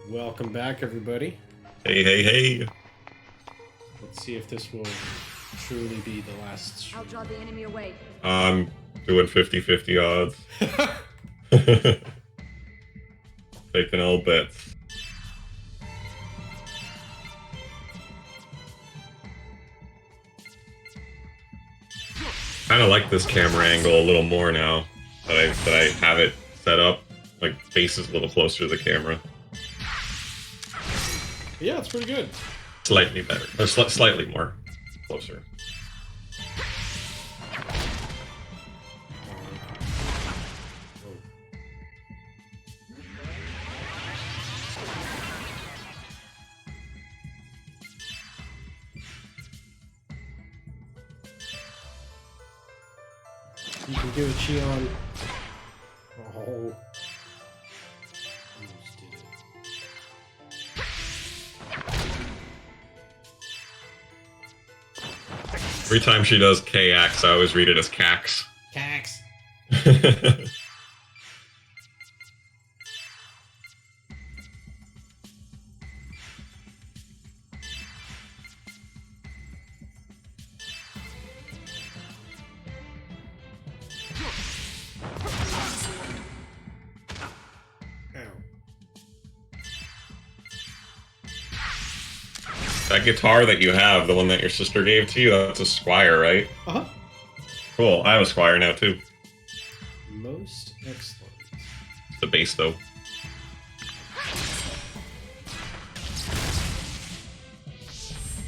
Welcome back, everybody. Hey, hey, hey. Let's see if this will truly be the last stream. I'll draw the enemy away. I'm doing 50-50 odds. Taking all bets. Kind of like this camera angle a little more now that I have it set up. Like, face is a little closer to the camera. Yeah, it's pretty good. Slightly better. Or slightly more closer. You can do it, Cheon. Oh. Almost did it. Every time she does KX, I always read it as Cax. Cax. That guitar that you have, the one that your sister gave to you, that's a Squire, right? Uh-huh. Cool, I have a Squire now too. Most excellent. It's the bass though.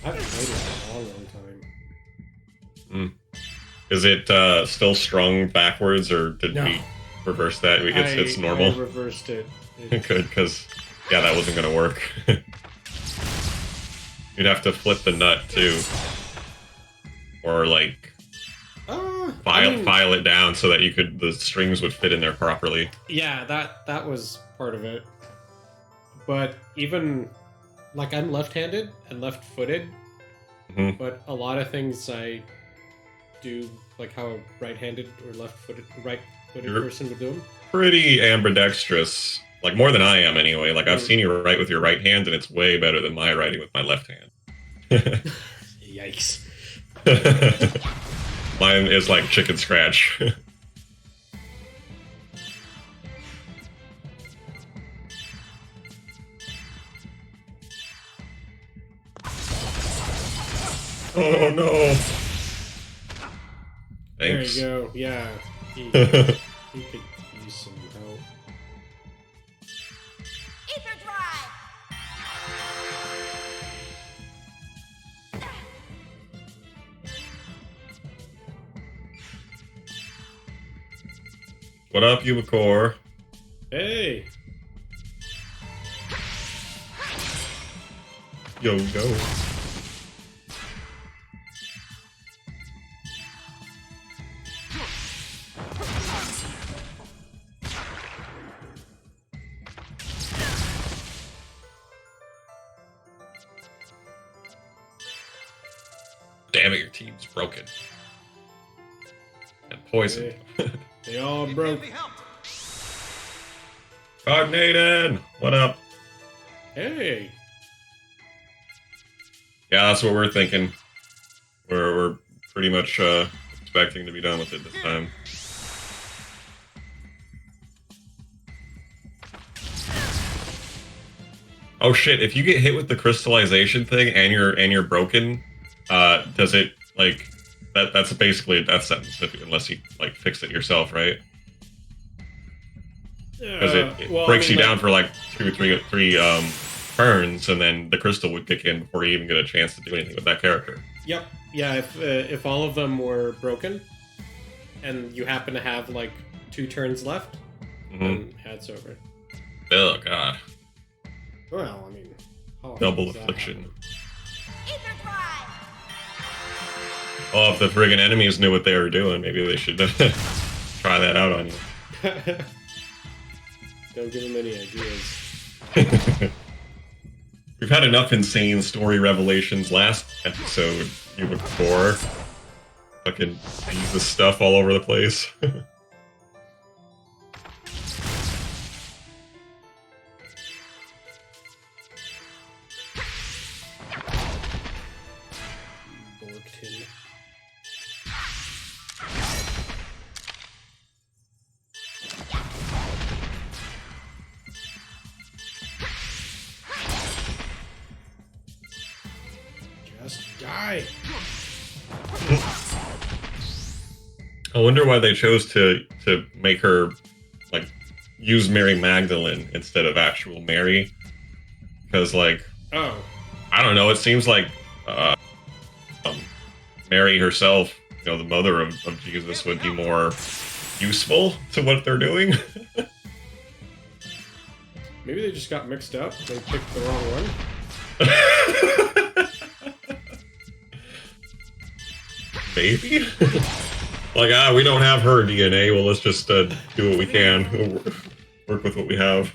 I haven't played it in a long, long time. Is it still strung backwards, or did we reverse that? It's normal? I reversed it. Good, because, yeah, that wasn't going to work. You'd have to flip the nut, too. Or, like, file it down so that the strings would fit in there properly. Yeah, that was part of it. But even, like, I'm left-handed and left-footed, but a lot of things I do, like how a right-handed or left-footed person would do them. Pretty ambidextrous. Like, more than I am, anyway. Like, I've seen you write with your right hand, and it's way better than my writing with my left hand. Yikes. Mine is like chicken scratch. Oh no! Thanks. There you go. Yeah, he could use some help. Ether drive. What up, Ubicore? Hey. Yo, go. Damn it, your team's broken. And poisoned. Hey. They all broke. Cognated! What up? Hey. Yeah, that's what we're thinking. We're pretty much expecting to be done with it this time. Oh shit, if you get hit with the crystallization thing and you're broken, does it, like, that's basically a death sentence unless you, like, fix it yourself, right? Because it breaks you down for like two or three turns, and then the crystal would kick in before you even get a chance to do anything with that character. Yep. Yeah, if all of them were broken, and you happen to have like 2 turns left, then it's over. Oh god. Well, I mean, Double affliction. Ether drive. Oh, if the friggin' enemies knew what they were doing, maybe they should try that out on you. Don't give them any ideas. We've had enough insane story revelations last episode, Ubicore. Fucking Jesus stuff all over the place. Die! I wonder why they chose to make her like use Mary Magdalene instead of actual Mary. Because like, Oh. I don't know. It seems like Mary herself, you know, the mother of Jesus, would be more useful to what they're doing. Maybe they just got mixed up. They picked the wrong one. Maybe. Like, we don't have her DNA. Well, let's just do what we can. We'll work with what we have.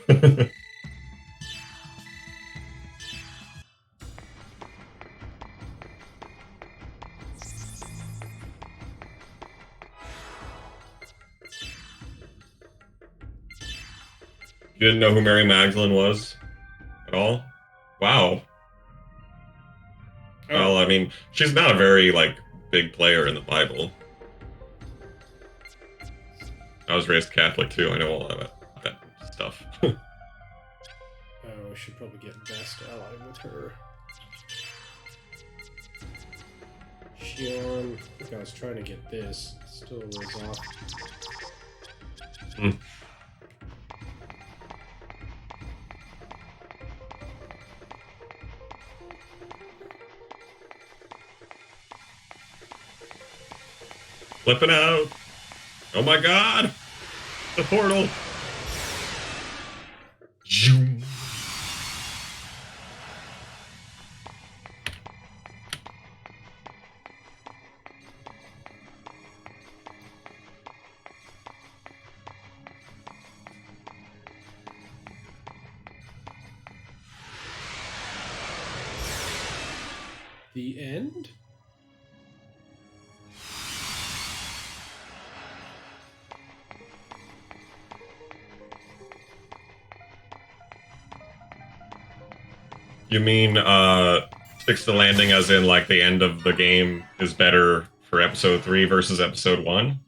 You didn't know who Mary Magdalene was at all? Wow. Oh. Well, I mean, she's not a very, like, big player in the Bible. I was raised Catholic, too. I know all about that stuff. Oh, we should probably get best ally with her. Shion. I think I was trying to get this. Still a ways off. Hmm. Flipping out. Oh my god! The portal! Zoom. The end? You mean, sticks the landing as in, like, the end of the game is better for episode 3 versus episode 1?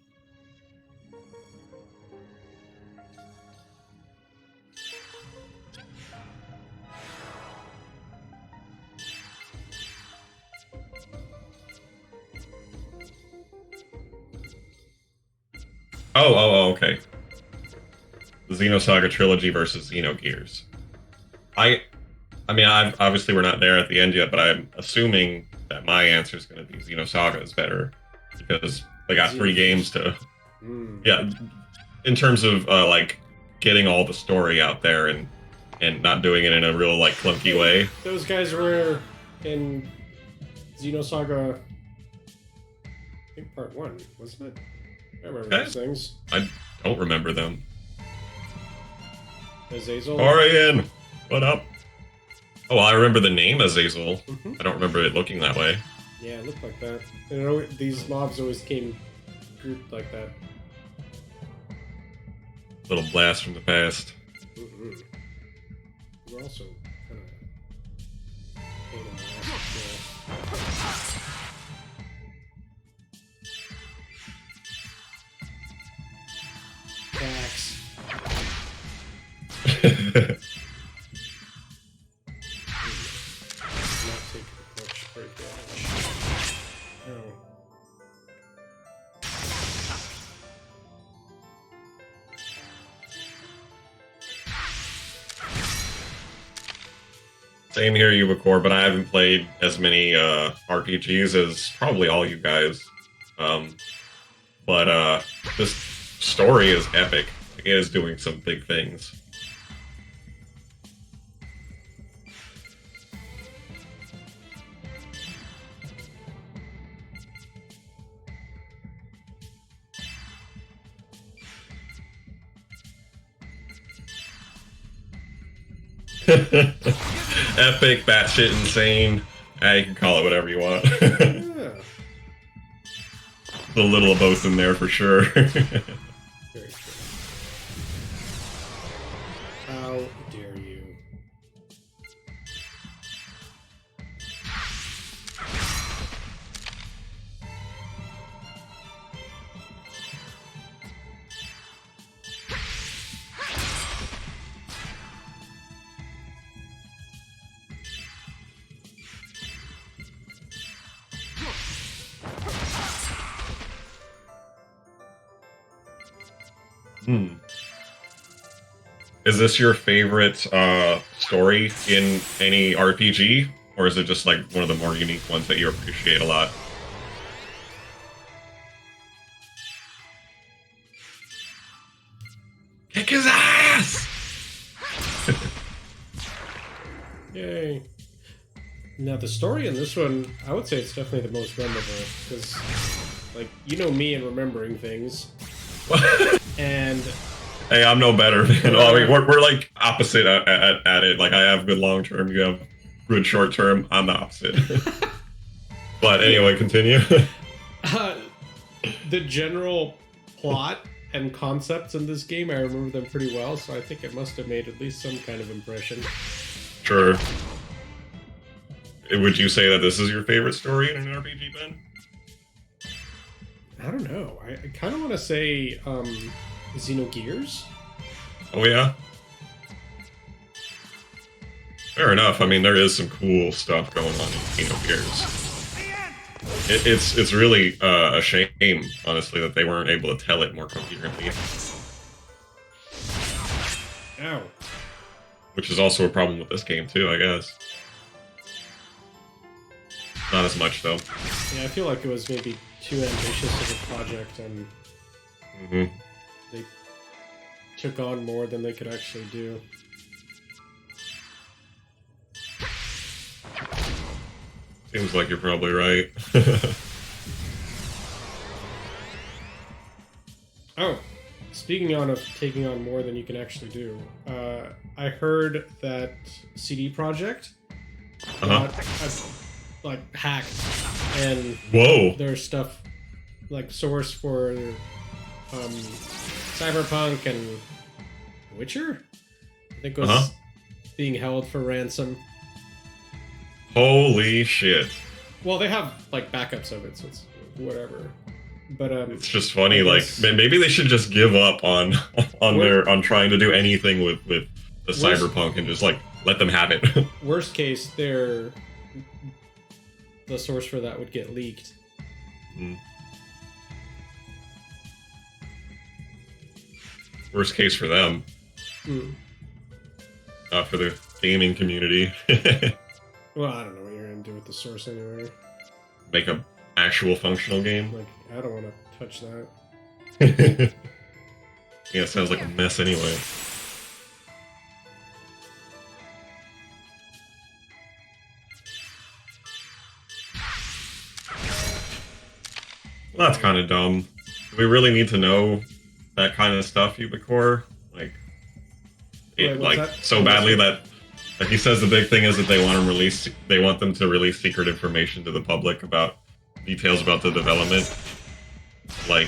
Oh, okay. The Xenosaga trilogy versus Xenogears. I mean, obviously we're not there at the end yet, but I'm assuming that my answer is going to be Xenosaga is better because they got 3 games to, yeah, in terms of like getting all the story out there and not doing it in a real like clunky way. Those guys were in Xenosaga. I think part 1, wasn't it? I remember those things. I don't remember them. Azazel. Orion, what up? Oh, well, I remember the name Azazel. I don't remember it looking that way. Yeah, it looked like that. And these mobs always came grouped like that. Little blast from the past. We're also kind of pain in the ass. Tax. Not taking much break damage. No. Same here, Ubicore, but I haven't played as many RPGs as probably all you guys. But this story is epic. It is doing some big things. Epic, batshit insane. You can call it whatever you want. Yeah. A little of both in there for sure. Very true. How dare you? Hmm. Is this your favorite story in any RPG, or is it just like one of the more unique ones that you appreciate a lot? Kick his ass! Yay. Now, the story in this one, I would say it's definitely the most memorable, because, like, you know me and remembering things. And... Hey, I'm no better, man. I mean, we're like opposite at it. Like, I have good long term, you have good short term. I'm the opposite. But anyway, continue. The general plot and concepts in this game, I remember them pretty well, so I think it must have made at least some kind of impression. Sure. Would you say that this is your favorite story in an RPG, Ben? I don't know. I kind of want to say Xenogears. Oh, yeah? Fair enough. I mean, there is some cool stuff going on in Xenogears. It's really a shame, honestly, that they weren't able to tell it more coherently. Ow. Which is also a problem with this game, too, I guess. Not as much, though. Yeah, I feel like it was maybe too ambitious of a project, and they took on more than they could actually do. Seems like you're probably right. Oh, speaking of taking on more than you can actually do, I heard that CD Projekt got like hacked, and Whoa! their stuff, like source for Cyberpunk and Witcher, I think was being held for ransom. Holy shit! Well, they have like backups of it, so it's whatever. But it's just funny. Like maybe they should just give up on on trying to do anything with the Cyberpunk and just like let them have it. Worst case, the source for that would get leaked. Worst case for them. Not for the gaming community. Well, I don't know what you're gonna do with the source anyway. Make a actual functional game. Like, I don't want to touch that. Yeah, it sounds like a mess anyway. Well, that's kind of dumb. Do we really need to know that kind of stuff, Ubicore? Like, so badly that. Like he says, the big thing is that they want them to release secret information to the public about details about the development. Like,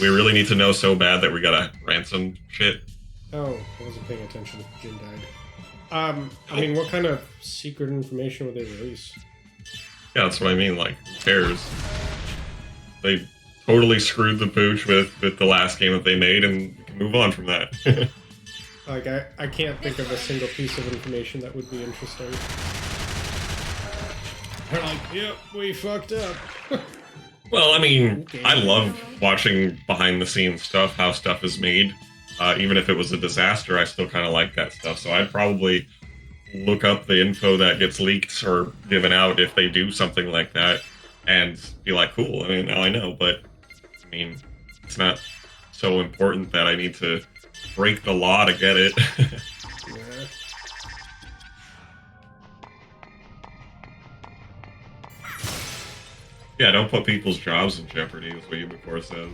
we really need to know so bad that we gotta ransom shit. Oh, I wasn't paying attention. Jin died. I mean, what kind of secret information would they release? Yeah, that's what I mean. Like, who cares? They totally screwed the pooch with the last game that they made, and we can move on from that. Like, I can't think of a single piece of information that would be interesting. They're like, yep, we fucked up. Well, I mean, I love watching behind-the-scenes stuff, how stuff is made. Even if it was a disaster, I still kind of like that stuff. So I'd probably look up the info that gets leaked or given out if they do something like that, and be like, cool, I mean, now I know. But, I mean, it's not so important that I need to break the law to get it. Yeah, don't put people's jobs in jeopardy, is what Ubicore says.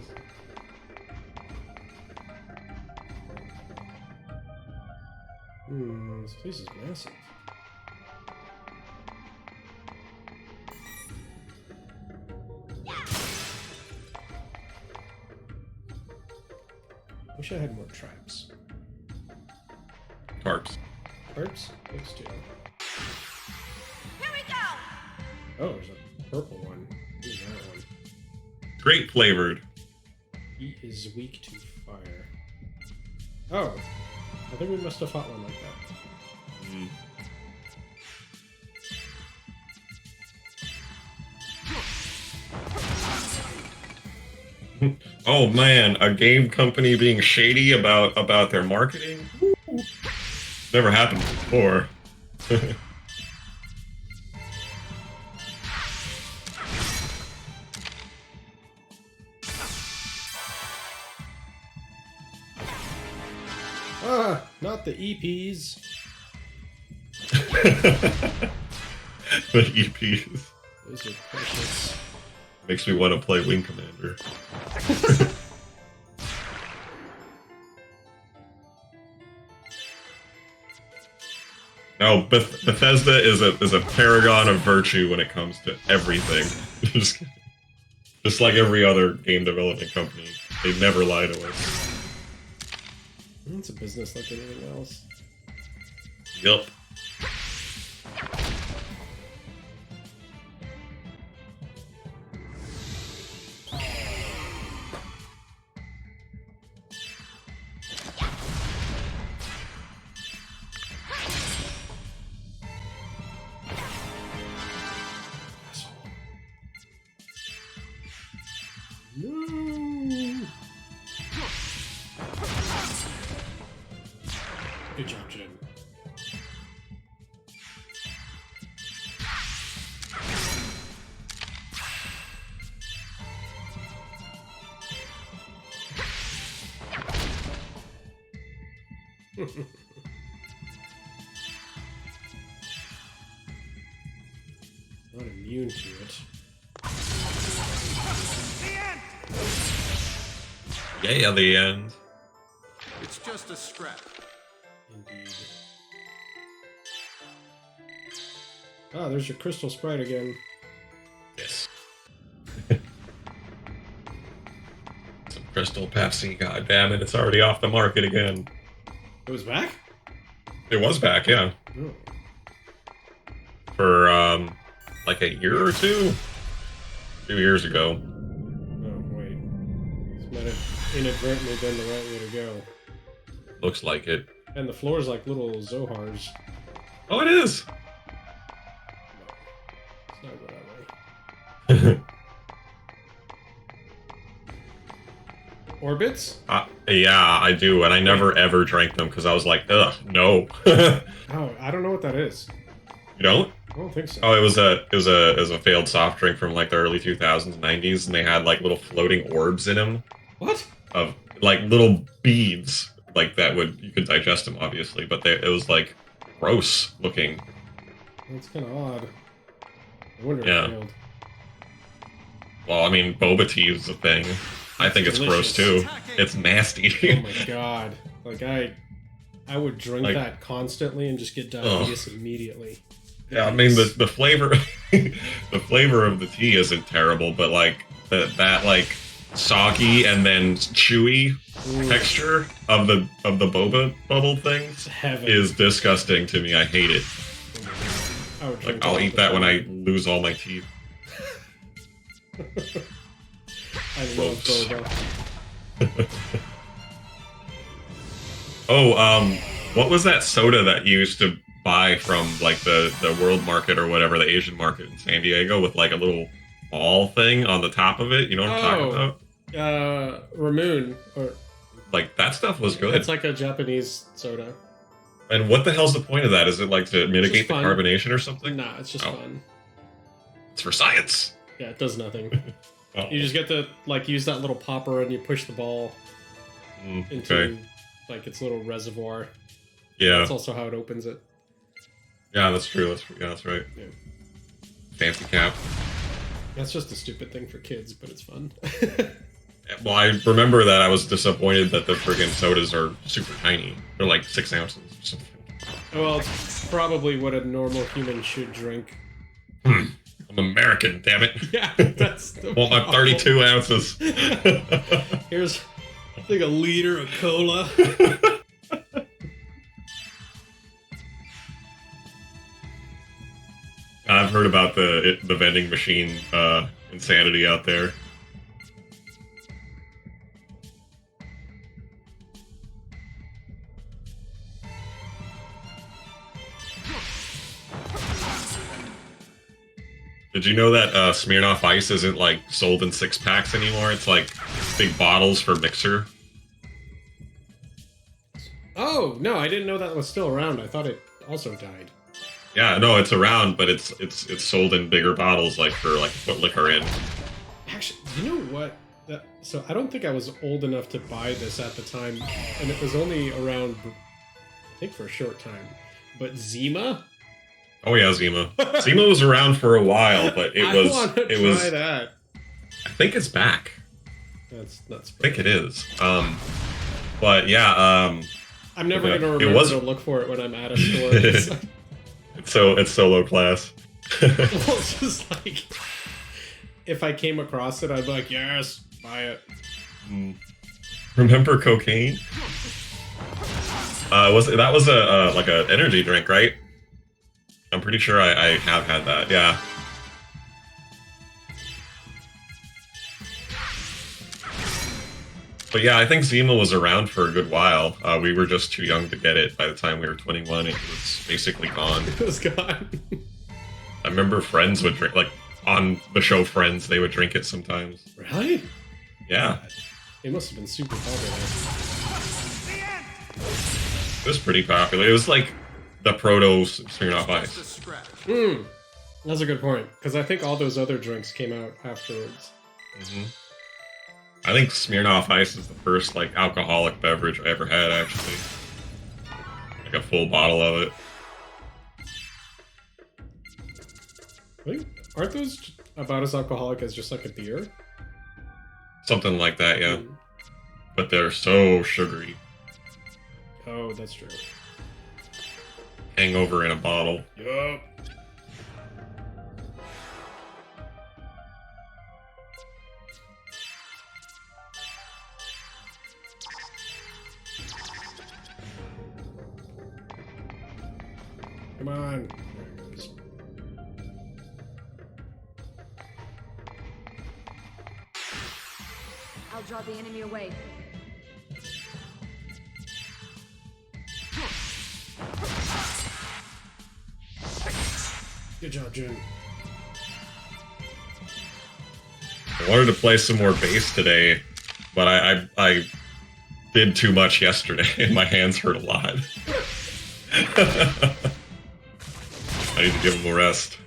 This place is massive. Wish I had more traps. Tarps. Tarps? Let's do. Here we go! Oh, there's a purple one. What is that one? Grape flavored. He is weak to fire. Oh, I think we must have fought one like that. Oh man, a game company being shady about their marketing? Woo. Never happened before. Ah, not the EPs. The EPs. Those are precious. Makes me want to play Wing Commander. No, Bethesda is a paragon of virtue when it comes to everything. Just like every other game development company, they never lie to us. It's a business like anything else. Yup. No. Good job, Jim. Not immune to it. Yeah, the end. It's just a scrap. Indeed. Ah, there's your crystal sprite again. Yes. Some Crystal Pepsi, god damn it, it's already off the market again. It was back? It was back, yeah. Oh. For, like a year or two? 2 years ago. Oh, wait. This might have inadvertently been the right way to go. Looks like it. And the floor's like little Zohars. Oh, it is! It's not what I like. Orbits? Yeah, I do, and I never ever drank them because I was like, ugh, no. Oh, I don't know what that is. You don't? I don't think so. Oh, it was a failed soft drink from like the early 2000s, 90s, and they had like little floating orbs in them What? of like little beads, like that you could digest them obviously, but it was like gross looking. That's kind of odd. I wonder if Yeah. it failed. Well, I mean, boba tea is a thing. I think it's gross delicious. too. It's nasty. Oh my god. Like, I would drink Like- that constantly and just get diabetes immediately. Yeah, I mean the flavor, the flavor of the tea isn't terrible, but like that like soggy and then chewy Ooh, texture of the boba bubble things it's heaven. is disgusting to me. I hate it. I would drink Like I'll all eat the that when I time. lose all my teeth. I love Folks. boba. Oh, what was that soda that you used to buy from like the world market or whatever, the Asian market in San Diego with like a little ball thing on the top of it? You know what I'm talking about? Ramoon, or Like that stuff was good. it's like a Japanese soda. And what the hell's the point of that? Is it like to mitigate the fun. carbonation or something? Nah, it's just Oh. fun. It's for science. Yeah, it does nothing. Oh. You just get to like use that little popper and you push the ball into Okay. like its little reservoir. Yeah. That's also how it opens it. Yeah, that's true. That's right. Yeah. Fancy cap. That's just a stupid thing for kids, but it's fun. Well, I remember that I was disappointed that the friggin' sodas are super tiny. They're like 6 ounces or something. Well, it's probably what a normal human should drink. I'm American, damn it. Yeah, that's the Want my problem. 32 ounces. Here's like a liter of cola. I've heard about the vending machine insanity out there. Did you know that Smirnoff Ice isn't like sold in 6-packs anymore? It's like big bottles for mixer. Oh no, I didn't know that was still around. I thought it also died. Yeah, no, it's around, but it's sold in bigger bottles, like for like put liquor in. Actually, you know what? So I don't think I was old enough to buy this at the time, and it was only around, I think, for a short time. But Zima. Oh yeah, Zima. Zima was around for a while, but it I was want to it try was. that. I think it's back. That's nuts. I think it is. But yeah, I'm never yeah, gonna it remember was- to look for it when I'm at a store. it's so low class. Well, it's just like if I came across it, I'd be like, yes, buy it. Remember cocaine? That was a like a energy drink, right? I'm pretty sure I have had that. Yeah. But yeah, I think Zima was around for a good while. We were just too young to get it. By the time we were 21, it was basically gone. It was gone. I remember friends would drink, like, on the show Friends, they would drink it sometimes. Really? Yeah, It must have been super popular. it was pretty popular. It was like the proto Smirnoff Just a Ice. scratch. That's a good point, because I think all those other drinks came out afterwards. I think Smirnoff Ice is the first, like, alcoholic beverage I ever had, actually. Like a full bottle of it. I think, aren't those about as alcoholic as just like a beer? Something like that, yeah. Mm. But they're so sugary. Oh, that's true. Hangover in a bottle. Yup. Come on. There it is. I'll draw the enemy away. Good job, June. I wanted to play some more bass today, but I did too much yesterday and my hands hurt a lot. I need to give them a rest.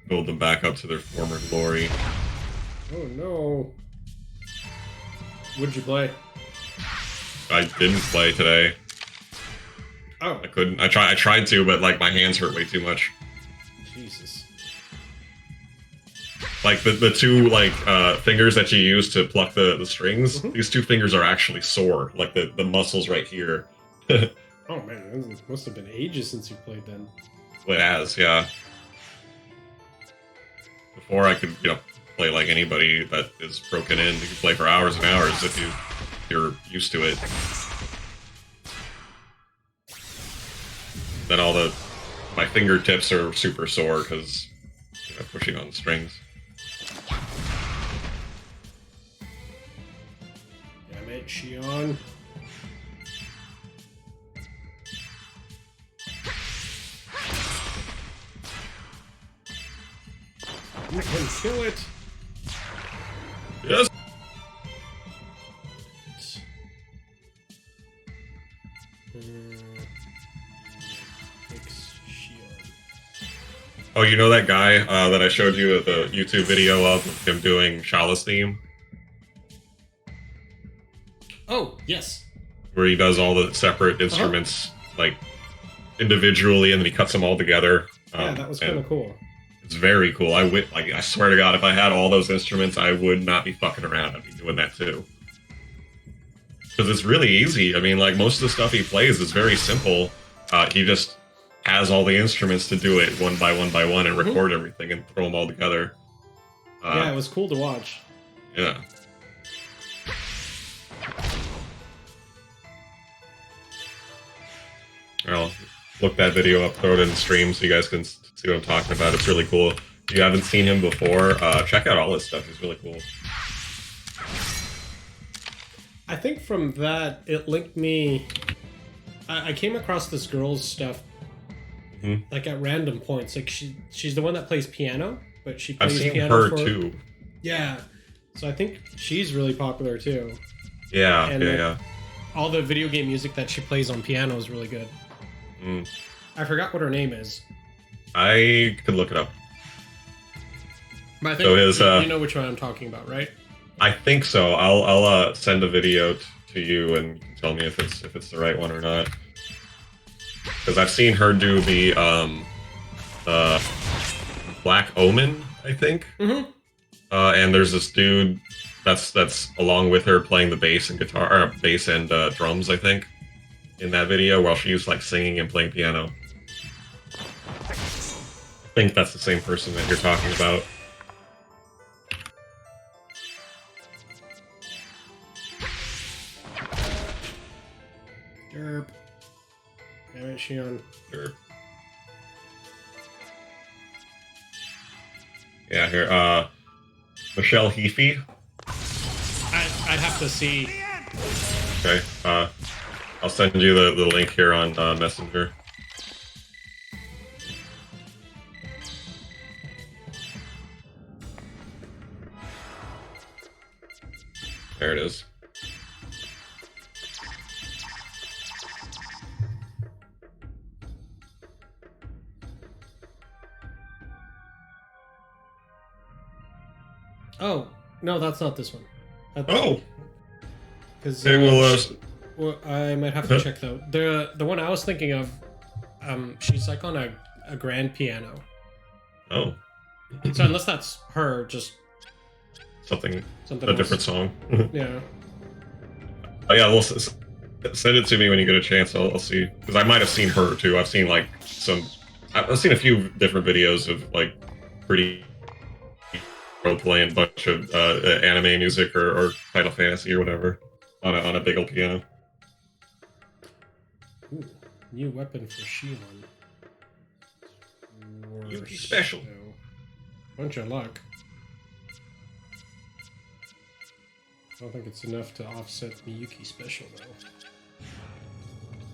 Build them back up to their former glory. Oh no. What'd you play? I didn't play today. Oh, I couldn't. I tried to, but like my hands hurt way too much. Jesus. Like the two like fingers that you use to pluck the strings, these two fingers are actually sore. Like the muscles right here. Oh man, it must have been ages since you played then. It has, yeah. Before I could, play like anybody that is broken in. You can play for hours and hours if you're used to it. Then my fingertips are super sore because pushing on the strings. Damn it, Shion. You can kill it. Yes. Fix Shion. Oh, you know that guy that I showed you the YouTube video of him doing Shala's theme? Oh, yes. Where he does all the separate instruments, like, individually, and then he cuts them all together. Yeah, that was kind of cool. It's very cool. I swear to God, if I had all those instruments, I would not be fucking around. I'd be doing that too. Because it's really easy. I mean, like, most of the stuff he plays is very simple. He just has all the instruments to do it one by one and record everything and throw them all together. Yeah, it was cool to watch. Yeah. I'll look that video up, throw it in the stream so you guys can see what I'm talking about. It's really cool. If you haven't seen him before, check out all his stuff. He's really cool. I think from that, it linked me... I came across this girl's stuff, like, at random points. Like, she's the one that plays piano, but she I've plays seen piano her for... too. Yeah. So I think she's really popular too. Yeah, And yeah. all the video game music that she plays on piano is really good. Mm. I forgot what her name is. I could look it up. But I think So his, you know which one I'm talking about, right? I think so. I'll send a video to you and you can tell me if it's the right one or not. Because I've seen her do the Black Omen, I think. Mm-hmm. And there's this dude that's along with her playing the bass and guitar, or bass and drums, I think, in that video while she's like singing and playing piano. I think that's the same person that you're talking about. Derp. Damn it, Shion. Sure. Yeah, here, Michelle Heafy. I'd have to see. Okay, I'll send you the link here on Messenger. There it is. Oh, no, that's not this one. Oh! Because Okay, well, well, I might have to check though. The one I was thinking of, she's like on a grand piano. oh. So unless that's her, just Something something a else. different song. Yeah. Oh, yeah, well, send it to me when you get a chance. I'll see, because I might have seen her too. I've seen like I've seen a few different videos of like pretty girl playing a bunch of anime music or Final Fantasy or whatever on a big old piano. Ooh, new weapon for Shion. Yuki special. Bunch of luck. I don't think it's enough to offset Miyuki special though.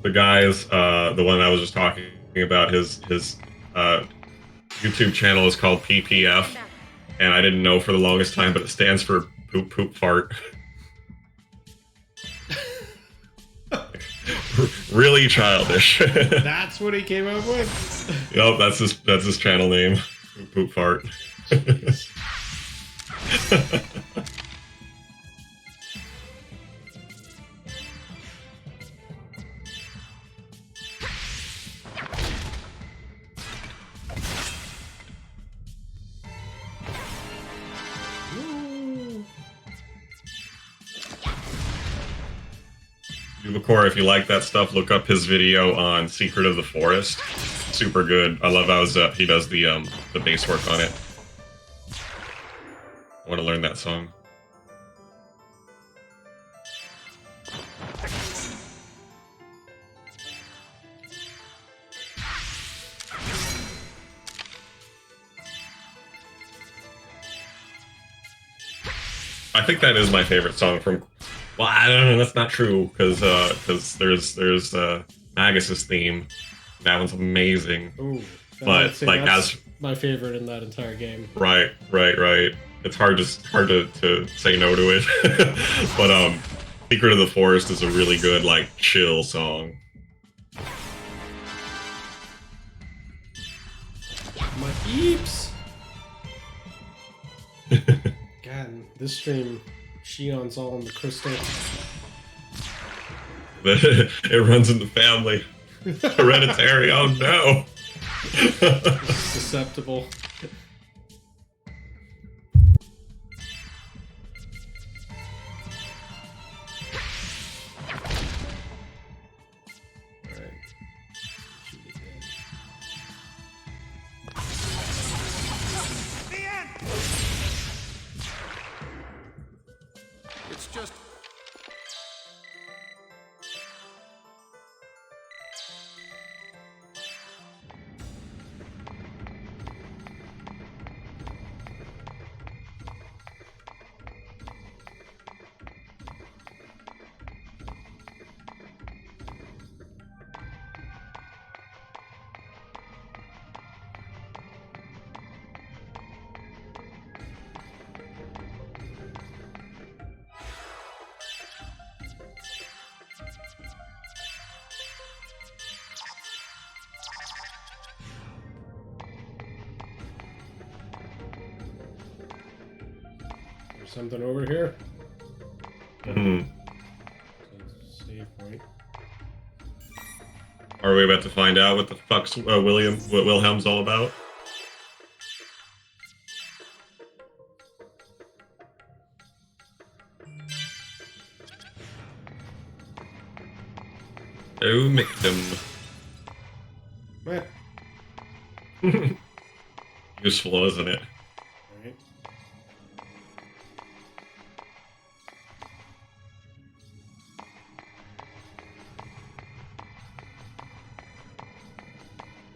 The guy's the one I was just talking about, his YouTube channel is called PPF, and I didn't know for the longest time, but it stands for poop poop fart. Really childish. That's what he came up with. Yep, that's his channel name. Poop poop fart. Core, if you like that stuff, look up his video on Secret of the Forest. Super good. I love how he does the bass work on it. I want to learn that song. I think that is my favorite song from. Well, I don't know. That's not true because there's Magus's theme. That one's amazing. Ooh, but like that's my favorite in that entire game. Right. It's hard to say no to it. But Secret of the Forest is a really good like chill song. My peeps. God, this stream, Shion's all in the crystal. It runs in the family. Hereditary. Oh no. Susceptible. Alright. Shoot it dead. It's just something over here. Hmm. Save point. Are we about to find out what the fuck's Wilhelm's all about? Oh, Mictum. What? Useful, isn't it? Alright.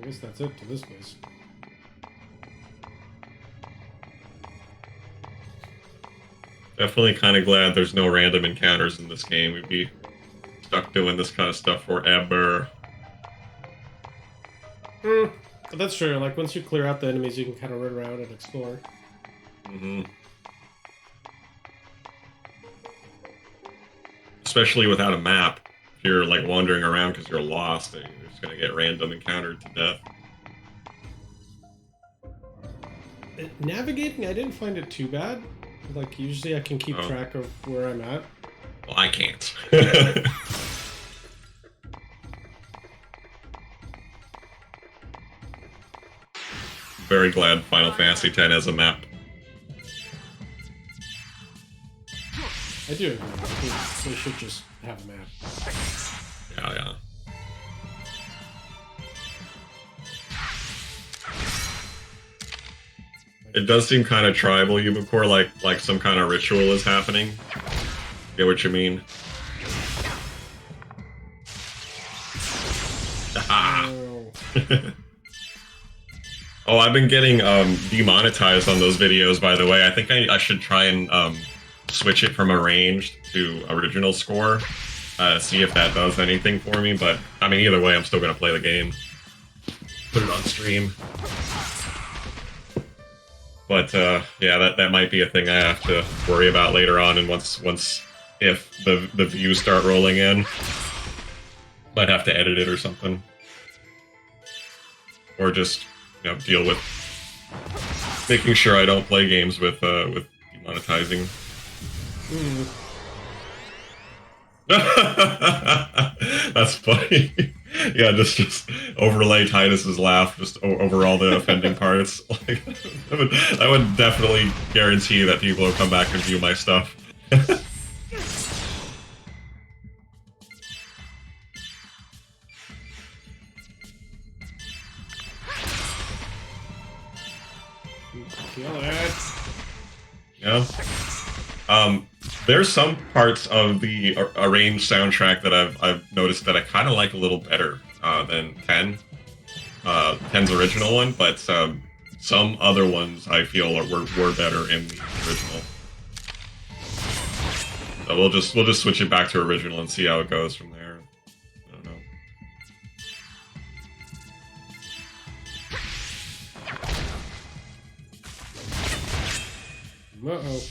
I guess that's it to this place. Definitely kind of glad there's no random encounters in this game. We'd be stuck doing this kind of stuff forever. But that's true. Like, once you clear out the enemies, you can kind of run around and explore. Especially without a map. If you're, like, wandering around because you're lost, and you're just gonna get random encountered to death. Navigating, I didn't find it too bad. Like, usually I can keep track of where I'm at. Well, I can't. Very glad Final Fantasy X has a map. I do agree. I think they should just have a map. Yeah. It does seem kind of tribal, Yubicor, like some kind of ritual is happening. Get what you mean? Oh. Oh, I've been getting demonetized on those videos, by the way. I think I should try and switch it from arranged to original score. See if that does anything for me, but I mean, either way, I'm still gonna play the game. Put it on stream. But yeah, that might be a thing I have to worry about later on, and once if the views start rolling in, might have to edit it or something, or just deal with making sure I don't play games with demonetizing. That's funny. Yeah, just overlay Titus's laugh just over all the offending parts. Like, I would definitely guarantee that people will come back and view my stuff. Kill it. Yeah. There's some parts of the arranged soundtrack that I've noticed that I kind of like a little better than 10. 10's original one, but some other ones I feel were better in the original. So we'll just switch it back to original and see how it goes from there. I don't know. Uh-oh.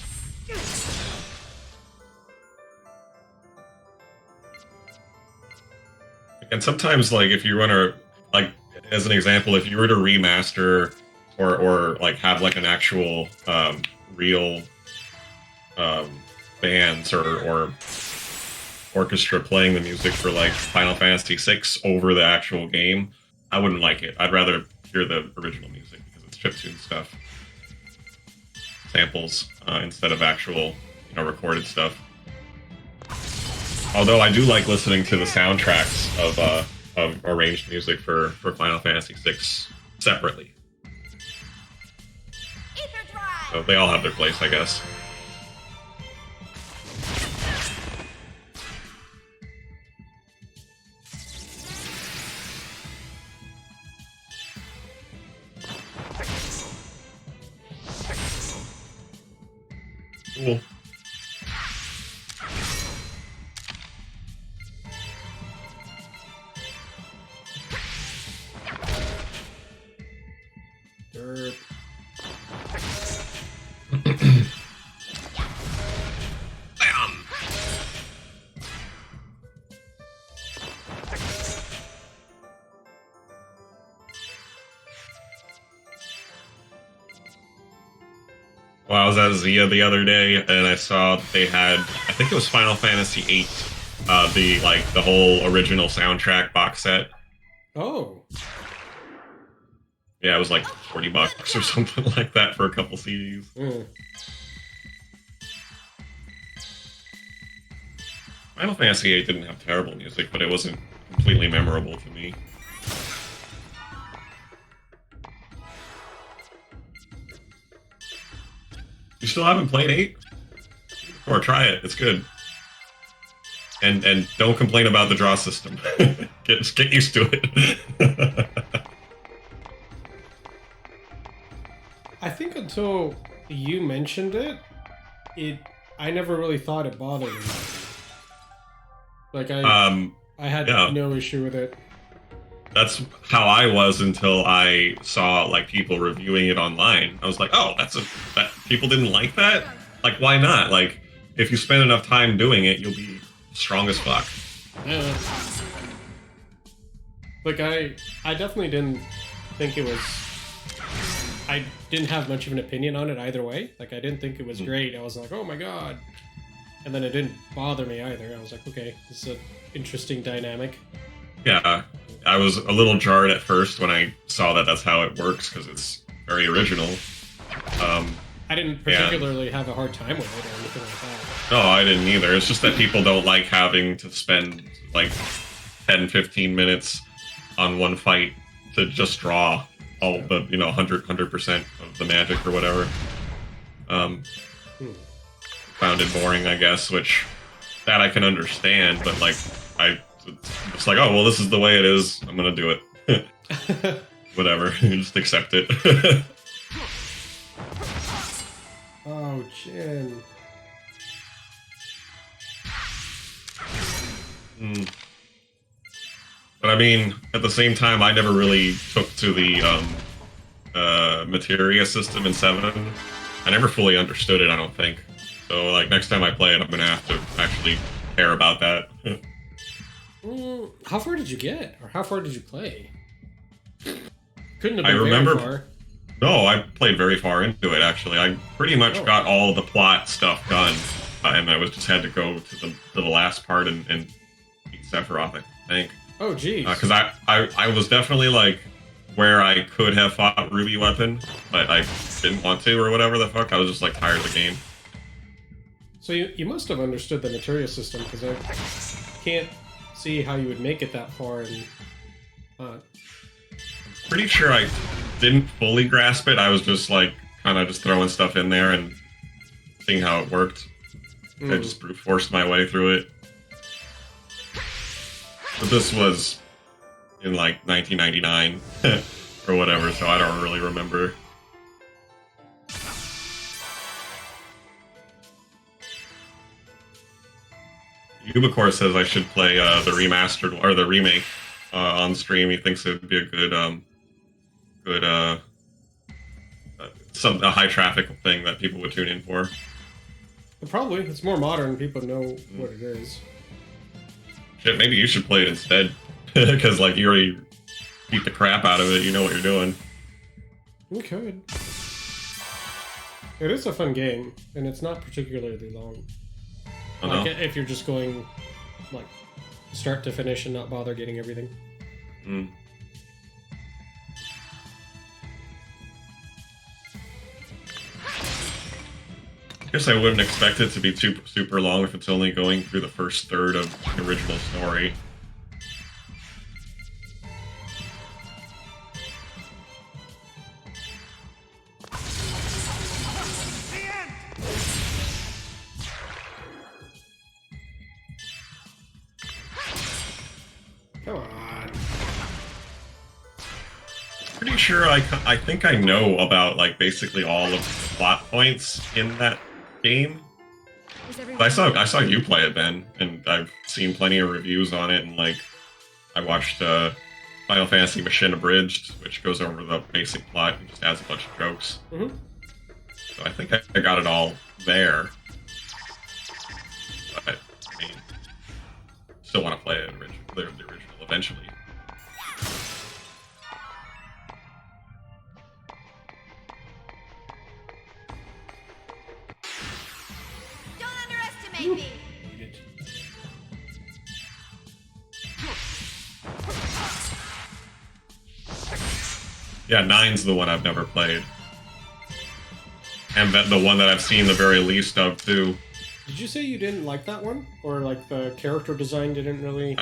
And sometimes, like, if you want to, like, as an example, if you were to remaster or like have like an actual real bands or orchestra playing the music for like Final Fantasy VI over the actual game, I wouldn't like it. I'd rather hear the original music because it's chiptune stuff, samples instead of actual recorded stuff. Although I do like listening to the soundtracks of arranged music for Final Fantasy VI separately. So they all have their place, I guess. Cool. Derp. Bam! Well, I was at Zia the other day, and I saw they had, I think it was Final Fantasy VIII, the whole original soundtrack box set. Oh. Yeah, it was like $40 or something like that for a couple CDs. Mm. Final Fantasy VIII didn't have terrible music, but it wasn't completely memorable to me. You still haven't played 8? Or try it, it's good. And don't complain about the draw system. Just get used to it. I think until you mentioned it, I never really thought it bothered me. Like I had no issue with it. That's how I was until I saw like people reviewing it online. I was like, oh, that people didn't like that? Like, why not? Like, if you spend enough time doing it, you'll be strong as fuck. Yeah. Like I definitely didn't think it was. I didn't have much of an opinion on it either way. Like I didn't think it was great. I was like, oh my god. And then it didn't bother me either. I was like, okay, this is an interesting dynamic. Yeah, I was a little jarred at first when I saw that that's how it works, because it's very original. I didn't particularly have a hard time with it or anything like that. No, I didn't either. It's just that people don't like having to spend like 10, 15 minutes on one fight to just draw all the, 100% of the magic or whatever. Found it boring, I guess, which that I can understand, but like it's like, oh well, this is the way it is. I'm gonna do it. Whatever, just accept it. Oh, Jin. But I mean, at the same time, I never really took to the materia system in 7. I never fully understood it, I don't think. So, like, next time I play it, I'm gonna have to actually care about that. How far did you get? Or how far did you play? Couldn't have been very far. No, I played very far into it, actually. I pretty much got all the plot stuff done, and I just had to go to the last part and beat Sephiroth, I think. Oh, geez. Because I was definitely, like, where I could have fought Ruby Weapon, but I didn't want to, or whatever the fuck. I was just, like, tired of the game. So you must have understood the materia system, because I can't see how you would make it that far and Pretty sure I didn't fully grasp it. I was just like kind of just throwing stuff in there and seeing how it worked. I just brute forced my way through it. But this was in like 1999 or whatever, so I don't really remember. Ubicore says I should play the remastered or the remake on stream. He thinks it would be a good, a high traffic thing that people would tune in for. Probably. It's more modern. People know what it is. Shit, maybe you should play it instead, because like you already beat the crap out of it. You know what you're doing. We could. It is a fun game, and it's not particularly long. Like, if you're just going, like, start to finish and not bother getting everything. I guess I wouldn't expect it to be super long if it's only going through the first third of the original story. Come on. Pretty sure I think I know about like basically all of the plot points in that game. I saw you play it, Ben, and I've seen plenty of reviews on it, and like I watched Final Fantasy Machine Abridged, which goes over the basic plot and just adds a bunch of jokes. So I think I got it all there. But I mean, still want to play it the original eventually. Yeah, 9's the one I've never played. And the one that I've seen the very least of, too. Did you say you didn't like that one? Or, like, the character design didn't really...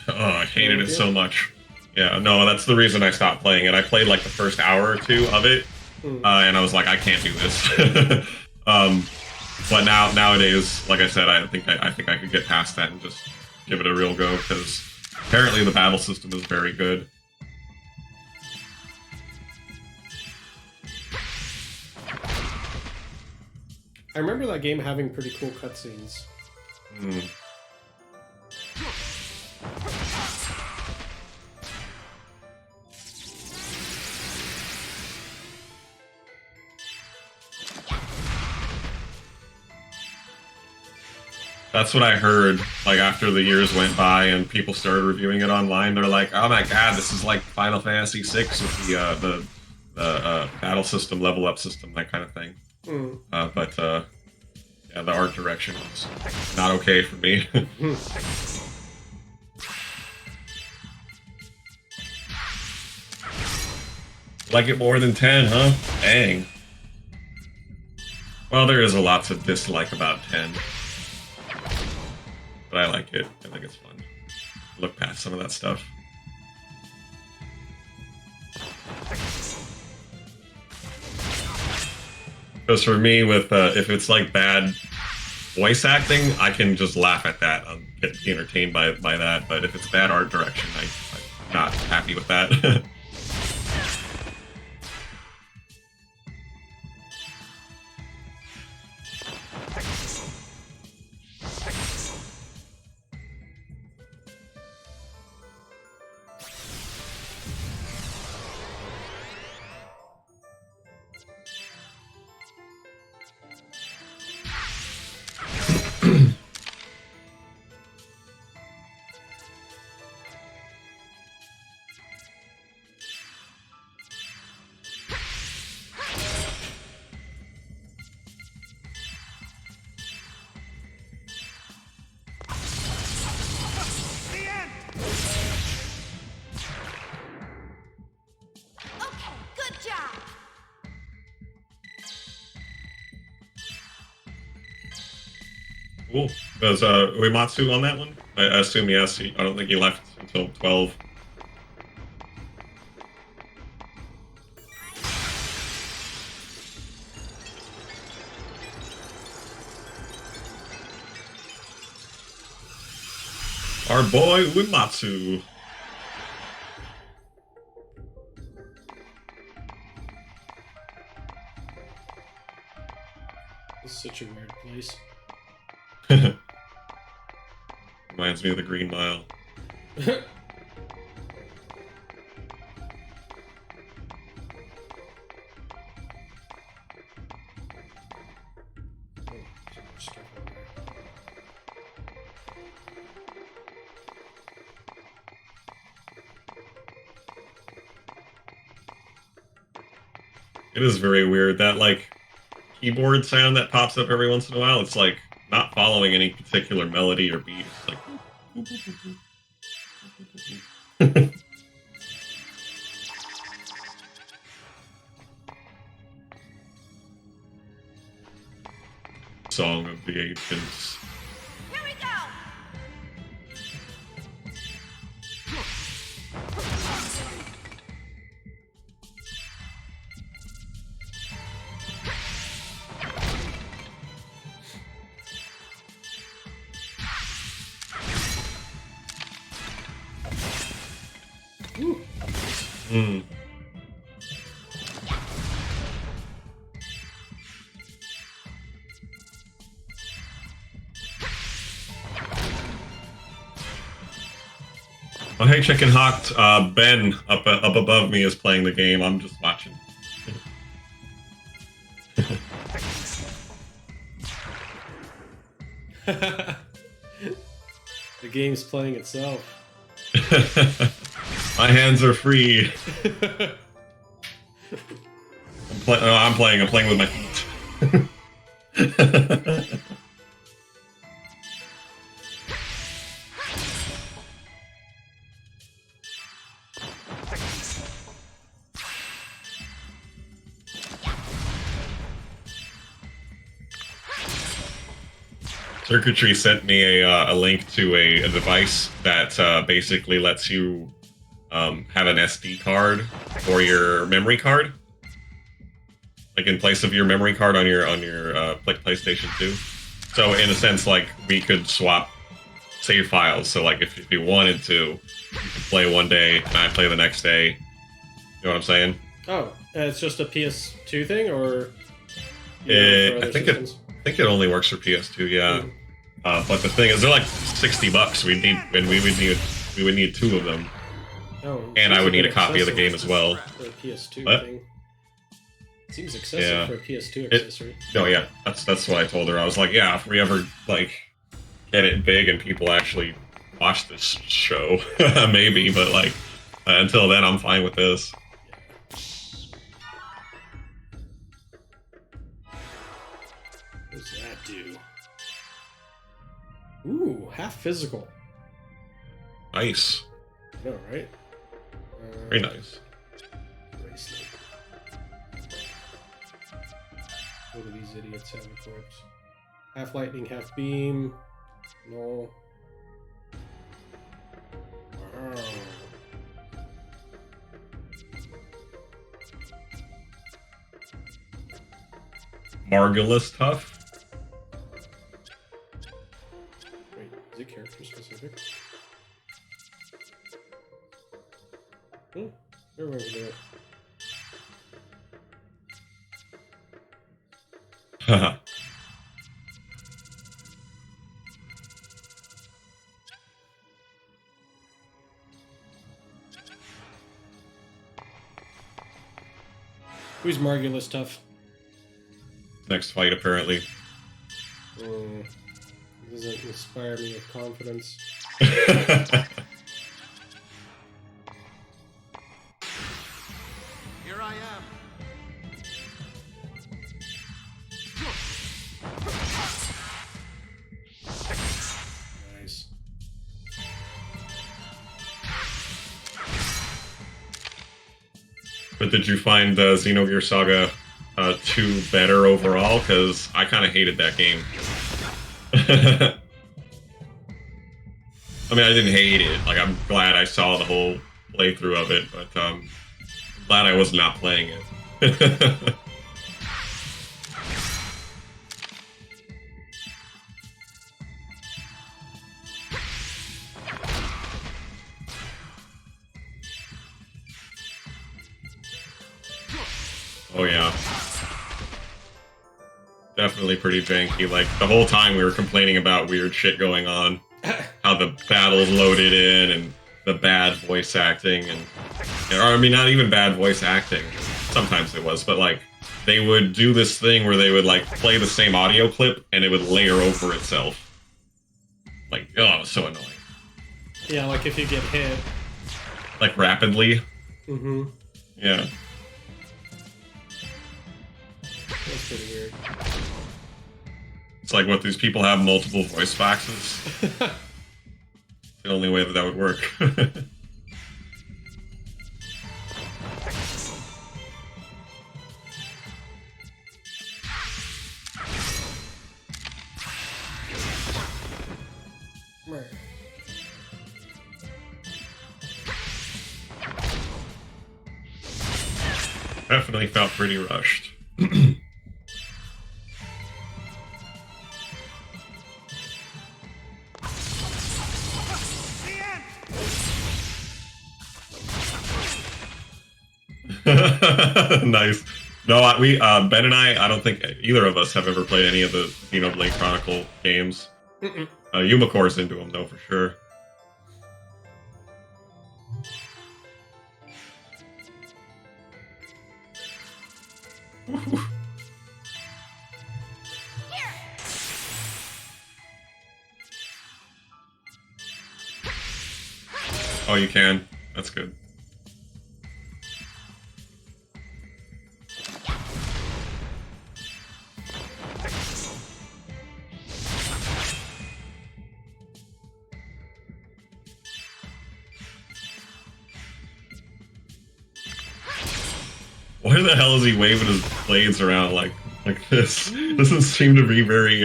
I hated it so much. Yeah, no, that's the reason I stopped playing it. I played, like, the first hour or two of it, and I was like, I can't do this. But nowadays, like I said, I think I could get past that and just give it a real go, because apparently the battle system is very good. I remember that game having pretty cool cutscenes. That's what I heard, like, after the years went by and people started reviewing it online. They're like, oh my god, this is like Final Fantasy VI with the battle system, level up system, that kind of thing. But yeah, the art direction was not okay for me. Like it more than 10, huh? Dang. Well, there is a lot to dislike about 10. But I like it. I think it's fun. Look past some of that stuff. Because for me, with if it's like bad voice acting, I can just laugh at that. I'll get entertained by that. But if it's bad art direction, I'm not happy with that. Okay, good job. Cool. Was Uematsu on that one? I assume yes. I don't think he left until 12. Our boy Uematsu. This is such a weird place. Reminds me of the Green Mile. It is very weird, that, like, keyboard sound that pops up every once in a while. It's, like, not following any particular melody or beat. It's like... Song of the Ancients. Here we go. Mm. Oh, hey, Chicken Hawk. Ben up above me is playing the game. I'm just watching. The game's playing itself. My hands are free. I'm playing with my feet. Circuitry sent me a link to a device that basically lets you have an SD card for your memory card, like in place of your memory card on your PlayStation 2. So in a sense, like we could swap save files. So like if you wanted to, you could play one day and I play the next day. You know what I'm saying? Oh, it's just a PS2 thing, or I think it only works for PS2. Yeah. But the thing is, they're like $60. We would need 2 of them. Oh, And I would need a copy of the game as well. For a PS2 What? thing. It seems excessive for a PS2 accessory. No, yeah, that's what I told her. I was like, yeah, if we ever like get it big and people actually watch this show, maybe. But like until then, I'm fine with this. What does that do? Ooh, half physical. Nice. I know, right? Very nice. Bracelet. What do these idiots have a corpse? Half lightning, half beam. No. Wow. Margulis tough. Wait, is it character specific? Everyone can do it. Haha. Who's Margulis tough? Next fight, apparently. Doesn't inspire me with confidence. Here I am. Nice. But did you find Xenosaga 2 better overall? Because I kind of hated that game. I mean, I didn't hate it. Like, I'm glad I saw the whole playthrough of it, but I'm glad I was not playing it. Oh yeah. Definitely pretty janky. Like, the whole time we were complaining about weird shit going on. How the battles loaded in, and the bad voice acting, or I mean, not even bad voice acting. Sometimes it was, but like, they would do this thing where they would like play the same audio clip, and it would layer over itself. Like, oh, it was so annoying. Yeah, like if you get hit. Like, rapidly. Mm-hmm. Yeah. That's pretty weird. It's like, what, these people have multiple voice boxes? The only way that would work. Right. Definitely felt pretty rushed. Nice. No, Ben and I don't think either of us have ever played any of the Xenoblade Chronicle games. Yumacore's into them, though, for sure. Oh, you can? That's good. Why the hell is he waving his blades around like this? Doesn't seem to be very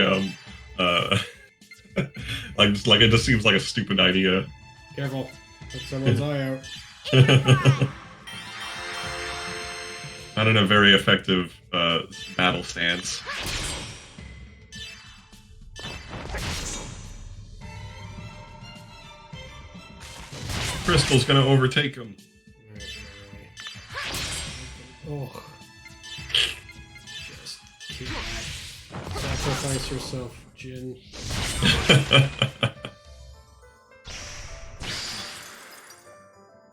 Like it just seems like a stupid idea. Careful. Put someone's eye out. Not in a very effective battle stance. Crystal's gonna overtake him. Oh. Just keep sacrifice yourself, Jin.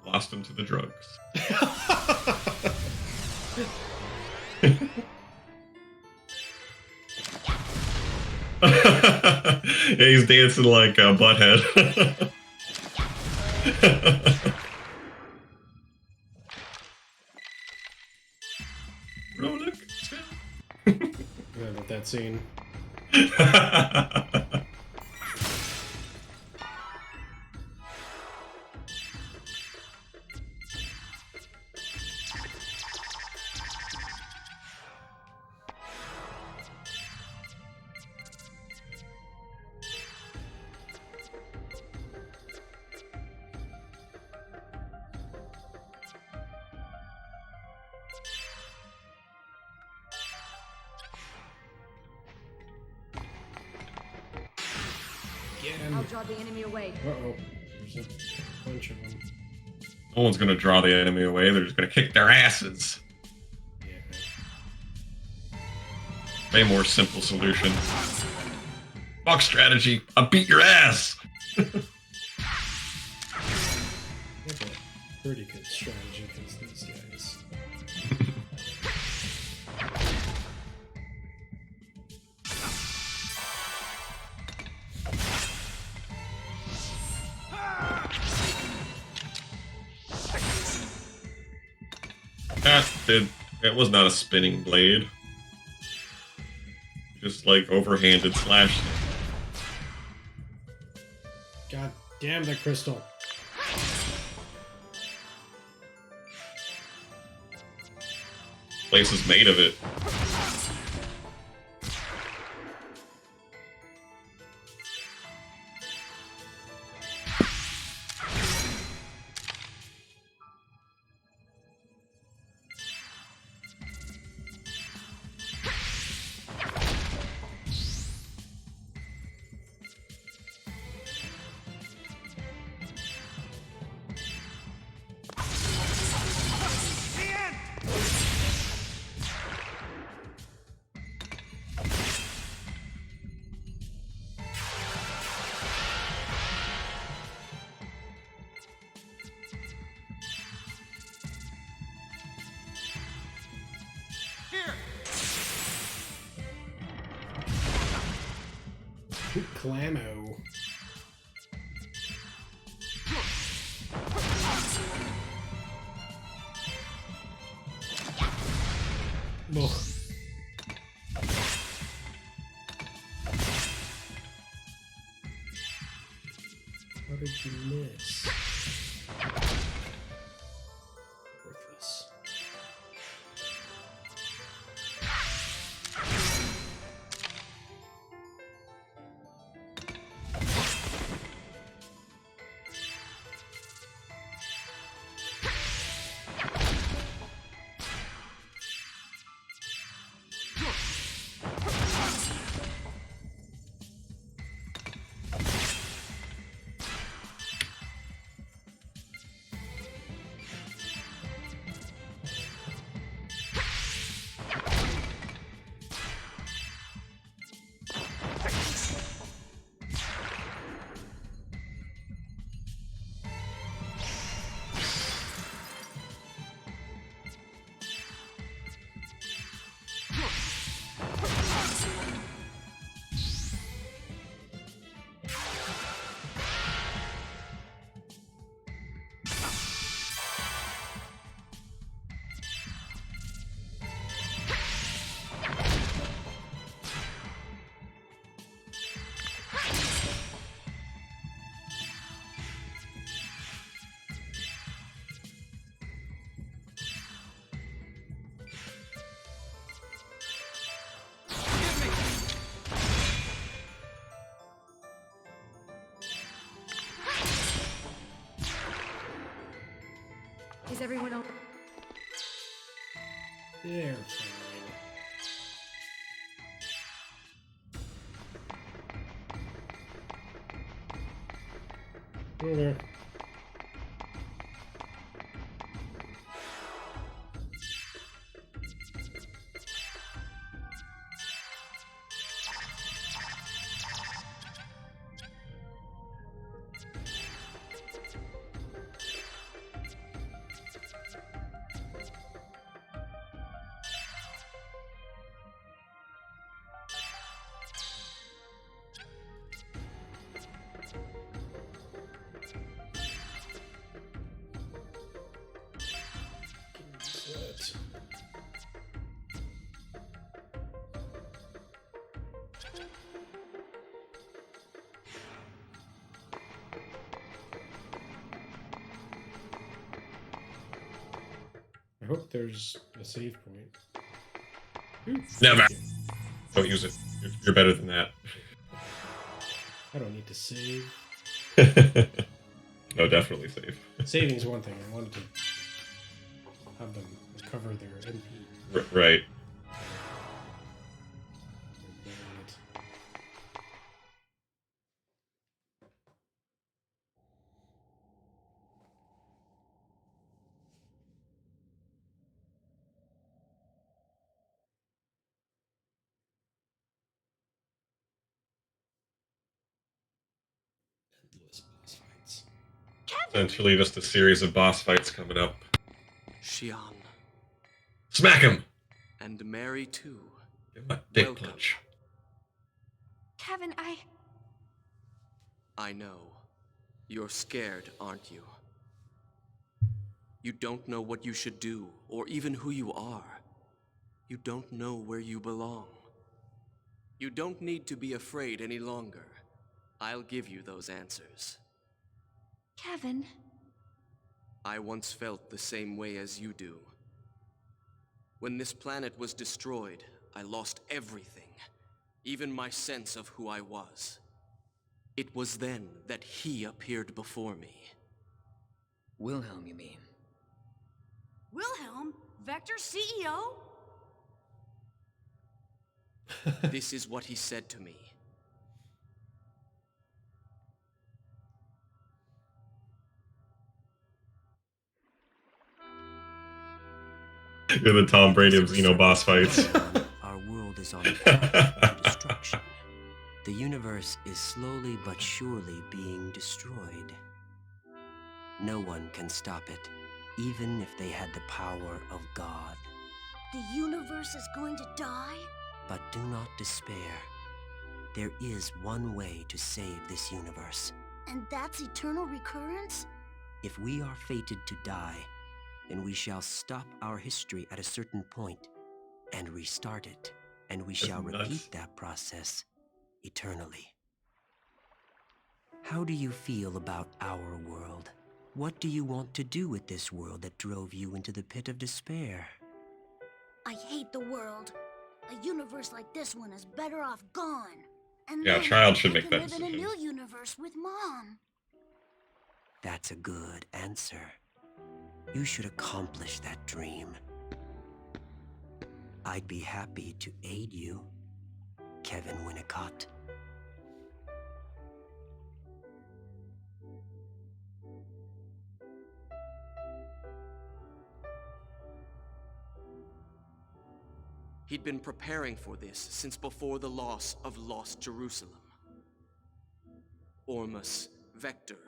Lost him to the drugs. Yeah, he's dancing like a butthead. Ronak, Yeah, with that scene. Get him. I'll draw the enemy away. Uh-oh. There's a bunch of them. No one's gonna draw the enemy away, they're just gonna kick their asses. Yeah. Way more simple solution. Fuck strategy, I'll beat your ass! That's a pretty good strategy against these guys. It was not a spinning blade. Just like overhanded slash. God damn the crystal. Place is made of it. Clamo. Ugh. How did you miss? Worthless. Is everyone all... They're fine. Okay. I hope there's a save point. Ooh, Never. Don't use it. You're better than that. I don't need to save. No, definitely save. Saving's one thing. I wanted to have them recover their MP. Right. Endless boss fights. Essentially, just a series of boss fights coming up. Xian. Smack him! And Mary too. Give him a dick Welcome. punch. Kevin, I know. You're scared, aren't you? You don't know what you should do, or even who you are. You don't know where you belong. You don't need to be afraid any longer. I'll give you those answers. Kevin... I once felt the same way as you do. When this planet was destroyed, I lost everything, even my sense of who I was. It was then that he appeared before me. Wilhelm, you mean? Wilhelm? Vector's CEO? This is what he said to me. You're the Tom Brady of Xeno boss fights. Our world is on the path to destruction. The universe is slowly but surely being destroyed. No one can stop it, even if they had the power of God. The universe is going to die? But do not despair. There is one way to save this universe. And that's eternal recurrence? If we are fated to die, then we shall stop our history at a certain point and restart it, and we shall nuts. repeat that process eternally. How do you feel about our world? What do you want to do with this world that drove you into the pit of despair? I hate the world. A universe like this one is better off gone. And Yeah, a then child should I make can that live in a decision. new universe with Mom. That's a good answer. You should accomplish that dream. I'd be happy to aid you, Kevin Winnicott. He'd been preparing for this since before the loss of Lost Jerusalem. Ormus, Vector,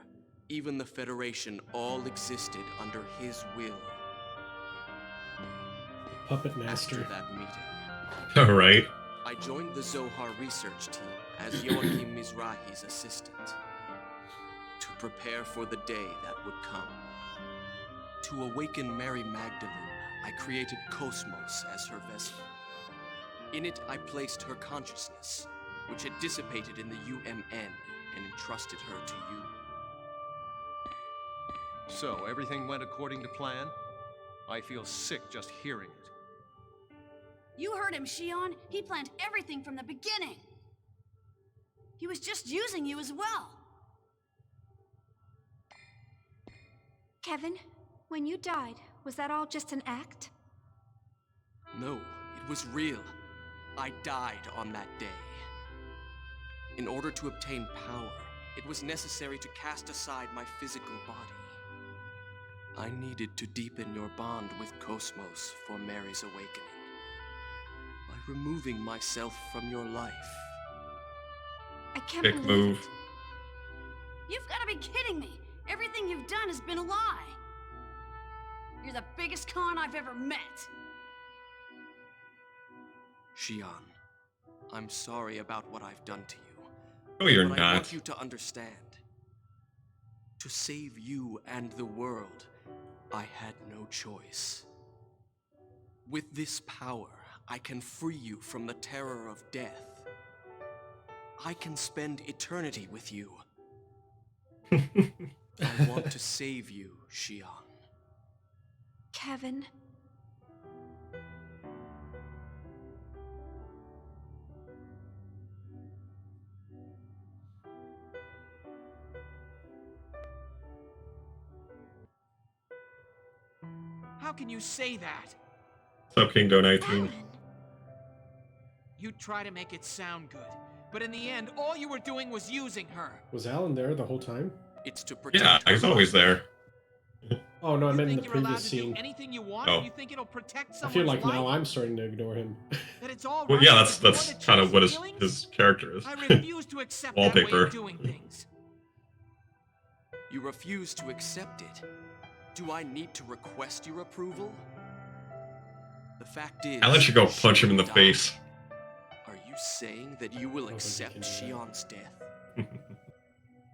even the Federation all existed under his will. Puppet Master. After that meeting, Right? I joined the Zohar research team as Joachim Mizrahi's assistant to prepare for the day that would come. To awaken Mary Magdalene, I created Cosmos as her vessel. In it, I placed her consciousness, which had dissipated in the UMN, and entrusted her to you. So, everything went according to plan? I feel sick just hearing it. You heard him, Xion. He planned everything from the beginning. He was just using you as well. Kevin, When you died, was that all just an act? No, it was real. I died on that day. In order to obtain power, it was necessary to cast aside my physical body. I needed to deepen your bond with Cosmos for Mary's awakening. By removing myself from your life. I can't Big believe move. it. You've got to be kidding me! Everything you've done has been a lie! You're the biggest con I've ever met! Shion, I'm sorry about what I've done to you. No, you're But I want not. you to understand. To save you and the world, I had no choice. With this power, I can free you from the terror of death. I can spend eternity with you. I want to save you, Shion. Kevin. How can you say that? What's up, Kingo 19? Alan. You try to make it sound good, but in the end, all you were doing was using her. Was Alan there the whole time? It's to protect Yeah, her he's always there. Oh no, I You meant in think the you're allowed previous to scene. do anything you want? Oh. And you think it'll protect I someone's feel like life? now I'm starting to ignore him. That it's all Well, right yeah, to that's ignore the kind of child's what his feelings? character is. I refuse to accept that way Wallpaper. of doing things. You refuse to accept it. Do I need to request your approval? The fact is, Alan should go punch him in the Shion face. died. Are you saying that you will I don't think accept he can do that. Shion's death?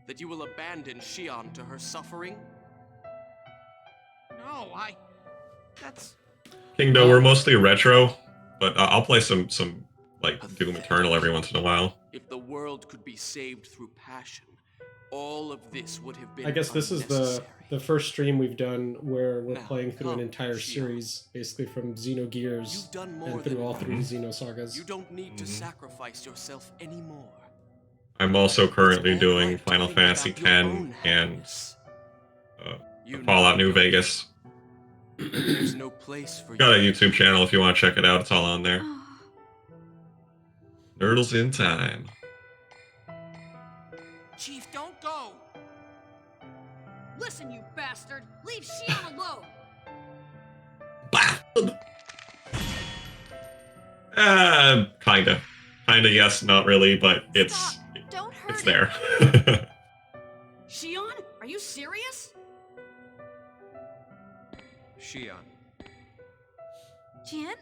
That you will abandon Shion to her suffering? No, that's... Kingdo, we're mostly retro, but I'll play some like Doom Pathetic. Eternal every once in a while. If the world could be saved through passion, all of this would have been I guess this is unnecessary. the first stream we've done where we're Now, playing through an come, entire Shion. series, basically from Xenogears You've done more and through than all three enough. Xenosagas. You don't need to Mhm. sacrifice yourself anymore. I'm also currently It's all doing right to Final think Fantasy about your X own and happiness. You know Fallout New you Vegas. There's no place for Got a you. YouTube channel if you want to check it out. It's all on there. Oh, Nerdles in Time. Chief, don't go! Listen, you bastard! Leave Shion alone! Bastard. Kinda. Kinda yes, not really, but it's stop. Don't hurt it's him. there. Shion? Are you serious? Shion. Jin?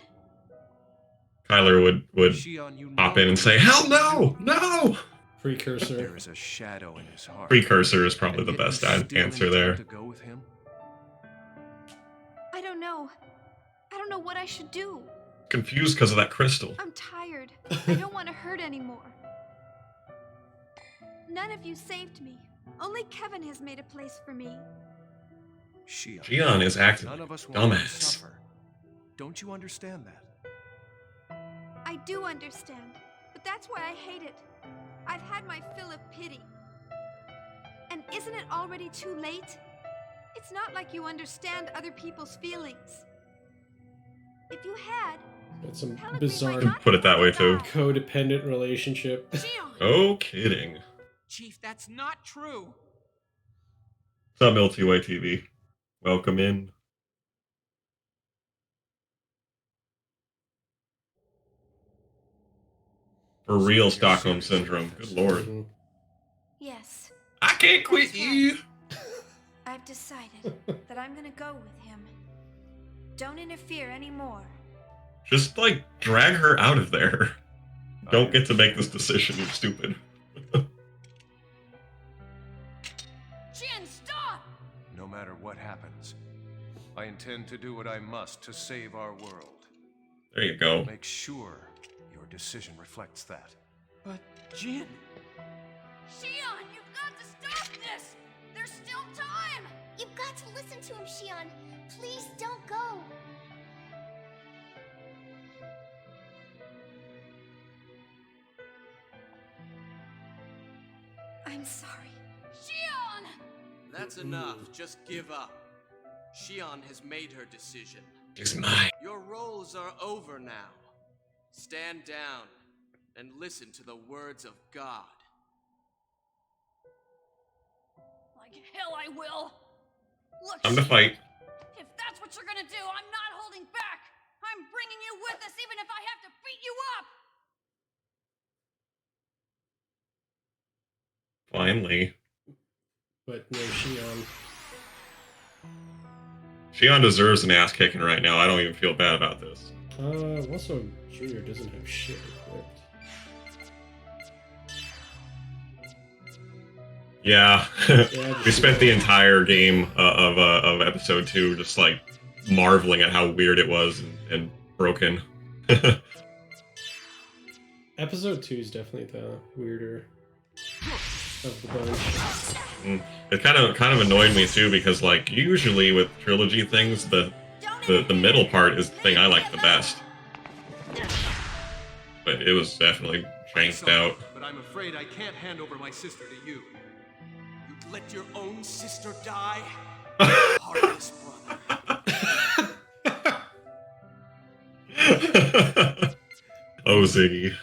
Kyler would Shion, you hop know in and say, "Hell no! No!" Precursor. there is a shadow in his heart. Precursor is probably And the yet you best still answer intend there. To go with him? I don't know. I don't know what I should do. Confused because of that crystal. I'm tired. I don't want to hurt anymore. None of you saved me. Only Kevin has made a place for me. Shion. Shion is acting None like of us a want you to dumbass. suffer. Don't you understand that? I do understand, but that's why I hate it. I've had my fill of pity. And isn't it already too late? It's not like you understand other people's feelings. If you had, It's some Pelegrin bizarre might not Put it have that way, too. died. codependent relationship. Shion! Oh, kidding. Chief, that's not true. What's up, Milky Way TV? Welcome in. For real, Stockholm Syndrome. Good lord. Mhm. Yes, I can't quit you! I've decided that I'm gonna go with him. Don't interfere anymore. Just, like, drag her out of there. Don't get to make this decision, you're stupid. Jin, stop! No matter what happens, I intend to do what I must to save our world. There you go. Make sure your decision reflects that. But, Jin... Shion, you've got to stop this! There's still time! You've got to listen to him, Shion. Please don't go. I'm sorry. Shion! That's enough. Just give up. Shion has made her decision. It's mine. Your roles are over now. Stand down and listen to the words of God. Like hell I will. Look, Time to fight. if that's what you're gonna do, I'm not holding back. I'm bringing you with us even if I have to beat you up. Finally. But no Shion. Shion deserves an ass kicking right now. I don't even feel bad about this. Also, Junior doesn't have shit equipped. Yeah. Yeah, We spent the entire game of episode 2 just like marveling at how weird it was and broken. Episode 2 is definitely the weirder of the bunch. It kind of annoyed me too because like usually with trilogy things the middle part is the thing I like the best. But it was definitely janked out. But I'm afraid I can't hand over my sister to you. You'd let your own sister die? Heartless brother. Oh, Ziggy.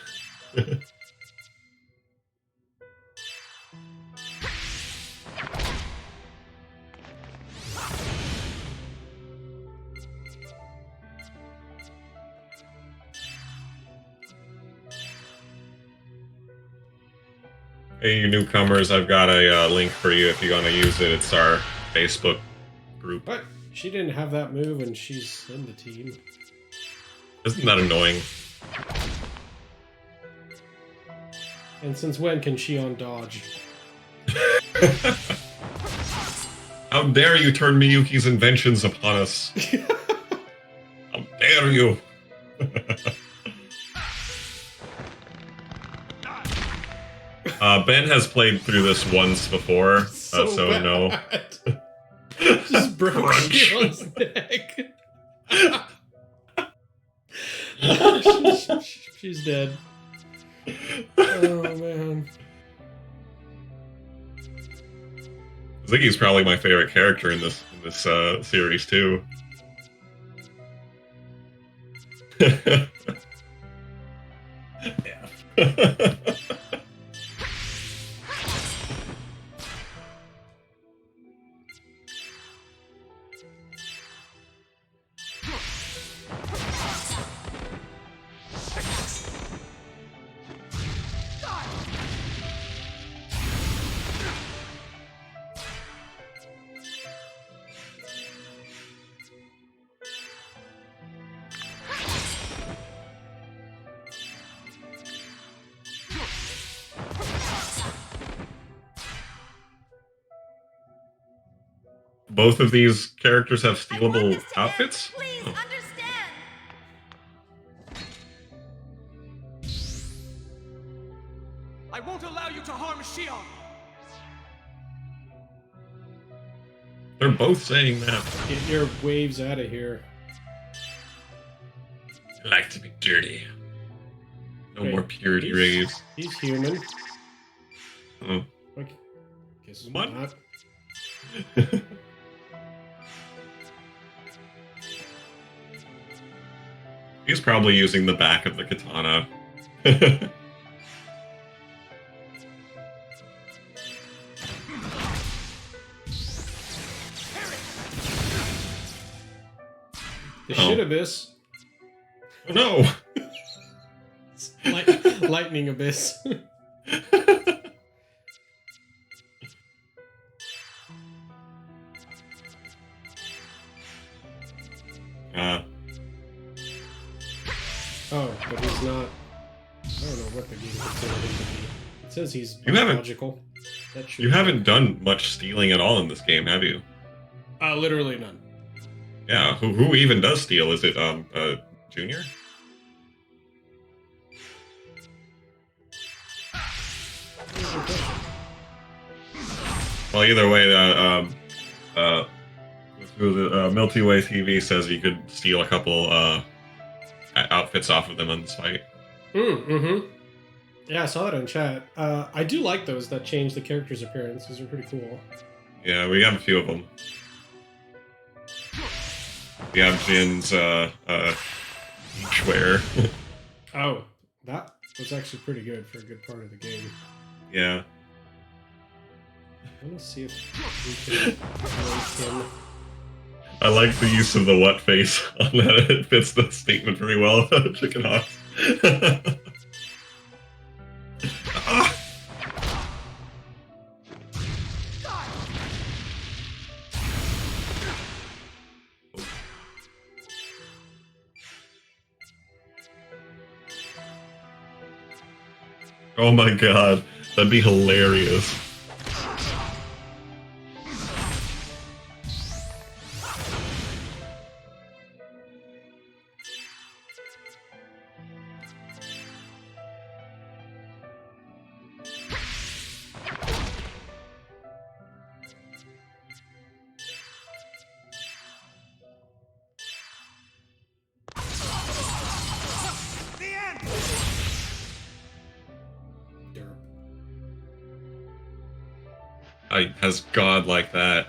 Hey, you newcomers, I've got a link for you if you want to use it. It's our Facebook group. What? She didn't have that move and she's in the team. Isn't that annoying? And since when can Shion dodge? How dare you turn Miyuki's inventions upon us? How dare you? Ben has played through this once before, so no. Just broke Shion's neck. She's dead. Oh man. Ziggy's probably my favorite character in this series too. Yeah. Both of these characters have stealable outfits? Please Oh. understand. I won't allow you to harm Shion! They're both saying that. Get your waves out of here. I like to be dirty. No Wait, more purity he's- rays. He's human. Oh. Like, guess What? not. He's probably using the back of the katana. The Oh. shit abyss. Oh, no! Lightning abyss. Oh, but he's not. I don't know what the game considered him to be. It says he's You haven't- biological. That should You haven't done much stealing at all in this game, have you? literally none. Yeah, who even does steal? Is it Junior? Well, either way, Milky Way TV says you could steal a couple outfits off of them on this fight. Mm-hmm. Yeah, I saw that in chat. I do like those that change the character's appearance. Those are pretty cool. Yeah, we have a few of them. You have Jin's beachwear. Oh, that was actually pretty good for a good part of the game. Yeah. I want to see if we can break him. I like the use of the what face on that. It fits the statement very well about Chicken Hawks. Ah! Oh my god, that'd be hilarious. Has God like that?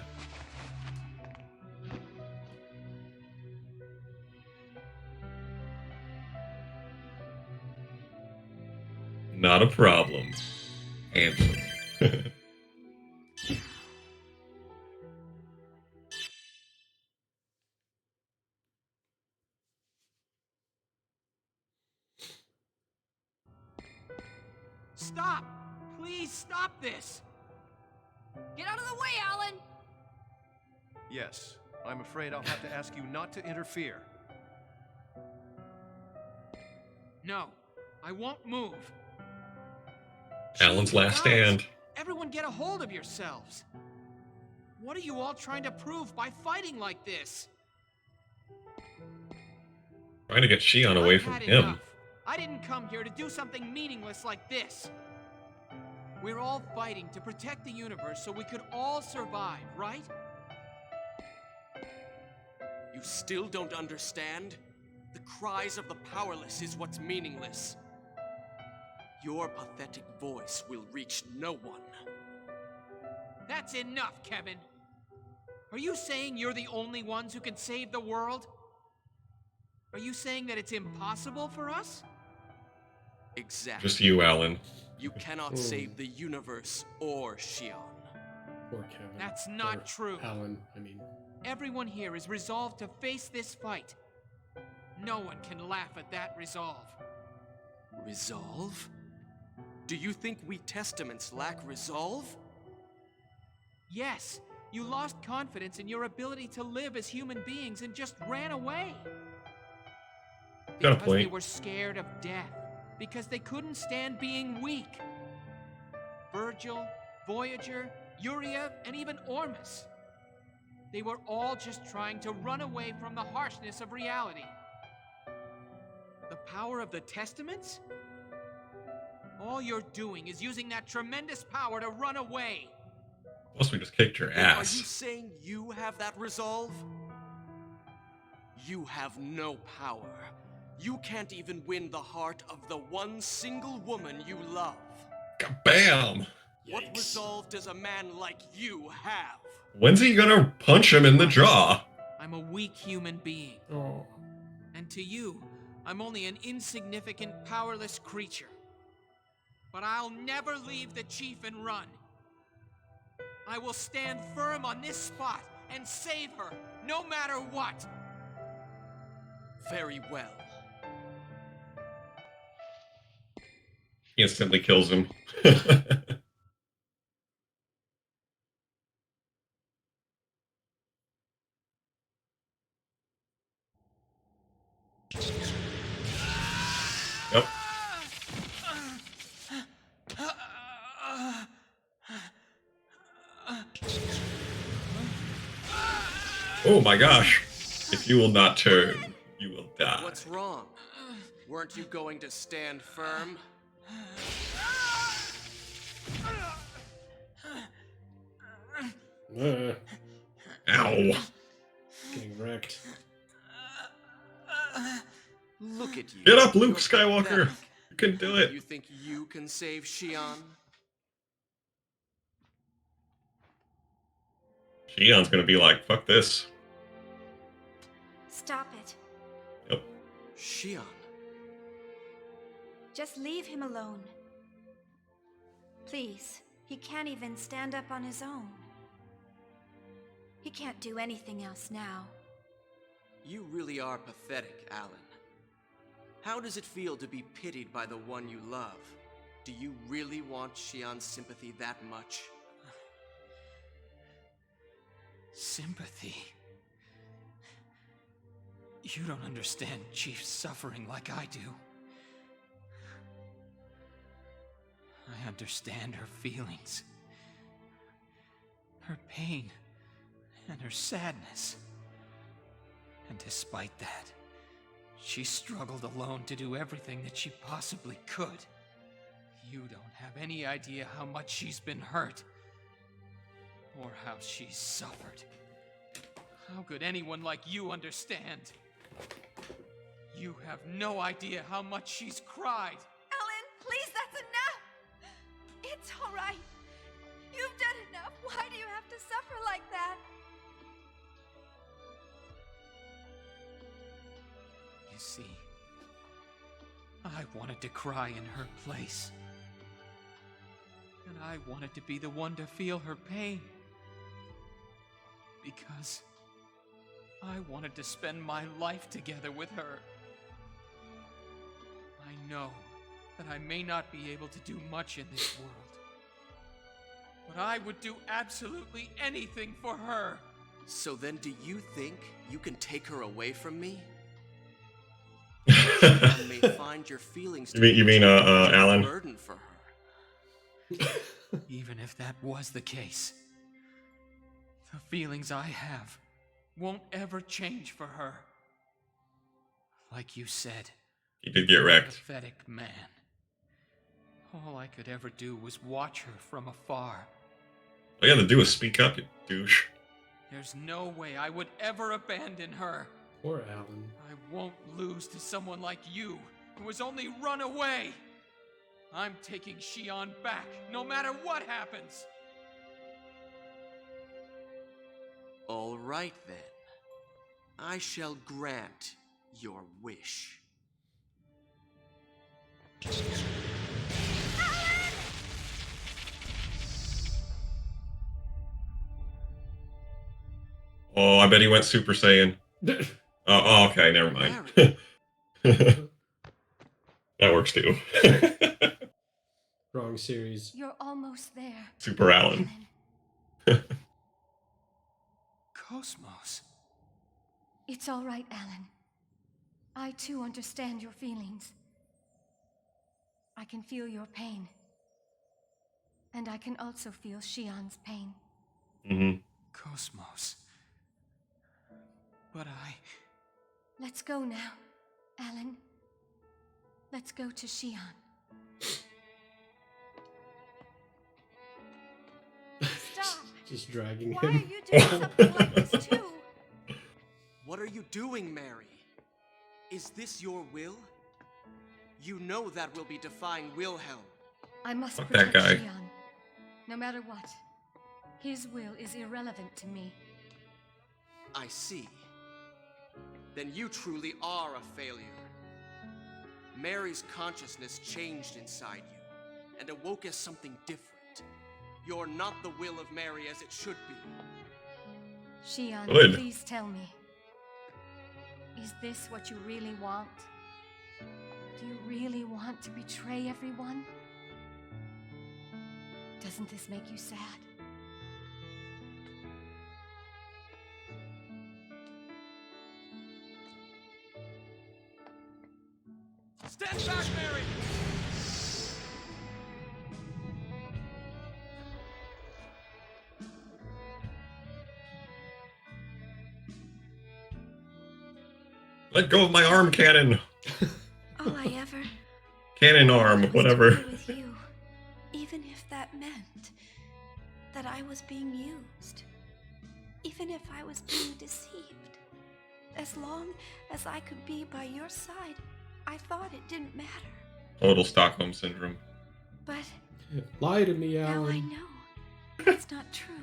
Not a problem. Handle it. Stop! Please stop this! Get out of the way, Alan! Yes, I'm afraid I'll have to ask you not to interfere. No, I won't move. Alan's last Guys, stand. everyone get a hold of yourselves. What are you all trying to prove by fighting like this? Trying to get Shion away I've from had him. enough. I didn't come here to do something meaningless like this. We're all fighting to protect the universe so we could all survive, right? You still don't understand? The cries of the powerless is what's meaningless. Your pathetic voice will reach no one. That's enough, Kevin. Are you saying you're the only ones who can save the world? Are you saying that it's impossible for us? Exactly. Just you, Alan. You cannot save the universe or Shion. Poor Kevin. That's not Or true. Alan, I mean. Everyone here is resolved to face this fight. No one can laugh at that resolve. Resolve? Do you think we Testaments lack resolve? Yes, you lost confidence in your ability to live as human beings and just ran away. Got a Because they point. were scared of death. Because they couldn't stand being weak. Virgil, Voyager, Yuriev, and even Ormus. They were all just trying to run away from the harshness of reality. The power of the Testaments? All you're doing is using that tremendous power to run away. Plus, we just kicked your Then Are you ass. saying you have that resolve? You have no power. You can't even win the heart of the one single woman you love. Bam! What resolve does a man like you have? When's he gonna punch him in the jaw? I'm a weak human being. Oh. And to you, I'm only an insignificant, powerless creature. But I'll never leave the chief and run. I will stand firm on this spot and save her, no matter what. Very well. He instantly kills him. Yep. Oh my gosh. If you will not turn, you will die. What's wrong? Weren't you going to stand firm? Ow. Getting wrecked. Look at you. Get up, Luke You're Skywalker. pathetic. You can do it. You think you can save Shion? Shion's gonna be like, fuck this. Stop it. Yep. Shion. Just leave him alone. Please. He can't even stand up on his own. He can't do anything else now. You really are pathetic, Alan. How does it feel to be pitied by the one you love? Do you really want Shion's sympathy that much? Sympathy? You don't understand Chief's suffering like I do. I understand her feelings, her pain, and her sadness. And despite that, she struggled alone to do everything that she possibly could. You don't have any idea how much she's been hurt, or how she's suffered. How could anyone like you understand? You have no idea how much she's cried. Alan, please, that's enough! It's all right. You've done enough. Why do you have to suffer like that? You see, I wanted to cry in her place. And I wanted to be the one to feel her pain. Because I wanted to spend my life together with her. I know that I may not be able to do much in this world. But I would do absolutely anything for her. So then do you think you can take her away from me? You may find your feelings mean Alan? a burden for her. Even if that was the case, the feelings I have won't ever change for her. Like you said, He did get wrecked. pathetic man. All I could ever do was watch her from afar. All you had to do was speak up, you douche. There's no way I would ever abandon her. Poor Alan. I won't lose to someone like you, who has only run away. I'm taking Shion back, no matter what happens. All right, then. I shall grant your wish. Oh, I bet he went Super Saiyan. Oh, okay, never mind. That works too. Wrong series. You're almost there. Super Alan. Cosmos. It's all right, Alan. I too understand your feelings. I can feel your pain. And I can also feel Shion's pain. Mm-hmm. Cosmos. But Let's go now, Alan. Let's go to Shion. Stop! Just dragging Why are him. you doing something like this too? What are you doing, Mary? Is this your will? You know that will be defying Wilhelm. I must Fuck that protect guy. Shion. No matter what. His will is irrelevant to me. I see. Then you truly are a failure. Mary's consciousness changed inside you and awoke as something different. You're not the will of Mary as it should be. Shion, Good. please tell me. Is this what you really want? Do you really want to betray everyone? Doesn't this make you sad? stand back, Mary! Let go of my arm cannon. All I ever Cannon arm, was to whatever. be with you, even if that meant that I was being used, even if I was being deceived. As long as I could be by your side, I thought it didn't matter. Total Stockholm Syndrome. But Lie to me, now I Alan. know it's not true.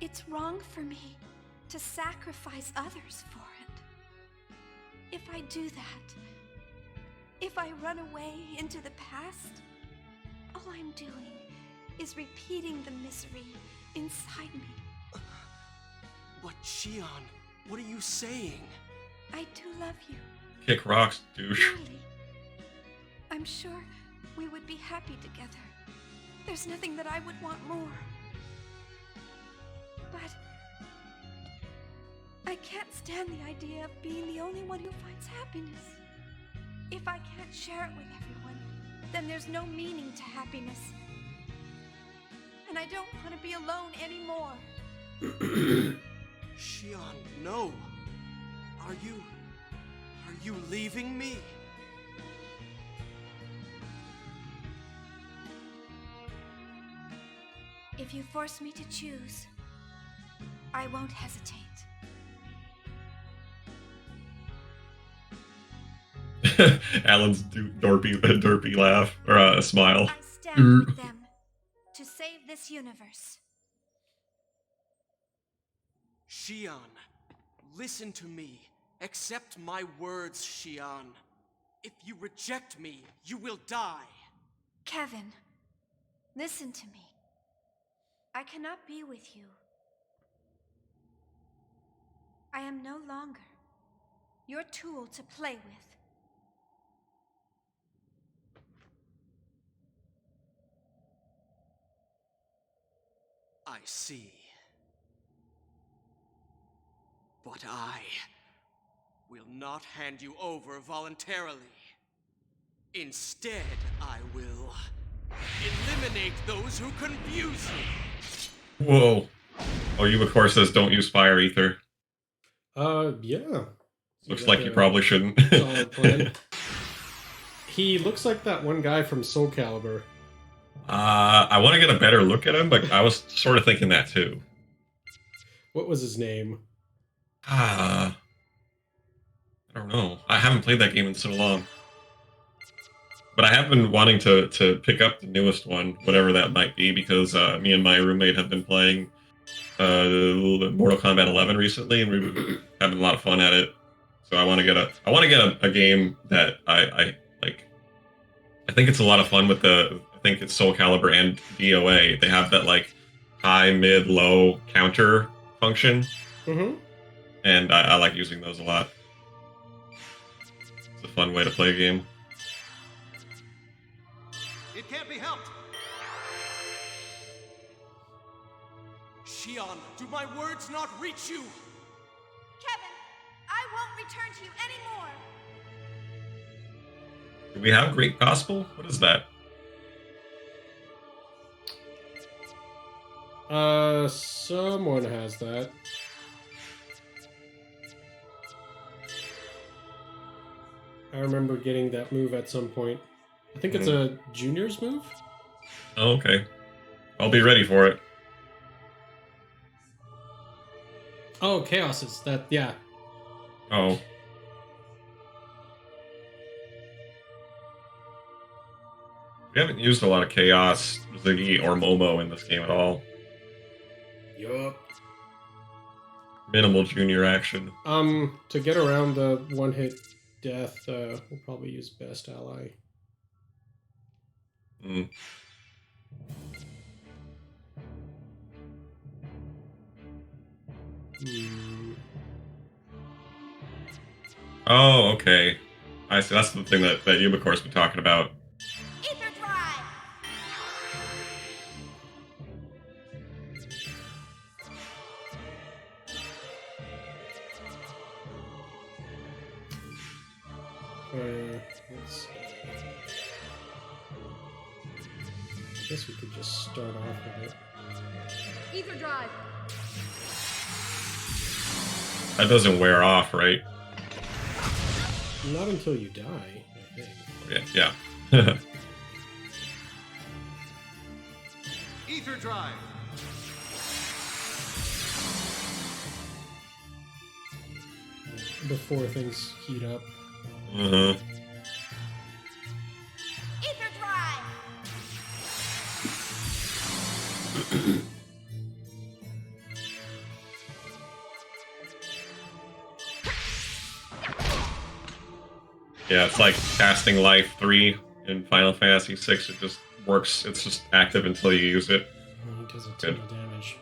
It's wrong for me to sacrifice others for it. If I do that, if I run away into the past, all I'm doing is repeating the misery inside me. But Shion, what are you saying? I do love you. Kick rocks, douche. Really. I'm sure we would be happy together. There's nothing that I would want more. But I can't stand the idea of being the only one who finds happiness. If I can't share it with everyone, then there's no meaning to happiness. And I don't want to be alone anymore. Shion, no. Are you leaving me? If you force me to choose, I won't hesitate. Alan's derpy laugh, or smile. I stand with them to save this universe. Shion, listen to me. Accept my words, Shion. If you reject me, you will die. Kevin, listen to me. I cannot be with you. I am no longer your tool to play with. I see. But I will not hand you over voluntarily. Instead, I will eliminate those who confuse you. Whoa. Oh, you of course says don't use fire ether. Yeah. Looks like you probably shouldn't. Solid plan. He looks like that one guy from Soul Calibur. I want to get a better look at him, but I was sort of thinking that too. What was his name? I don't know. I haven't played that game in so long. But I have been wanting to pick up the newest one, whatever that might be, because me and my roommate have been playing Mortal Kombat 11 recently, and we've been having a lot of fun at it. So I want to get a game that I like. I think it's a lot of fun with I think it's Soul Calibur and DOA. They have that like high, mid, low counter function. Mm-hmm. And I like using those a lot. It's a fun way to play a game. It can't be helped. Shion, do my words not reach you? Kevin, I won't return to you anymore. Do we have Great Gospel? What is that? Someone has that. I remember getting that move at some point. I think it's a junior's move? Oh, okay. I'll be ready for it. Oh, Chaos is that, yeah. Oh. We haven't used a lot of Chaos, Ziggy, or Momo in this game at all. Yup. Minimal junior action. To get around the one-hit death, we'll probably use Best Ally. Hmm. Oh, okay. I see. That's the thing that you've, of course, been talking about. Ether Drive! Let's see. I guess we could just start off with it. Ether Drive! That doesn't wear off, right? Not until you die, I think. Yeah. Ether Drive. Before things heat up. Uh-huh. Ether Drive! Yeah, it's like casting life 3 in Final Fantasy 6. It just works. It's just active until you use it. Oh, he does a ton of damage.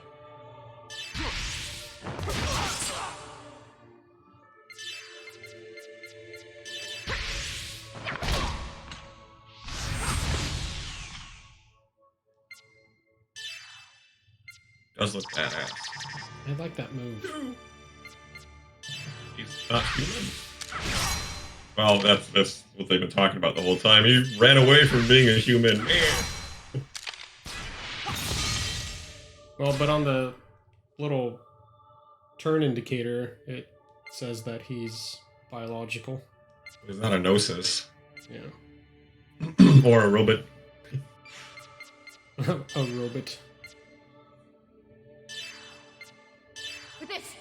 Does look badass. I like that move. He's not human. Well, that's what they've been talking about the whole time. He ran away from being a human. Well, but on the little turn indicator, it says that he's biological. He's not a gnosis. Yeah. Or a robot. A robot. With this.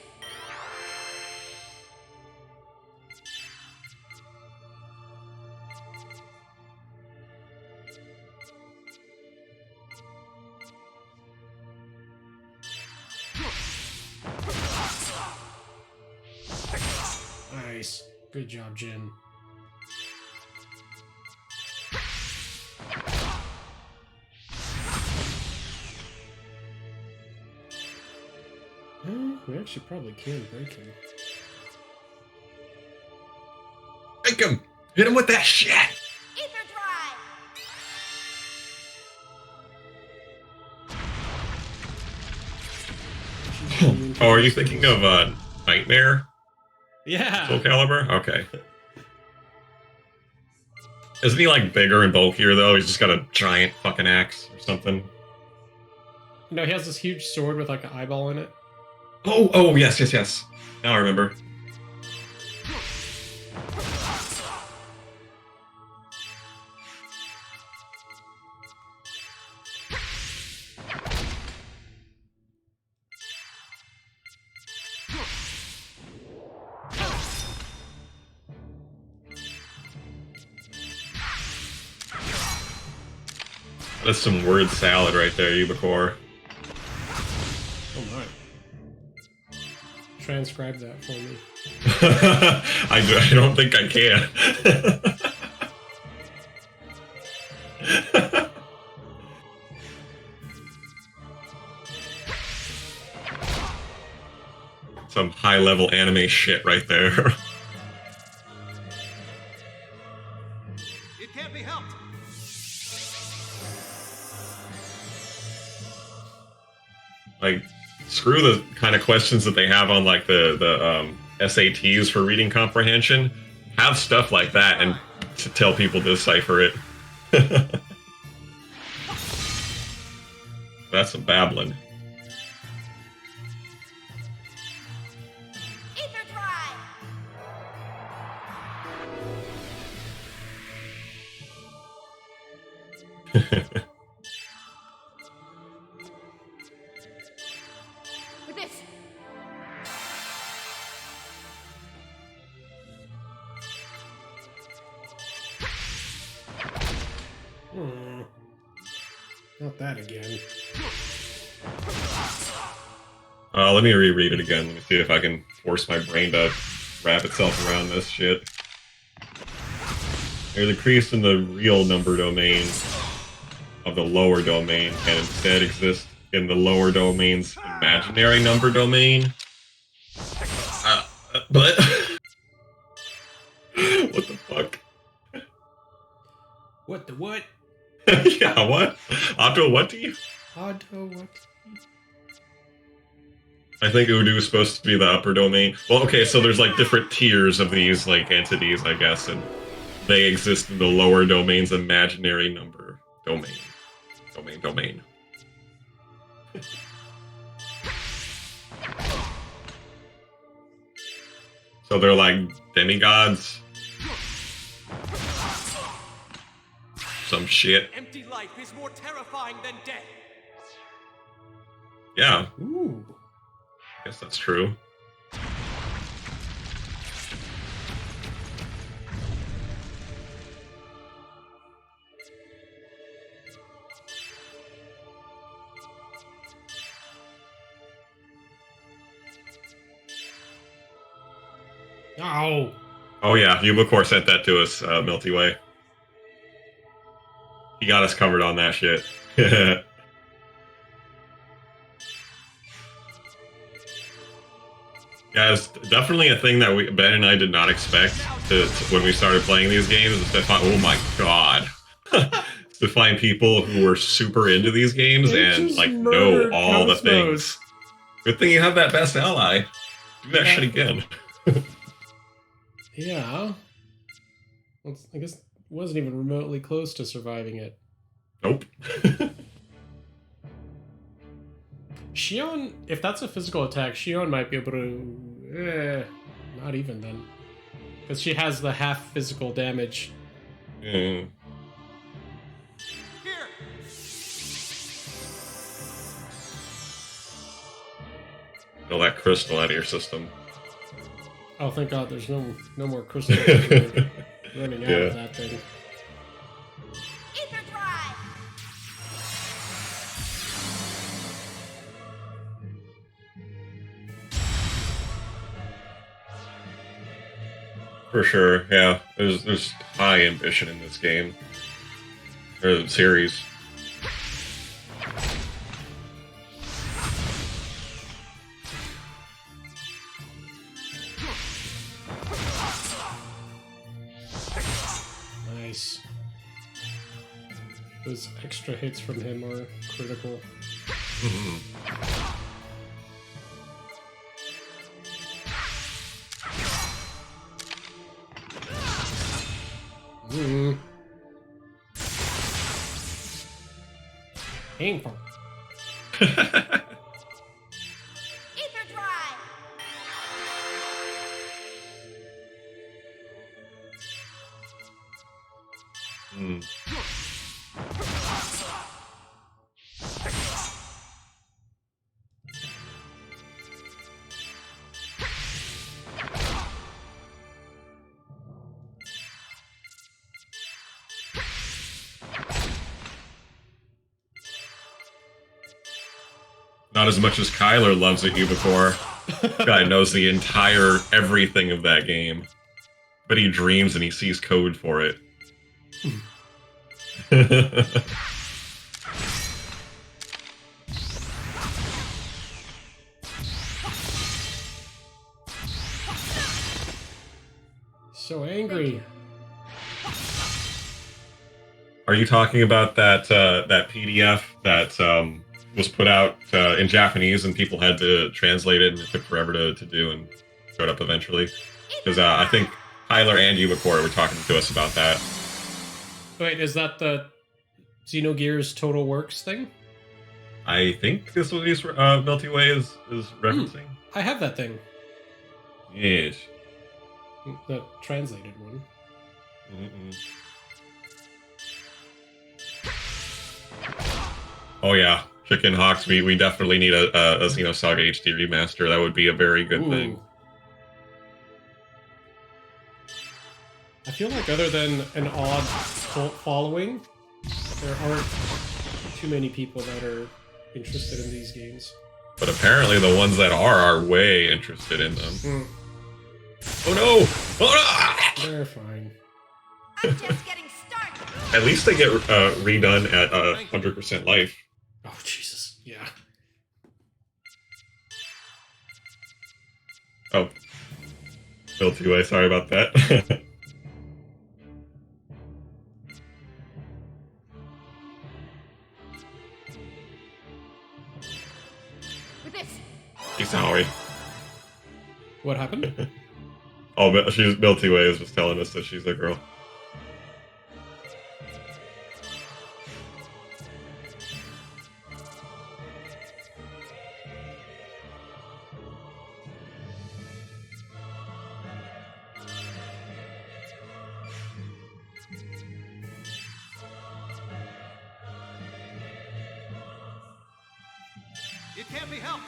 Nice. Good job, Jin. We actually probably can break him. Break him! Hit him with that shit! Ether drive! Oh, are you thinking of Nightmare? Yeah. Soul Calibur? Okay. Isn't he like bigger and bulkier though? He's just got a giant fucking axe or something. No, he has this huge sword with like an eyeball in it. Oh, yes. Now I remember. That's some word salad right there, Yubicor. Oh my. Transcribe that for me. I don't think I can. Some high-level anime shit right there. It can't be helped. Like, screw the kind of questions that they have on like the SATs for reading comprehension. Have stuff like that and to tell people to decipher it. That's some babbling. Ether drive! With this. Not that again. Let me reread it again. Let me see if I can force my brain to wrap itself around this shit. There's a increase in the real number domain of the lower domain and instead exist in the lower domain's imaginary number domain. But what the fuck? What the what? Yeah, what? Otto, what do you? Otto, what? I think Udu is supposed to be the upper domain. Well, okay, so there's like different tiers of these like entities, I guess, and they exist in the lower domain's imaginary number domain. Domain. So they're like demigods. Some shit. Empty life is more terrifying than death. Yeah, Ooh. I guess that's true. Oh, Oh yeah, Ubicore sent that to us, Milty Way. He got us covered on that shit. Yeah, it's definitely a thing that Ben and I did not expect when we started playing these games. Is to find, oh my god, to find people who were super into these games They and just like know murdered all the Cosmos. things. Good thing you have that best ally. Do that Yeah. shit again. Yeah. Well, I guess it wasn't even remotely close to surviving it. Nope. Shion, if that's a physical attack, Shion might be able to... not even then. Because she has the half physical damage. Mm. Get that crystal out of your system. Oh, thank God, there's no more crystals running out of that thing. Ether drive! For sure, yeah. There's high ambition in this game. Or series. Nice. Those extra hits from him are critical. Painful. Ether drive! Not as much as Kyler loves it, Ubicore. Guy knows the entire everything of that game. But he dreams and he sees code for it. So angry. Are you talking about that that PDF that was put out in Japanese and people had to translate it and it took forever to do and showed up eventually? Because I think Tyler and Ubicore were talking to us about that. Wait, is that the Xenogears Total Works thing? I think this was Melty Way is referencing. I have that thing. Yes. The translated one. Oh yeah, Chicken Hawks. We definitely need a Xenosaga HD remaster. That would be a very good thing. I feel like other than an odd cult following, there aren't too many people that are interested in these games. But apparently the ones that are way interested in them. Oh no! Oh no! They're fine. I'm just getting started! At least they get redone at 100% life. Oh, Jesus. Yeah. Oh. Bill 2A, sorry about that. With this! She's sorry. What happened? Oh, Bill 2A is just telling us that she's a girl. It can't be helped.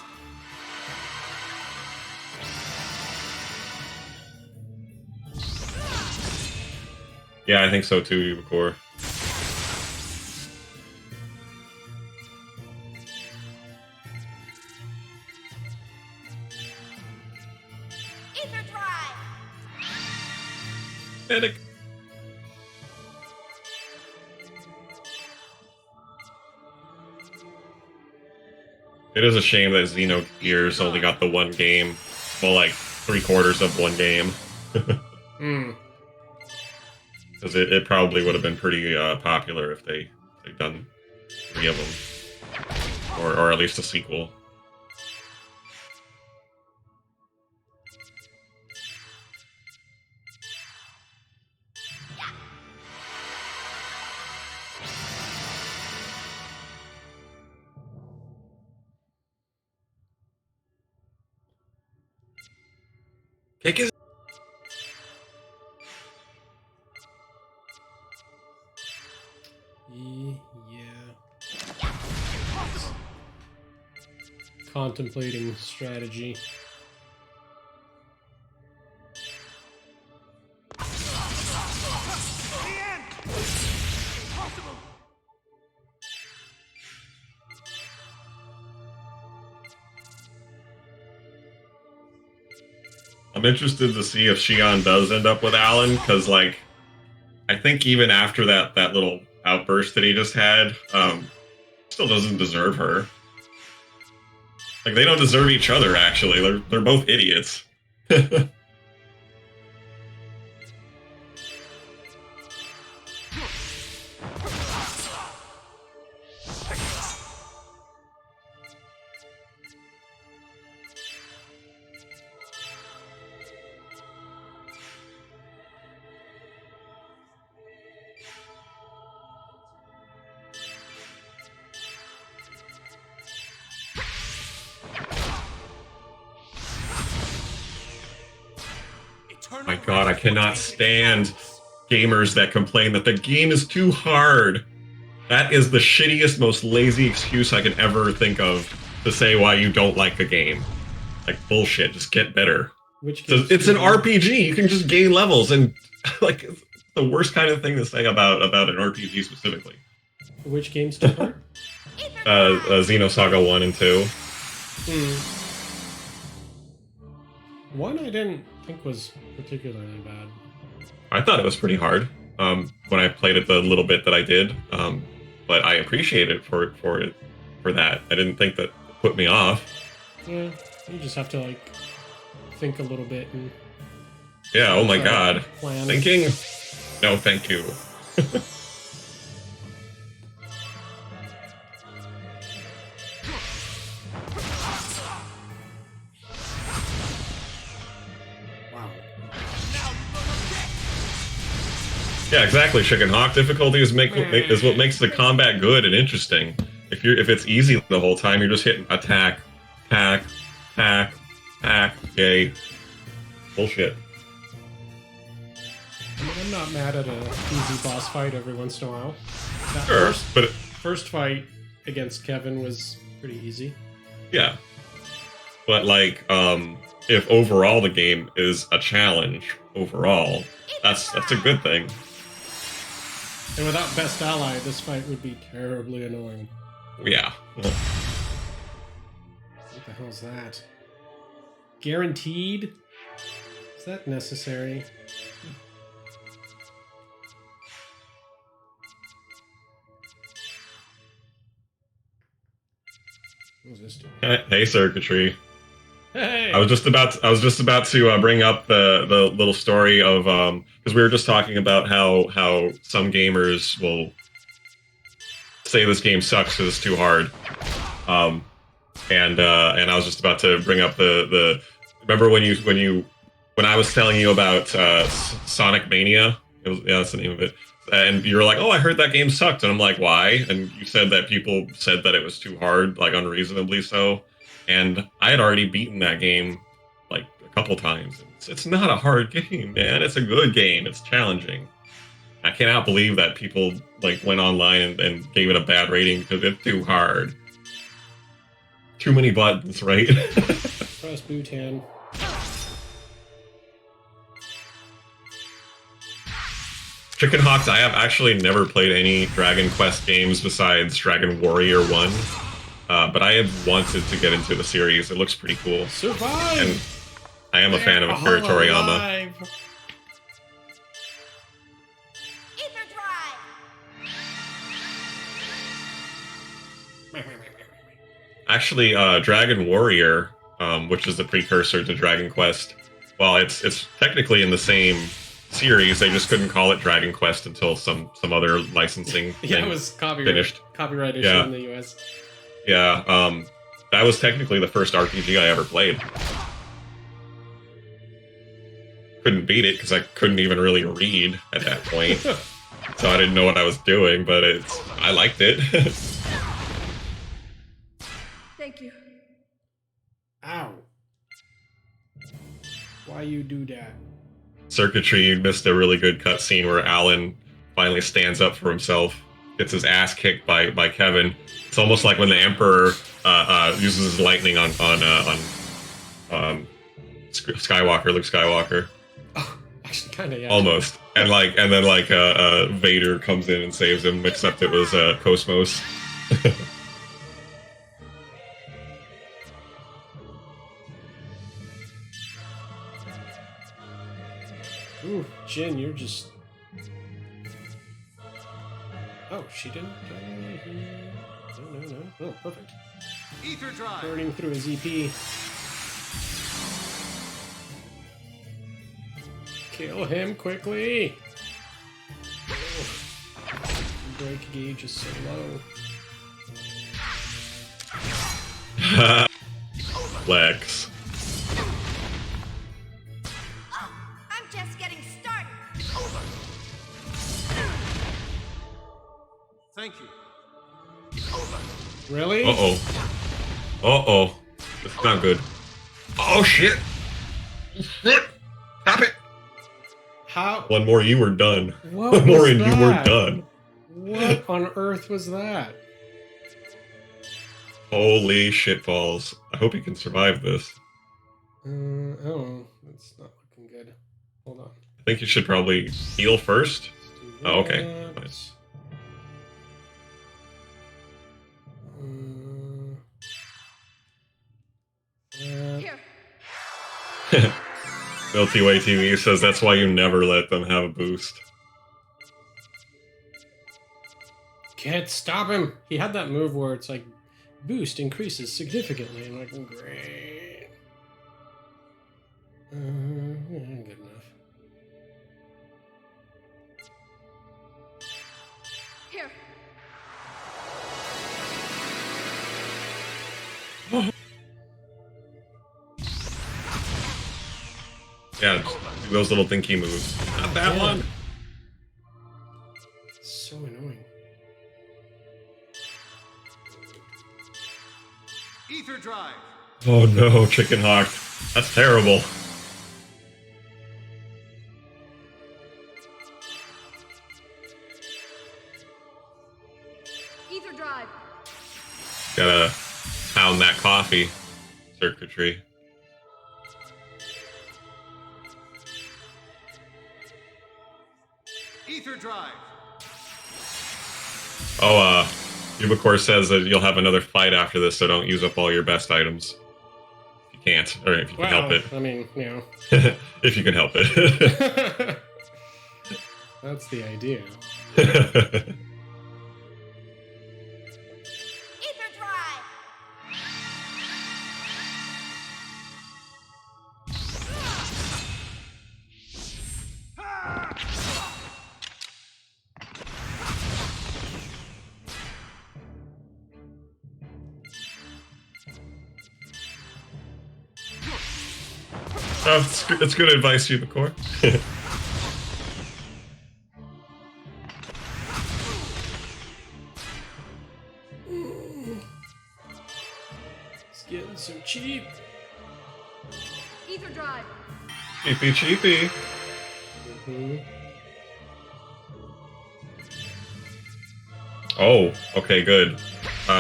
Yeah, I think so too, Ubicore. Ether drive! Medic. It is a shame that Xenogears only got the one game. Well, like 3/4 of one game. Because it probably would have been pretty popular if they'd done 3 of them. Or at least a sequel. Kick his... Yeah. Contemplating strategy. I'm interested to see if Shion does end up with Alan, because, like, I think even after that little outburst that he just had, still doesn't deserve her. Like, they don't deserve each other, actually. They're both idiots. My god, I cannot stand gamers that complain that the game is too hard. That is the shittiest, most lazy excuse I can ever think of to say why you don't like a game. Like, bullshit, just get better. It's an RPG, you can just gain levels, and like, it's the worst kind of thing to say about an RPG specifically. Which game's too hard? Xenosaga 1 and 2. 1 I didn't think was particularly bad. I thought it was pretty hard when I played it the little bit that I did, but I appreciate it for that. I didn't think that it put me off. Yeah, you just have to like think a little bit and. Yeah. Oh my god. Plan. Thinking? No, thank you. Yeah, exactly. Chicken Hawk difficulty is what makes the combat good and interesting. If it's easy the whole time, you're just hitting attack, attack, attack, attack. Yay. Bullshit. I'm not mad at a easy boss fight every once in a while. That Sure, but first fight against Kevin was pretty easy. Yeah, but like, if overall the game is a challenge overall, that's a good thing. And without Best Ally, this fight would be terribly annoying. Yeah. What the hell is that? Guaranteed? Is that necessary? What was this doing? Hey, Circuitry. Hey! I was just about to bring up the little story of because we were just talking about how some gamers will say this game sucks because it's too hard, and I was just about to bring up the remember when I was telling you about Sonic Mania? Yeah, that's the name of it. And you were like, "Oh, I heard that game sucked," and I'm like, "Why?" And you said that people said that it was too hard, like unreasonably so. And I had already beaten that game like a couple times. It's not a hard game, man. It's a good game. It's challenging. I cannot believe that people like went online and gave it a bad rating because it's too hard. Too many buttons, right? Press Bhutan. Chicken Hawks, I have actually never played any Dragon Quest games besides Dragon Warrior 1. But I have wanted to get into the series. It looks pretty cool. Survive! And I am a fan of Akira Toriyama. Actually, Dragon Warrior, which is the precursor to Dragon Quest. Well, it's technically in the same series. They just couldn't call it Dragon Quest until some other licensing Yeah, it was finished. Copyright issue in the US. Yeah, that was technically the first RPG I ever played. Couldn't beat it because I couldn't even really read at that point, so I didn't know what I was doing. But I liked it. Thank you. Ow. Why you do that? Circuitry, you missed a really good cutscene where Alan finally stands up for himself, gets his ass kicked by Kevin. It's almost like when the Emperor uses his lightning on Skywalker, Luke Skywalker. Oh, actually, kind of, yeah. Almost. And then Vader comes in and saves him, except it was Cosmos. Ooh, Jin, you're just... Oh, she didn't... No. Oh, perfect. Ether drive. Burning through his EP. Kill him quickly! Oh. Break gauge is so low. Lex. I'm just getting started. Thank you. Really? Uh-oh. This is not good. Oh, shit! Shit! Stop it! How? One more, you were done. What One more was and you were that? done. What on earth was that? Holy shitballs. I hope you can survive this. Oh, that's not looking good. Hold on. I think you should probably heal first. Oh, okay. That. Nice. Here. Milky Way TV says that's why you never let them have a boost. Can't stop him. He had that move where it's like boost increases significantly. I'm like, great. Yeah, good enough. Here. Yeah, do those little thinky moves. Not that one. So annoying. Ether drive. Oh no, Chicken Hawk. That's terrible. Ether drive. Gotta pound that coffee. Circuitry. Ether drive. Oh, Ubicore says that you'll have another fight after this, so don't use up all your best items. If you can't, or if you can help it. I mean, you know. If you can help it. That's the idea. Ether drive. Oh, it's good advice, Ubicore. It's getting so cheap. Ether drive. Cheapy cheapy. Oh, okay, good.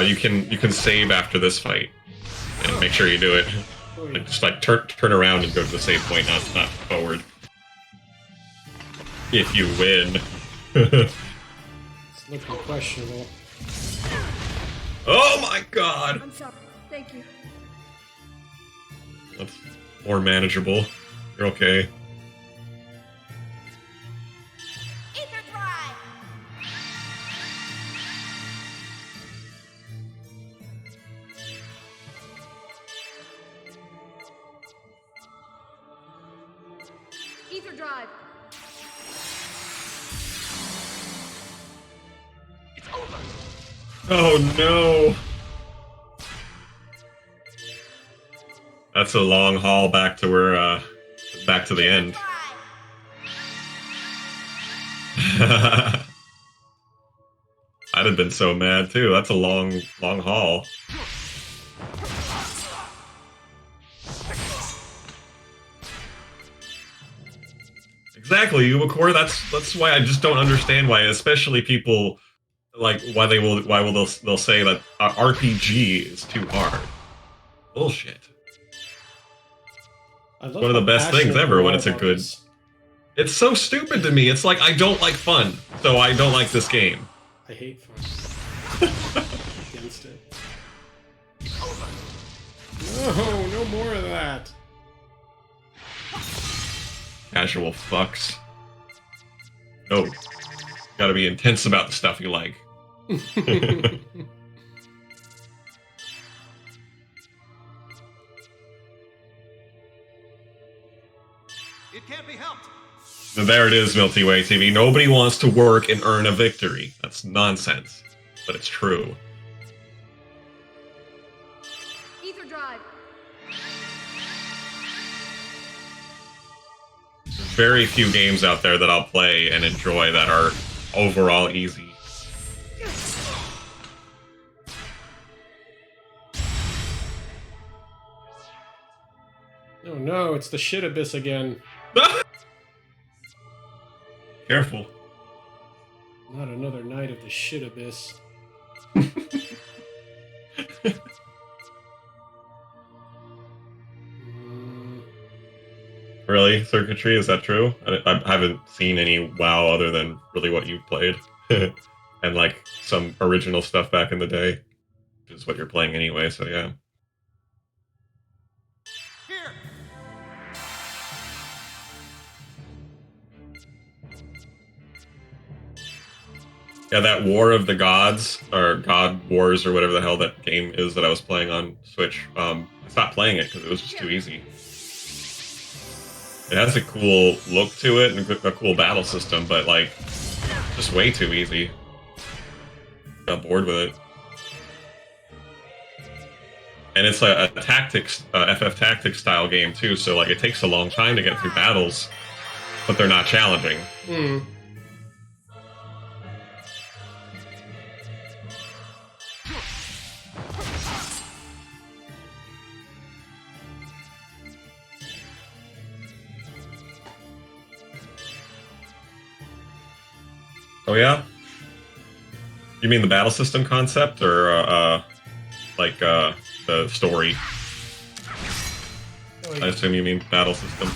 You can save after this fight. And make sure you do it. Like, just like turn around and go to the save point, not forward. If you win. It's looking questionable. Oh my god! I'm sorry. Thank you. That's more manageable. You're okay. Ether drive. Ether drive. It's over. Oh no. That's a long haul back to where, back to the end. I'd have been so mad too. That's a long, long haul. Exactly, Umacore. That's why I just don't understand why, especially people like why they'll say that RPG is too hard. Bullshit. I love One of the how best things passionate ever you when are it's a about good. this. It's so stupid to me. It's like I don't like fun, so I don't like this game. I hate fun. Against it. No, no more of that. Casual fucks. No. Gotta be intense about the stuff you like. It can't be helped. So there it is, Milky Way TV. Nobody wants to work and earn a victory. That's nonsense. But it's true. Ether drive. There's very few games out there that I'll play and enjoy that are overall easy. Oh no, it's the shit abyss again. Careful. Not another night of the shit abyss. Really? Circuitry? Is that true? I haven't seen any WoW other than really what you've played. And like some original stuff back in the day. Which is what you're playing anyway, so yeah. Here. Yeah, that War of the Gods, or God Wars, or whatever the hell that game is that I was playing on Switch, I stopped playing it because it was just too easy. It has a cool look to it and a cool battle system, but like, just way too easy. Got bored with it. And it's a tactics, FF Tactics style game too, so like it takes a long time to get through battles, but they're not challenging. Oh yeah? You mean the battle system concept, or like the story? Oh, I yeah. assume you mean battle system.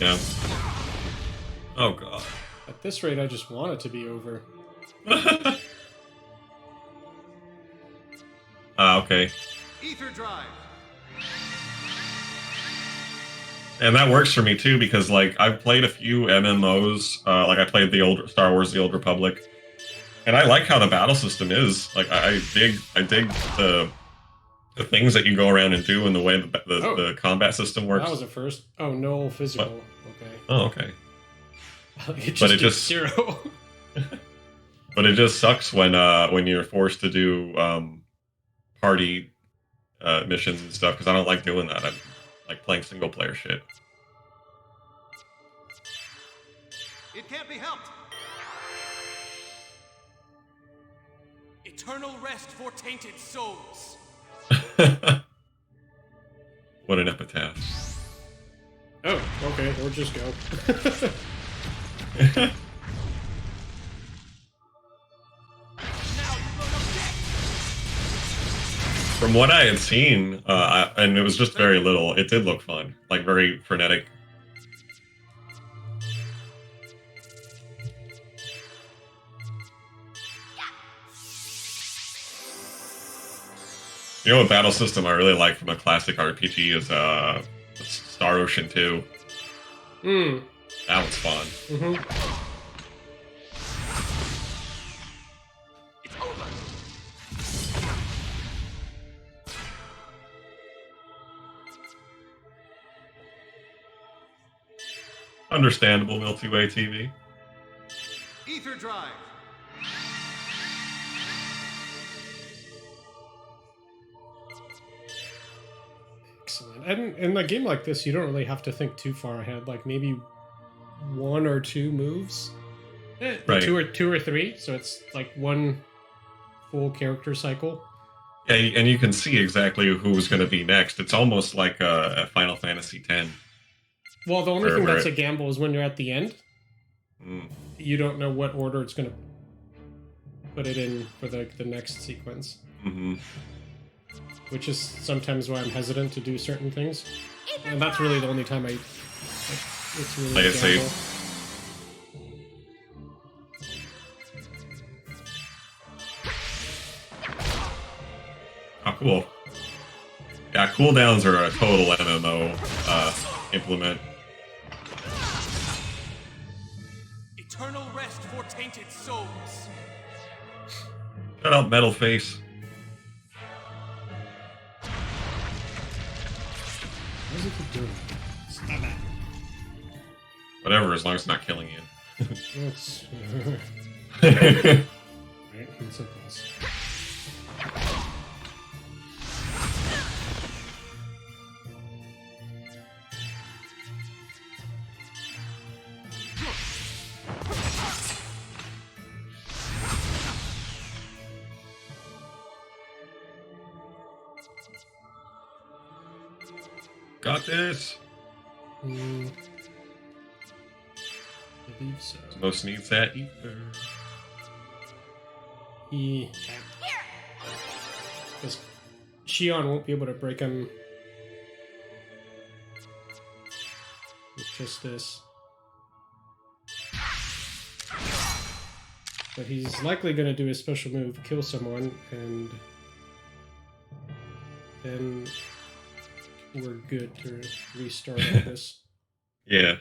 Yeah. Oh god. At this rate, I just want it to be over. Okay. Ether drive. And that works for me too, because like I've played a few MMOs, like I played the old Star Wars: The Old Republic, and I like how the battle system is. Like I dig the things that you go around and do, and the way the combat system works. That was a first. Oh, no physical. Okay. Oh, okay. It But it gives just 0. But it just sucks when you're forced to do party missions and stuff, because I don't like doing that. I like playing single player shit. It can't be helped. Eternal rest for tainted souls. What an epitaph. Oh, okay. Or just go. From what I had seen, and it was just very little, it did look fun. Like, very frenetic. You know what battle system I really like from a classic RPG is Star Ocean 2. That was fun. It's over. Understandable, Milky Way TV. Ether Drive. Excellent. And in a game like this, you don't really have to think too far ahead. Like maybe one or two moves, Right. two or three. So it's like one full character cycle. Yeah, and you can see exactly who's going to be next. It's almost like a Final Fantasy X. Well, the only thing Where that's a gamble is when you're at the end. Mm. You don't know what order it's going to put it in for the next sequence. Mm-hmm. Which is sometimes why I'm hesitant to do certain things. And that's really the only time it's really Play a it gamble. safe. Oh, cool. Yeah, cooldowns are a total MMO implement. Eternal rest for tainted souls. Shut up, metal face. What does it keep doing? Stop that. Whatever, as long as it's not killing you. That's right. It's a plus. Got this. I believe so. Most needs that ether. Because Shion won't be able to break him with just this. But he's likely going to do his special move, kill someone, and then we're good to restart all this. Yeah.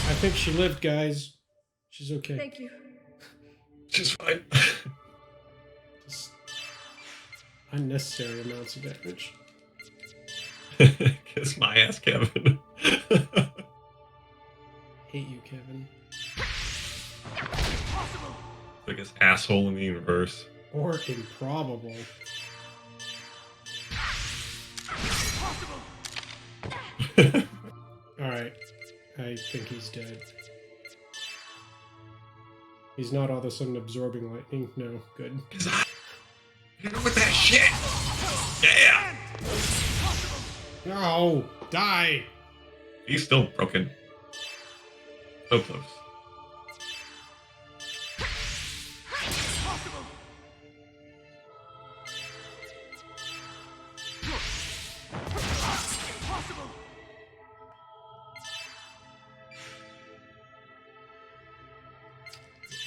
I think she lived, guys. She's okay. Thank you. She's fine. Just unnecessary amounts of damage. Kiss my ass, Kevin. Hate you, Kevin. Biggest asshole in the universe. Or improbable. Alright. I think he's dead. He's not all of a sudden absorbing lightning. No, good. Hit him with that shit! Yeah! No! Die! He's still broken. So close.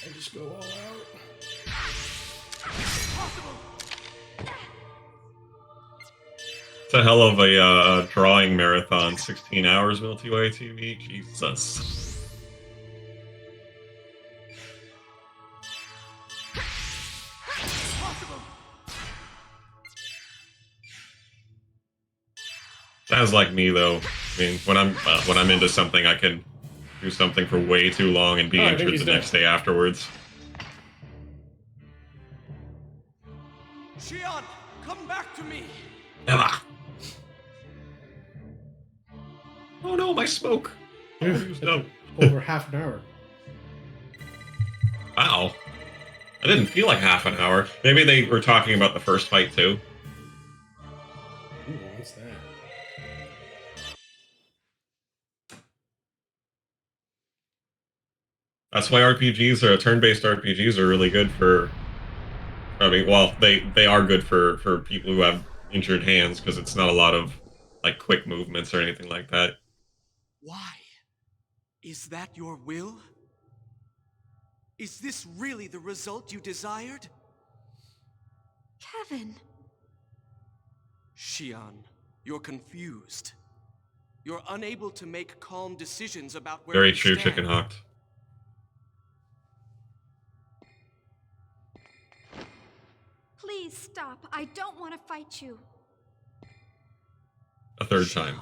I just go all out. It's a hell of a drawing marathon. 16 hours, Milky Way TV. Jesus. Sounds like me though. I mean, when I'm into something, I can do something for way too long and be Oh, I think into it he's the dead. next day afterwards. Shion, come back to me. Emma. Oh no, my smoke. Yeah, Used up. over half an hour. Wow. I didn't feel like half an hour. Maybe they were talking about the first fight too. Ooh, what's that? That's why RPGs or turn-based RPGs are really good for. I mean, well, they are good for people who have injured hands because it's not a lot of like quick movements or anything like that. Why? Is that your will? Is this really the result you desired? Kevin. Shion, you're confused. You're unable to make calm decisions about where Very you true, stand. Chicken Hawked. Please stop. I don't want to fight you. A third time.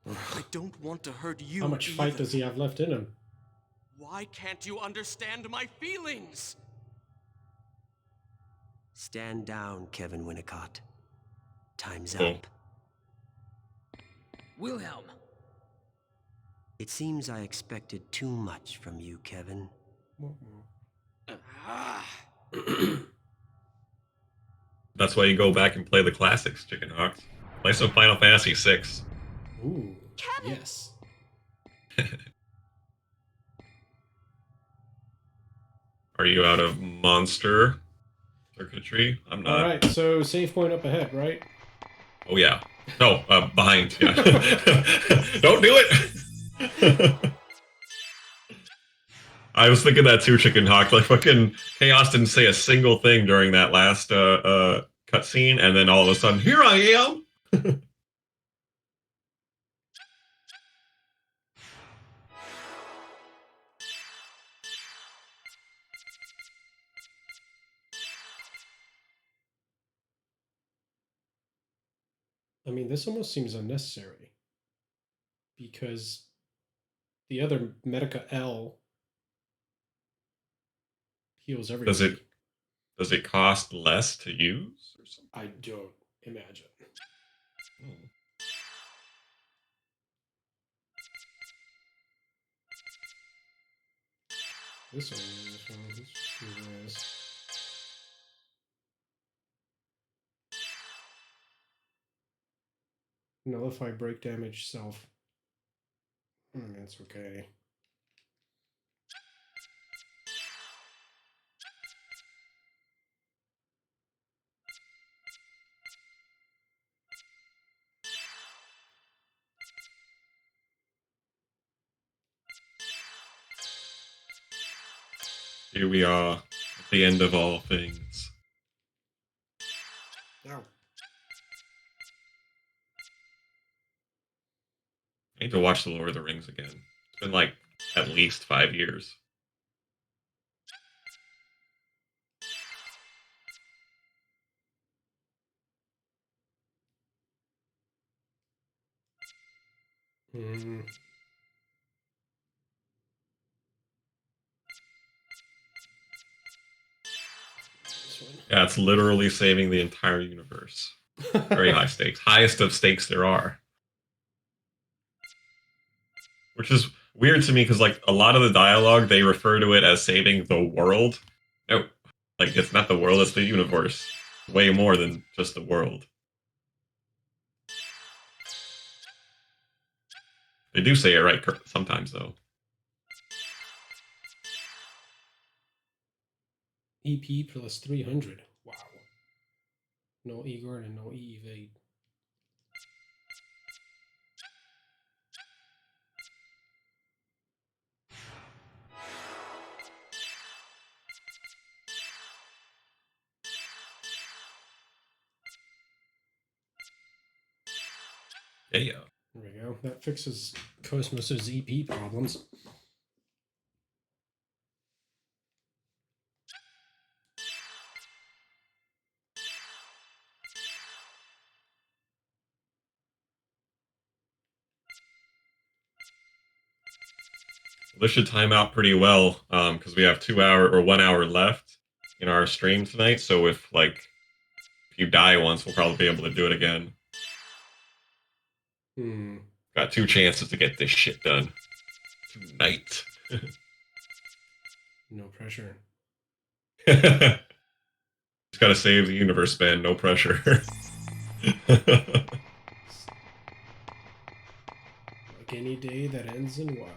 I don't want to hurt you. How much fight does he have left in him? Why can't you understand my feelings? Stand down, Kevin Winnicott. Time's Cool. up. Wilhelm. It seems I expected too much from you, Kevin. That's why you go back and play the classics, Chicken Hawks. Play some Final Fantasy VI. Ooh. Kevin! Yes. Are you out of monster circuitry? I'm not. Alright, so save point up ahead, right? Oh, yeah. No, behind. Yeah. Don't do it! I was thinking that too, Chicken Hawk. Like, fucking Chaos didn't say a single thing during that last cutscene, and then all of a sudden, here I am! I mean, this almost seems unnecessary. Because the other Medica L heals everything. Does it cost less to use or something? I don't imagine. Hmm. This one, let's just do this. Nullify break damage self. That's okay. Here we are, at the end of all things. Ow. I need to watch The Lord of the Rings again. It's been like at least 5 years. Yeah, it's literally saving the entire universe. Very high stakes. Highest of stakes there are. Which is weird to me because, like, a lot of the dialogue, they refer to it as saving the world. No, like, it's not the world, it's the universe. Way more than just the world. They do say it right sometimes, though. EP plus 300. Wow. No Igor and no E evade. Yeah. There we go. That fixes Cosmos's EP problems. This should time out pretty well, because we have 1 hour left in our stream tonight. So if you die once, we'll probably be able to do it again. Got 2 chances to get this shit done tonight. No pressure. Just gotta save the universe, man. No pressure. Like any day that ends in Y.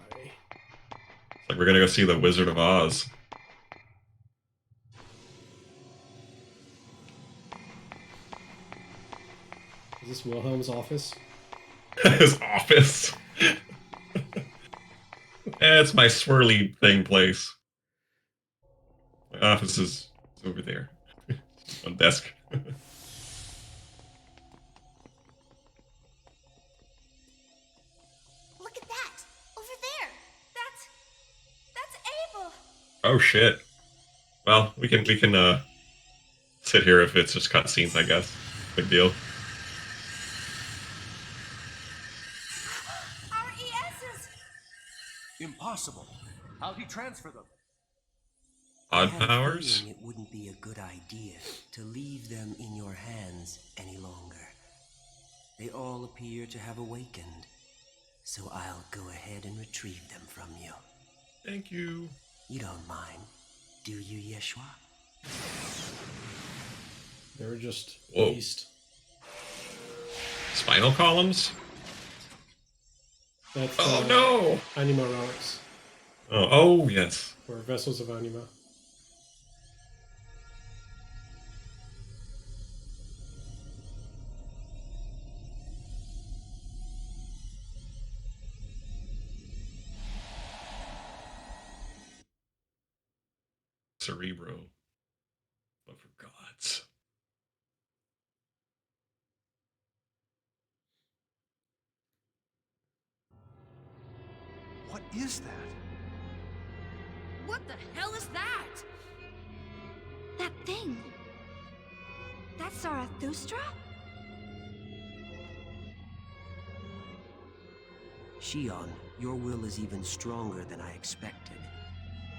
It's like we're gonna go see the Wizard of Oz. Is this Wilhelm's office? His office. It's my swirly thing place. My office is over there. On desk. Look at that! Over there! That's Abel! Oh shit. Well, we can sit here if it's just cutscenes, I guess. Big deal. Our ESs! Impossible. How'd he transfer them? I Odd had a powers? feeling it wouldn't be a good idea to leave them in your hands any longer. They all appear to have awakened, so I'll go ahead and retrieve them from you. Thank you. You don't mind, do you, Yeshua? They were just Whoa. beast. Spinal columns? That's Oh no! Anima relics, Oh yes. or vessels of Anima. Cerebro. But for gods. What is that? What the hell is that? That thing. That's Zarathustra? Shion, your will is even stronger than I expected.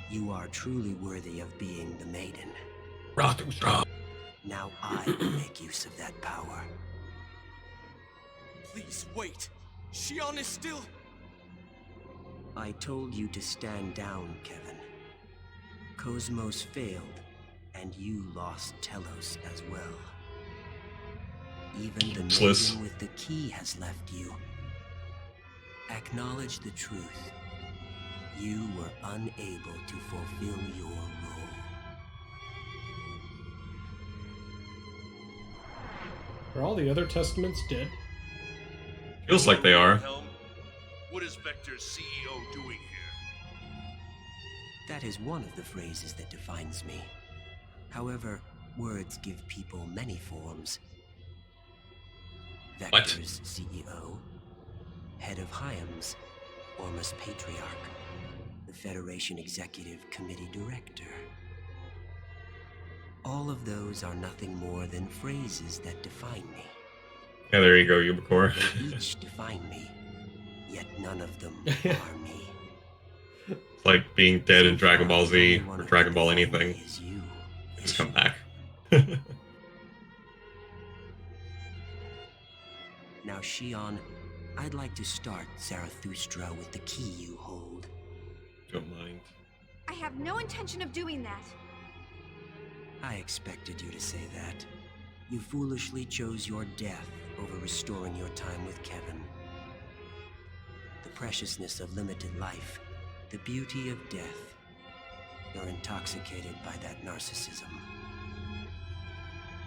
You are truly worthy of being the maiden. Rathustra. Now I will make use of that power. Please wait. Shion is still. I told you to stand down, Kevin. Cosmos failed, and you lost Telos as well. Even the Useless. maiden with the key has left you. Acknowledge the truth. You were unable to fulfill your role. Are all the other testaments dead? Feels like they are. Helm, what is Vector's CEO doing here? That is one of the phrases that defines me. However, words give people many forms. What? Vector's CEO, head of Hyams, Ormus Patriarch, the Federation Executive Committee Director. All of those are nothing more than phrases that define me. Yeah, there you go, Ubicore. They each define me, yet none of them are me. It's like being dead in Dragon Ball Z or Dragon Ball anything. Is you, Just come back. Now, Shion, I'd like to start Zarathustra with the key you hold. Don't mind. I have no intention of doing that. I expected you to say that. You foolishly chose your death over restoring your time with Kevin. The preciousness of limited life, the beauty of death. You're intoxicated by that narcissism.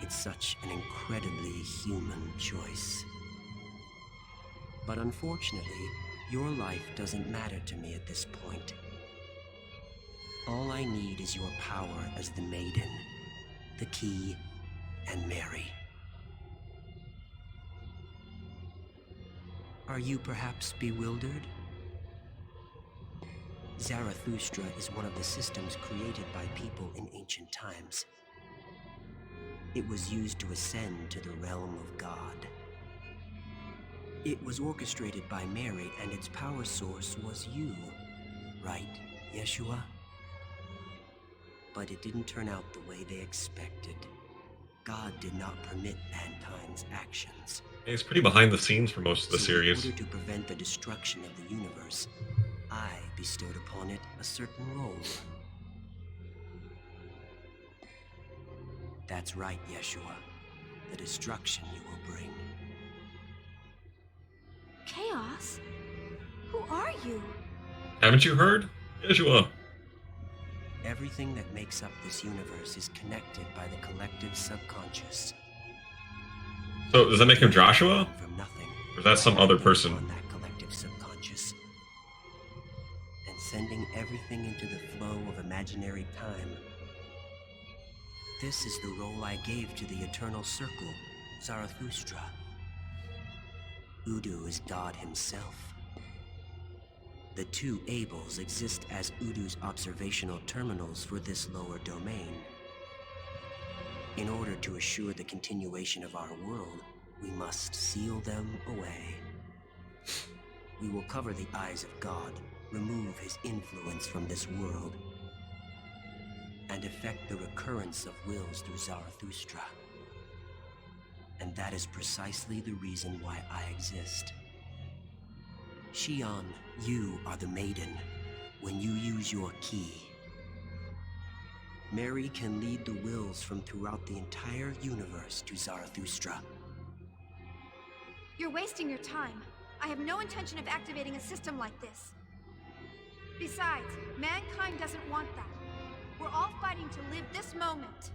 It's such an incredibly human choice. But unfortunately, your life doesn't matter to me at this point. All I need is your power as the maiden, the key, and Mary. Are you perhaps bewildered? Zarathustra is one of the systems created by people in ancient times. It was used to ascend to the realm of God. It was orchestrated by Mary, and its power source was you, right, Yeshua? But it didn't turn out the way they expected. God did not permit mankind's actions. He's pretty behind the scenes for most of the series. In order to prevent the destruction of the universe, I bestowed upon it a certain role. That's right, Yeshua. The destruction you will bring. Chaos? Who are you? Haven't you heard? Yeshua. Everything that makes up this universe is connected by the collective subconscious. So, does that make him Joshua? From nothing. Or is that some other person? On that collective subconscious. And sending everything into the flow of imaginary time. This is the role I gave to the Eternal Circle, Zarathustra. Udu is God himself. The two Abels exist as Udu's observational terminals for this lower domain. In order to assure the continuation of our world, we must seal them away. We will cover the eyes of God, remove his influence from this world, and effect the recurrence of wills through Zarathustra. And that is precisely the reason why I exist. Shion, you are the maiden. When you use your key, Mary can lead the wills from throughout the entire universe to Zarathustra. You're wasting your time. I have no intention of activating a system like this. Besides, mankind doesn't want that. We're all fighting to live this moment.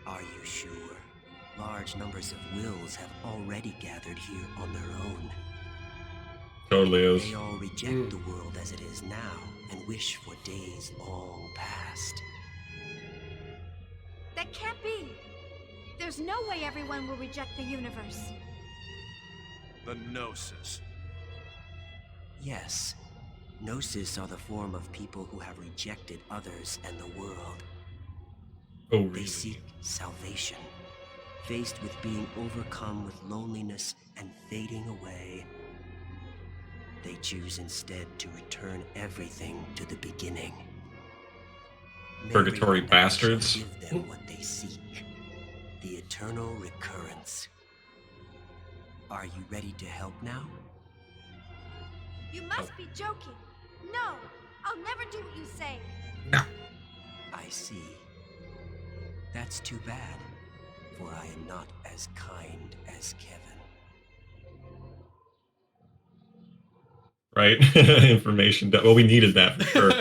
Are you sure? Large numbers of wills have already gathered here on their own. Totally is. They all reject the world as it is now and wish for days long past. That can't be. There's no way everyone will reject the universe. The Gnosis. Yes. Gnosis are the form of people who have rejected others and the world. Oh, really? They seek salvation. Faced with being overcome with loneliness and fading away, they choose instead to return everything to the beginning. Purgatory Mary bastards. shall give them what they seek. The eternal recurrence. Are you ready to help now? You must be joking. No, I'll never do what you say. No. I see. That's too bad, for I am not as kind as Kevin. Right? Information. Well, we needed that for sure.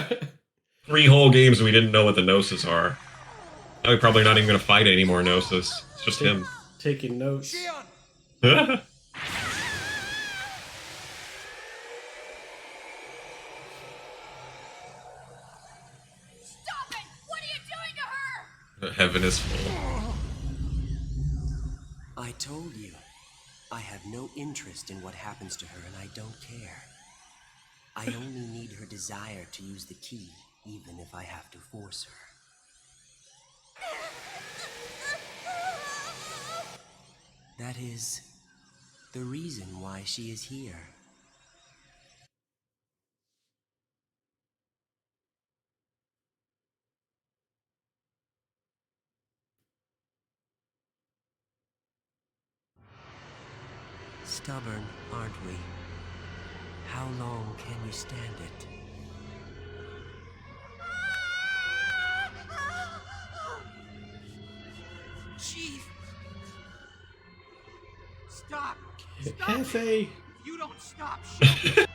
3 whole games we didn't know what the Gnosis are. Now we're probably not even going to fight any more Gnosis. It's just him. Taking notes. Shion! Stop it! What are you doing to her? Heaven is full. I told you, I have no interest in what happens to her and I don't care. I only need her desire to use the key, even if I have to force her. That is the reason why she is here. Stubborn, aren't we? How long can you stand it? Chief! Stop! Stop! Cafe. If you don't stop, she'll...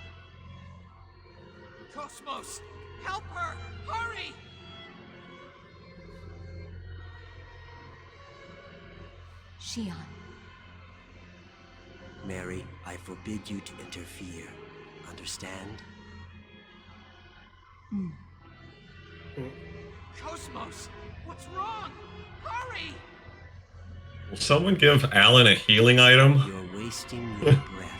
Cosmos! Help her! Hurry! Shion. Mary, I forbid you to interfere. Understand? Cosmos! What's wrong? Hurry! Will someone give Alan a healing item? You're wasting your breath.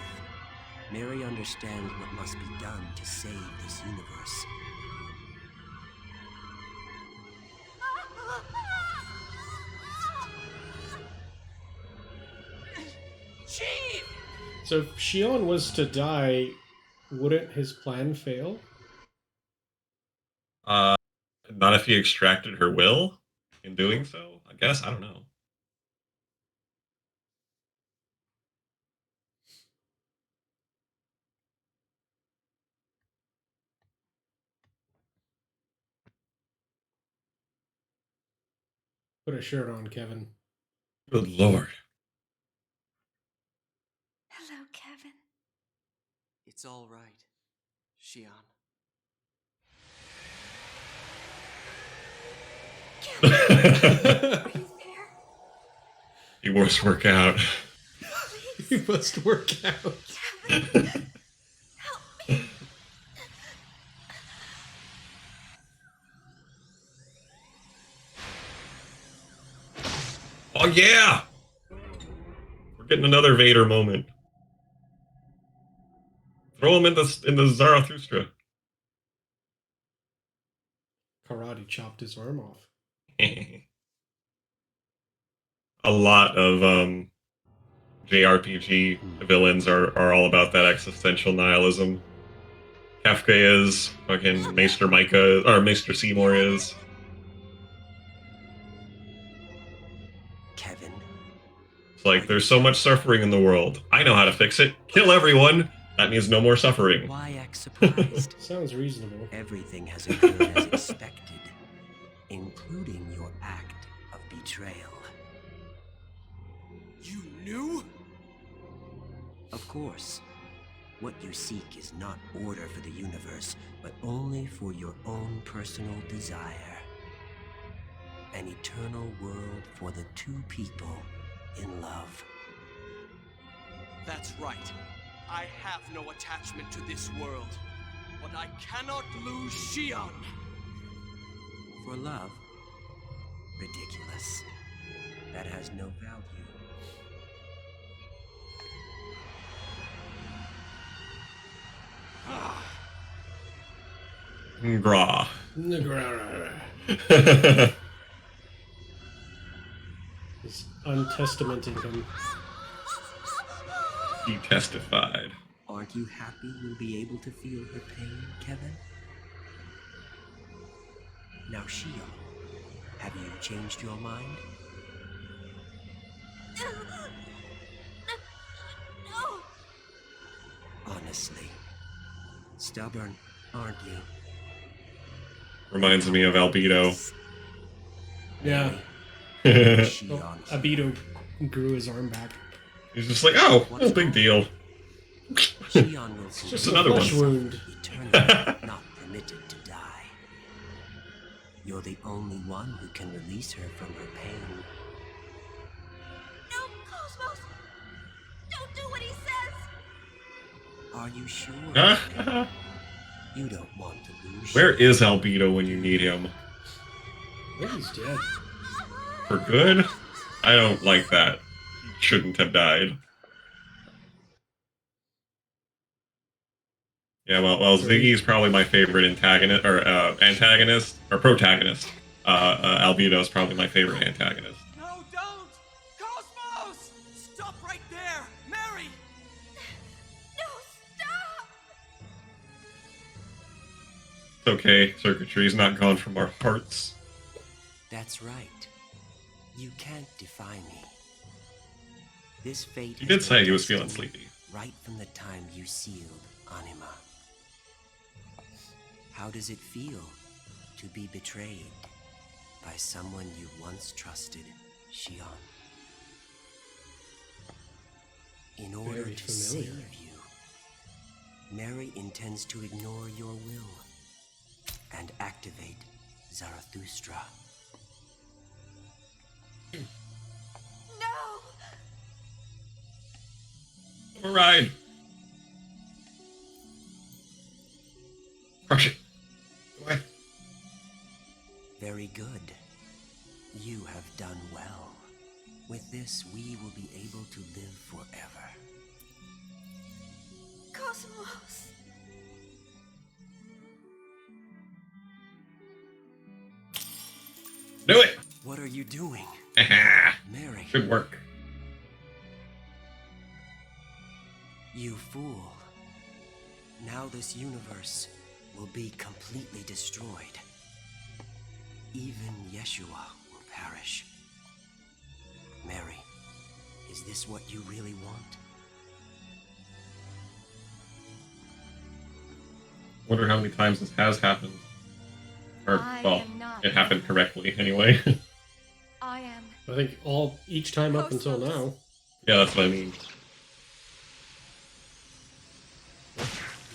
Mary understands what must be done to save this universe. Chief! So if Shion was to die, wouldn't his plan fail? Not if he extracted her will in doing so, I guess. I don't know. Put a shirt on, Kevin. Good lord. Hello, Kevin. It's all right, Shion. Are you there? He must work out. He must work out. Kevin, help me. Oh yeah! We're getting another Vader moment. Throw him in the Zarathustra. Karate chopped his arm off. a lot of JRPG villains are all about that existential nihilism. Kafka is, fucking Maester Micah, or Maester Seymour is. Kevin, It's like, there's so much suffering in the world. I know how to fix it. Kill everyone! That means no more suffering. why act surprised? Sounds reasonable. Everything has occurred as expected, including your act of betrayal. You knew? Of course, what you seek is not order for the universe, but only for your own personal desire. An eternal world for the two people in love. That's right. I have no attachment to this world. But I cannot lose Shion. For love? Ridiculous. That has no value. Ngra. He's untestamenting him. He testified. Aren't you happy you'll be able to feel her pain, Kevin? Now, Shion, have you changed your mind? No! Honestly. Stubborn, aren't you? Reminds me of Albedo. Yeah. Shion. Oh, Abito grew his arm back. He's just like, oh, no big deal. Shion will It's just another one. Flesh wound. Eternally not permitted to die. You're the only one who can release her from her pain. No, Cosmos! Don't do what he says! Are you sure? Huh? You don't want to lose. Where is Albedo when you need him? I think he's dead. For good? I don't like that. He shouldn't have died. Yeah, well, Ziggy's probably my favorite antagonist, or protagonist. Albedo is probably my favorite antagonist. No, don't! Cosmos! Stop right there! Mary! No, stop! It's okay, circuitry's not gone from our hearts. That's right. You can't defy me. This fate. He did has say been he was feeling destined sleepy. right from the time you sealed Anima. How does it feel to be betrayed by someone you once trusted, Shion? In order Very to familiar. save you, Mary intends to ignore your will and activate Zarathustra. No! Alright. Crush it. Go away. Very good. You have done well. With this, we will be able to live forever. Cosmos! Do it! What are you doing? Mary, Good work. you fool. Now this universe will be completely destroyed. Even Yeshua will perish. Mary, is this what you really want? Wonder how many times this has happened. Or, I well, am not. it happened correctly anyway. I am. I think each time up until now. Yeah, that's what I mean.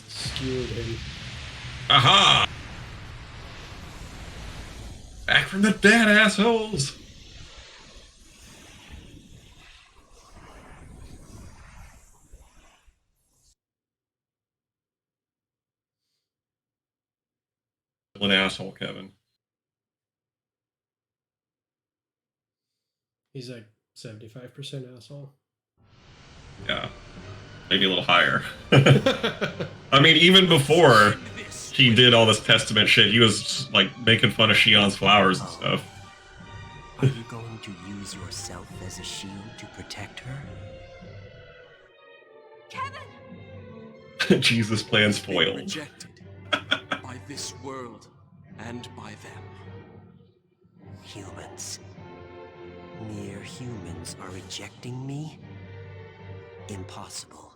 Skewered him. Aha! Back from the dead, assholes! Still an asshole, Kevin. He's like 75% asshole. Yeah. Maybe a little higher. I mean, even before he did all this testament shit, he was like making fun of Shion's flowers and stuff. Are you going to use yourself as a shield to protect her? Kevin! Jesus plans Been foiled. rejected by this world and by them. Humans. Mere humans are rejecting me? Impossible.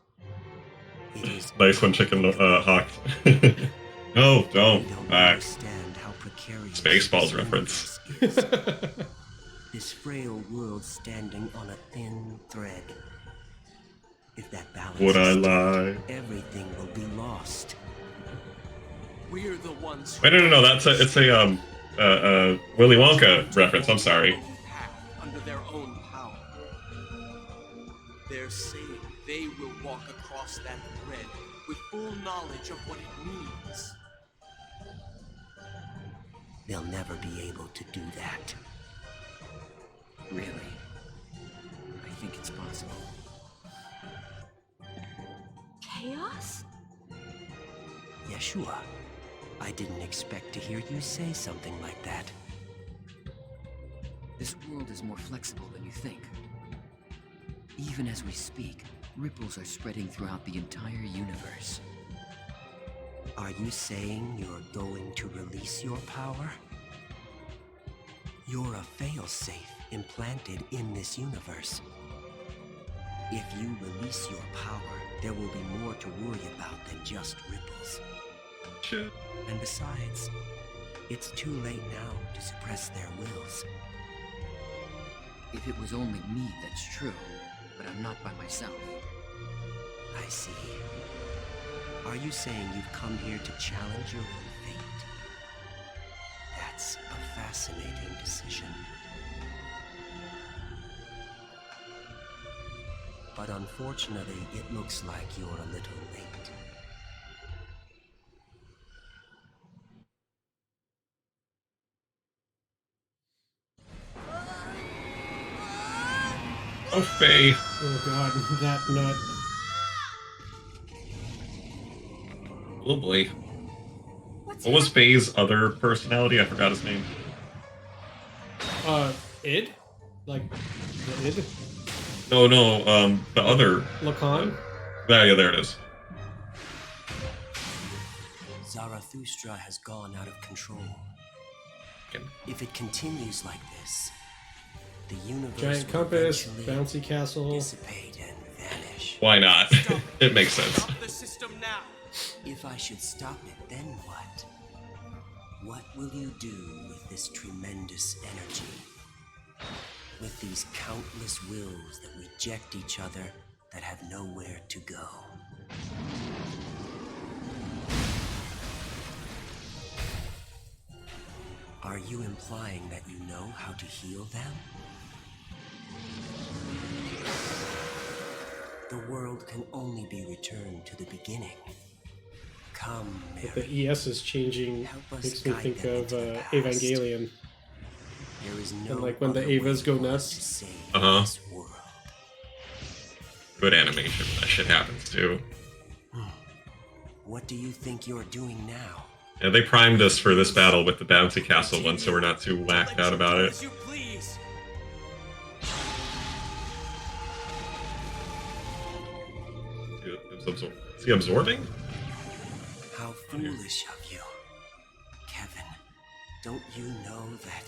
It is Nice one, Chicken Hawk. No, You don't. don't Back. understand how precarious Spaceballs this reference. universe is. This frail world standing on a thin thread. If that balance Would I is lie? tipped, everything will be lost. We're the ones who Wait, no. It's a Willy Wonka reference. I'm sorry. path under their own power. They're saying they will walk across that thread with full knowledge of what it means. They'll never be able to do that. Really? I think it's possible. Chaos? Yeshua, I didn't expect to hear you say something like that. This world is more flexible than you think. Even as we speak, ripples are spreading throughout the entire universe. Are you saying you're going to release your power? You're a failsafe implanted in this universe. If you release your power, there will be more to worry about than just ripples. Shit. And besides, it's too late now to suppress their wills. If it was only me, that's true. But I'm not by myself. I see. Are you saying you've come here to challenge your own fate? That's a fascinating decision. But unfortunately, it looks like you're a little late. Oh, Faye. Oh god, that nut. Oh boy. What's What was Faye's other personality? I forgot his name. Id? Like, the id? No, the other. Lacan? Yeah, there it is. Zarathustra has gone out of control. Okay. If it continues like this, the universe Giant will compass, eventually bouncy castle. dissipate and vanish. Why not? It makes sense. Stop the system now! If I should stop it, then what? What will you do with this tremendous energy? With these countless wills that reject each other, that have nowhere to go? Are you implying that you know how to heal them? The world can only be returned to the beginning. Come, Mary. The ES is changing. Help us Makes me guide think them of into the past. Evangelion. There is no And like when the other Avas way go for us nuts. to save Uh-huh. this world. Good animation. That shit happens too. What do you think you're doing now? Yeah, they primed us for this battle with the bouncy castle one, so we're not too whacked out about it. As you please. Is he absorbing? How foolish of you. Kevin, don't you know that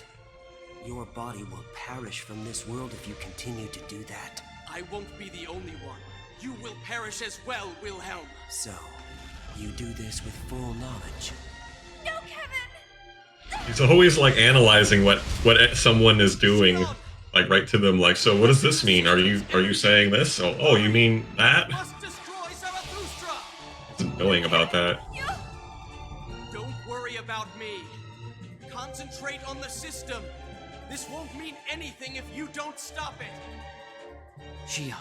your body will perish from this world if you continue to do that? I won't be the only one. You will perish as well, Wilhelm. So, you do this with full knowledge. No, Kevin! He's always like analyzing what someone is doing, like right to them. Like, so what does this mean? Are you saying this? Oh, you mean that? Must destroy Zarathustra! It's annoying about that. Don't worry about me. Concentrate on the system. This won't mean anything if you don't stop it. Xion.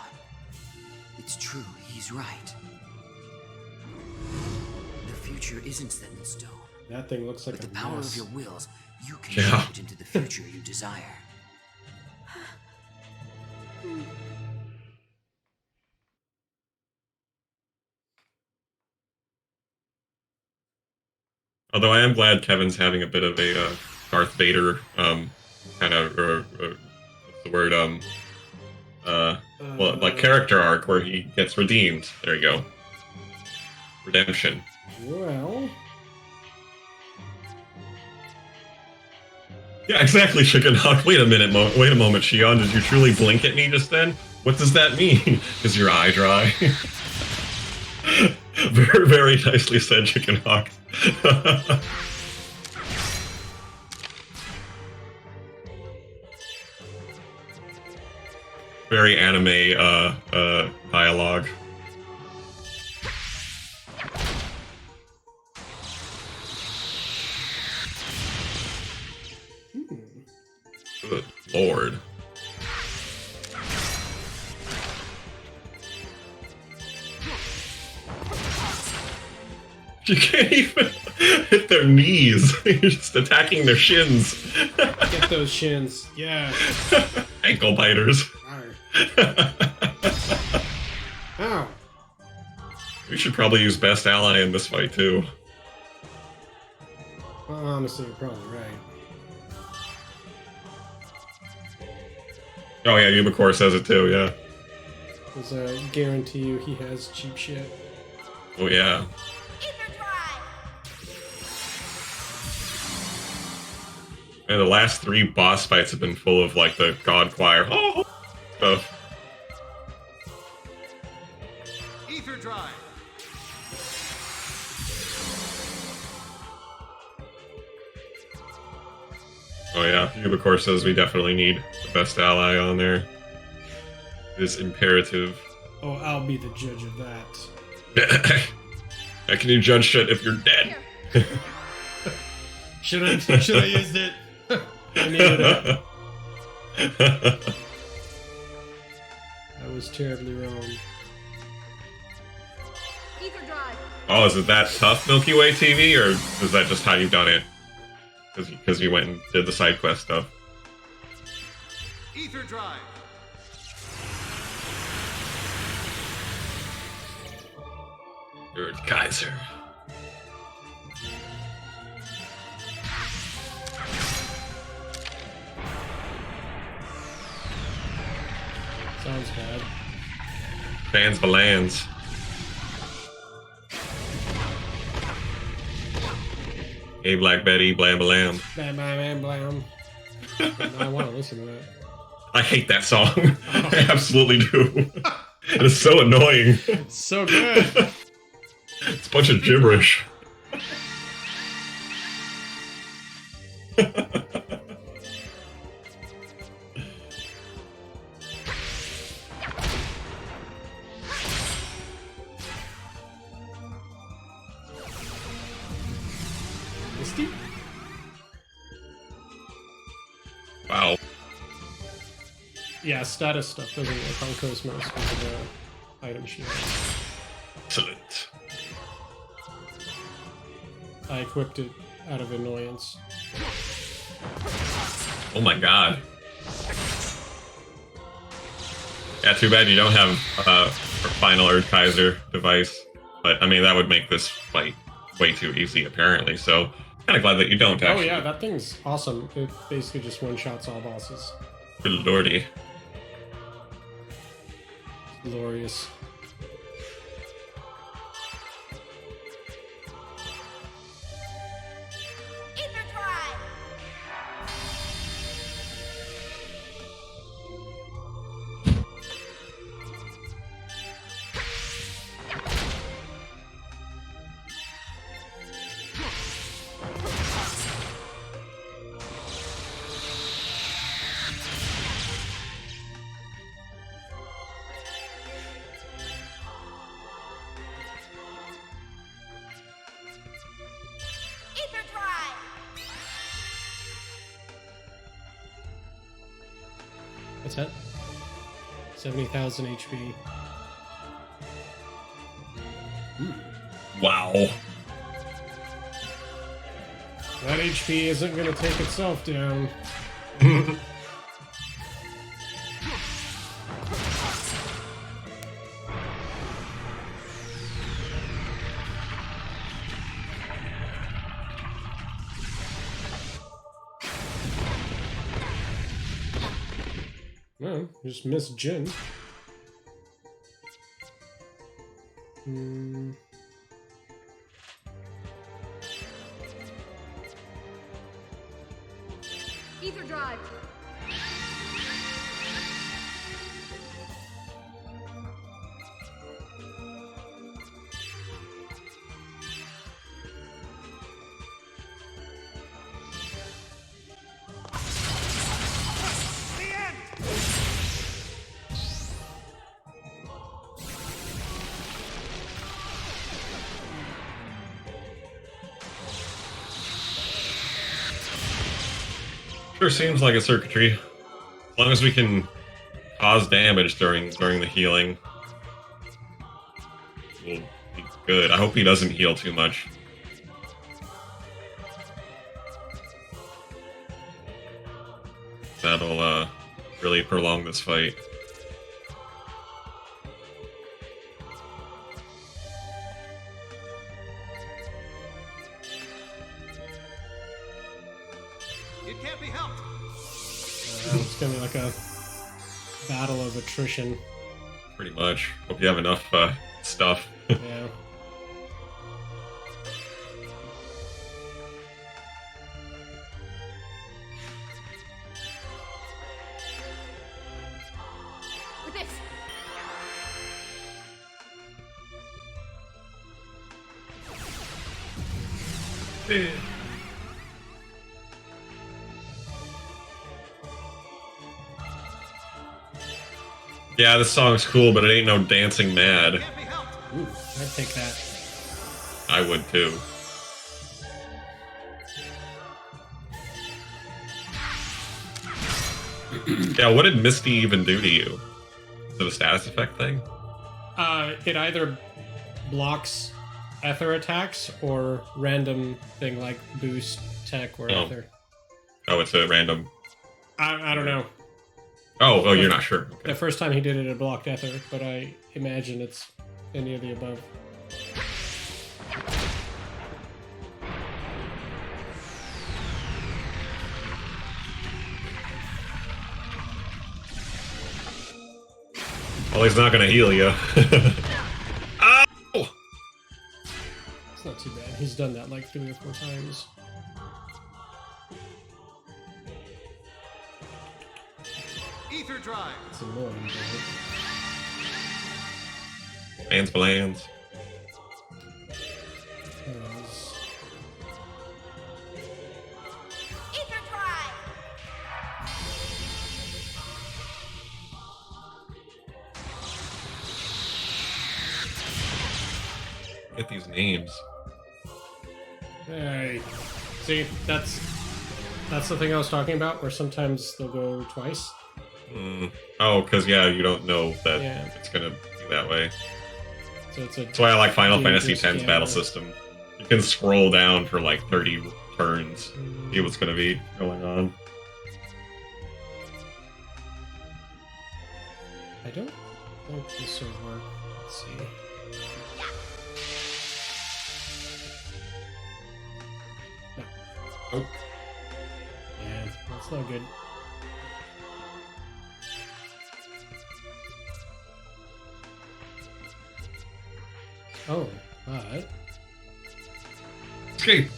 It's true, he's right. The future isn't set in stone. That thing looks like With a the power mess. of your wills, you can Yeah. change into the future you desire. Although I am glad Kevin's having a bit of a Darth Vader kind of, what's the word? Well, like character arc where he gets redeemed. There you go. Redemption. Well, yeah, exactly, Chicken Hawk. Wait a minute, wait a moment, Shion. Did you truly blink at me just then? What does that mean? Is your eye dry? Very, very nicely said, Chicken Hawk. Very anime dialogue. Good lord. You can't even hit their knees. You're just attacking their shins. Get those shins. Yeah. Ankle biters. Ow. We should probably use Best Ally in this fight, too. Well, honestly, you're probably right. Oh yeah, Ubicore says it too, yeah. Because I guarantee you he has cheap shit. Oh yeah. And the last 3 boss fights have been full of like the God Choir stuff. Ether Drive. Oh yeah, Ubicore says we definitely need the Best Ally on there. It is imperative. Oh, I'll be the judge of that. How can you judge shit if you're dead? Should I used it? I needed it. I was terribly wrong. Ether Drive. Oh, is it that tough, Milky Way TV, or is that just how you've done it? Because you went and did the side quest stuff. Ether Drive. You're Kaiser. Sounds bad. Fans Balans. Hey, Black Betty, blam blam. Blam, blam, blam, blam. I want to listen to that. I hate that song. I absolutely do. It is so annoying. It's so good. It's a bunch of gibberish. Wow. Yeah, status stuff doesn't work on Cosmos because of the item she has. Excellent. I equipped it out of annoyance. Oh my god. Yeah, too bad you don't have a final Erdkaiser device. But, I mean, that would make this fight way too easy, apparently, so kind of glad that you don't, actually. Oh yeah, that thing's awesome. It basically just one-shots all bosses. Good lordy. Glorious. What's that? 70,000 HP. Wow. That HP isn't going to take itself down. No, just missed Jin. Ether drive. Sure seems like a circuitry. As long as we can cause damage during the healing, we'll be good. I hope he doesn't heal too much. That'll really prolong this fight. It can't be helped. It's gonna be like a battle of attrition. Pretty much. Hope you have enough stuff. Yeah. With this. Yeah, this song's cool, but it ain't no dancing mad. Ooh, I'd take that. I would too. Yeah, what did Misty even do to you? Is it a status effect thing? It either blocks ether attacks or random thing like boost, tech, or ether. Oh, it's a random. I don't know. Oh, you're not sure. Okay. The first time he did it, it blocked ether, but I imagine it's any of the above. Well, he's not gonna heal you. Ow! It's not too bad. He's done that like 3 or 4 times. Ether drive. It's annoying, but Hands blands. Ether drive. Get these names. Hey, see, that's the thing I was talking about, where sometimes they'll go twice. Oh, because yeah, you don't know that it's gonna be that way. So that's why I like Final Fantasy dangerous X's battle system. You can scroll down for like 30 turns, see what's gonna be going on. I don't think this will work. Let's see. No. Oh. Yeah, that's not good. Oh, but... Escape!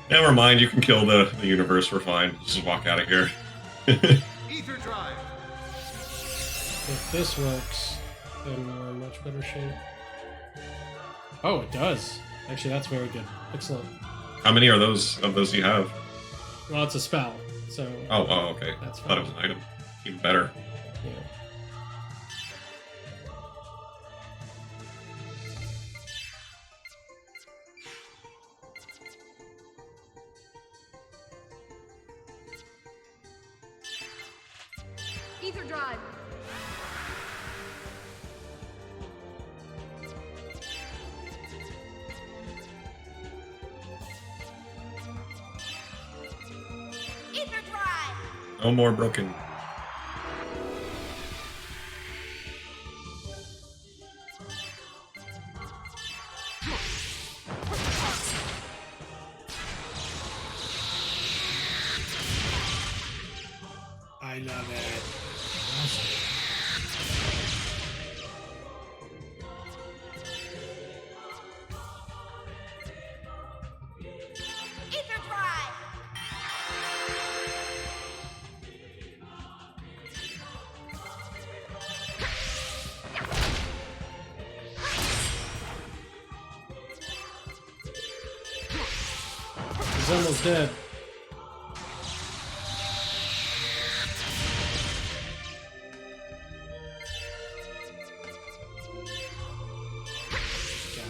Never mind, you can kill the universe, we're fine. Just walk out of here. Ether drive. If this works, then we're in much better shape. Oh, it does. Actually, that's very good. Excellent. How many are those of those you have? Well, it's a spell, so... Oh, okay. That's I thought it fine. was an item. Even better. Yeah. Ether drive. Ether drive. No more broken. I love it. Ether Drive! He's almost dead.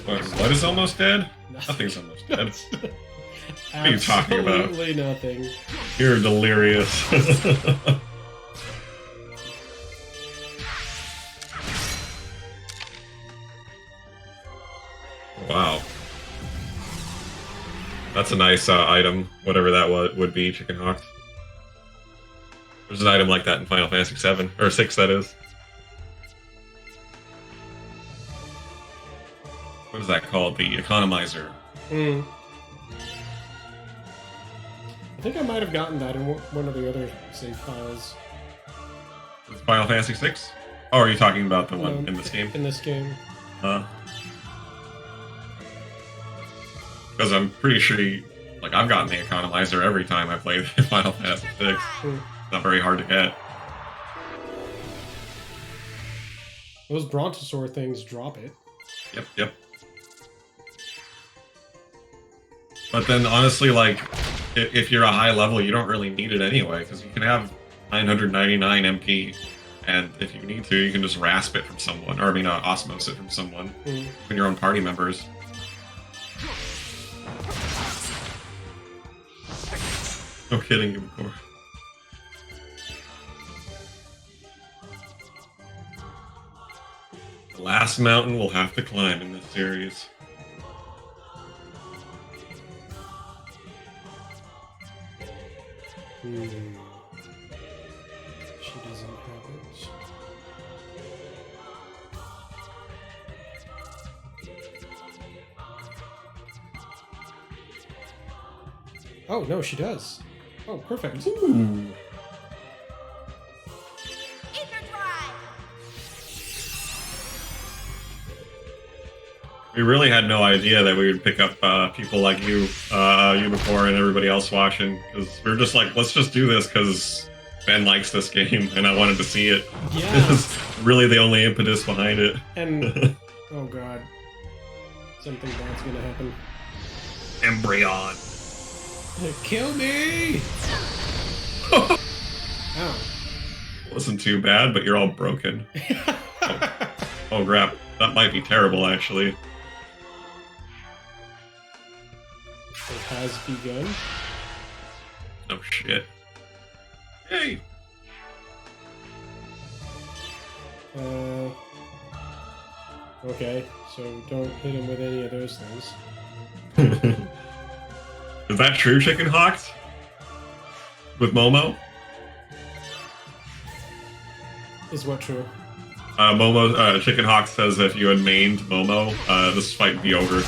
What is almost dead? Nothing's almost dead. What are you talking about? Absolutely nothing. You're delirious. Wow. That's a nice item, whatever that would be, Chicken Hawks. There's an item like that in Final Fantasy 7, or 6 that is. What is that called? The economizer. I think I might have gotten that in one of the other save files. Final Fantasy 6? Oh, are you talking about the one in this game? In this game. Because I'm pretty sure I've gotten the economizer every time I play Final Fantasy 6. It's not very hard to get. Those Brontosaur things drop it. Yep. But then, honestly, if you're a high level, you don't really need it anyway, because you can have 999 MP, and if you need to, you can just rasp it from someone, or osmose it from someone, from your own party members. No kidding, Ubicore. The last mountain we'll have to climb in this series. She doesn't have it. Oh, no, she does. Oh, perfect. Ooh. We really had no idea that we would pick up people like you before, and everybody else watching, because we were just like, let's just do this because Ben likes this game, and I wanted to see it. Yeah. It's really the only impetus behind it. And, oh god. Something bad's gonna happen. Embryon. Kill me! Ow. Wasn't too bad, but you're all broken. Oh crap. That might be terrible, actually. It has begun. Oh shit. Hey! Okay, so don't hit him with any of those things. Is that true, Chicken Hawks? With Momo? Is what true? Chicken Hawk says if you had mained Momo, this fight would be over.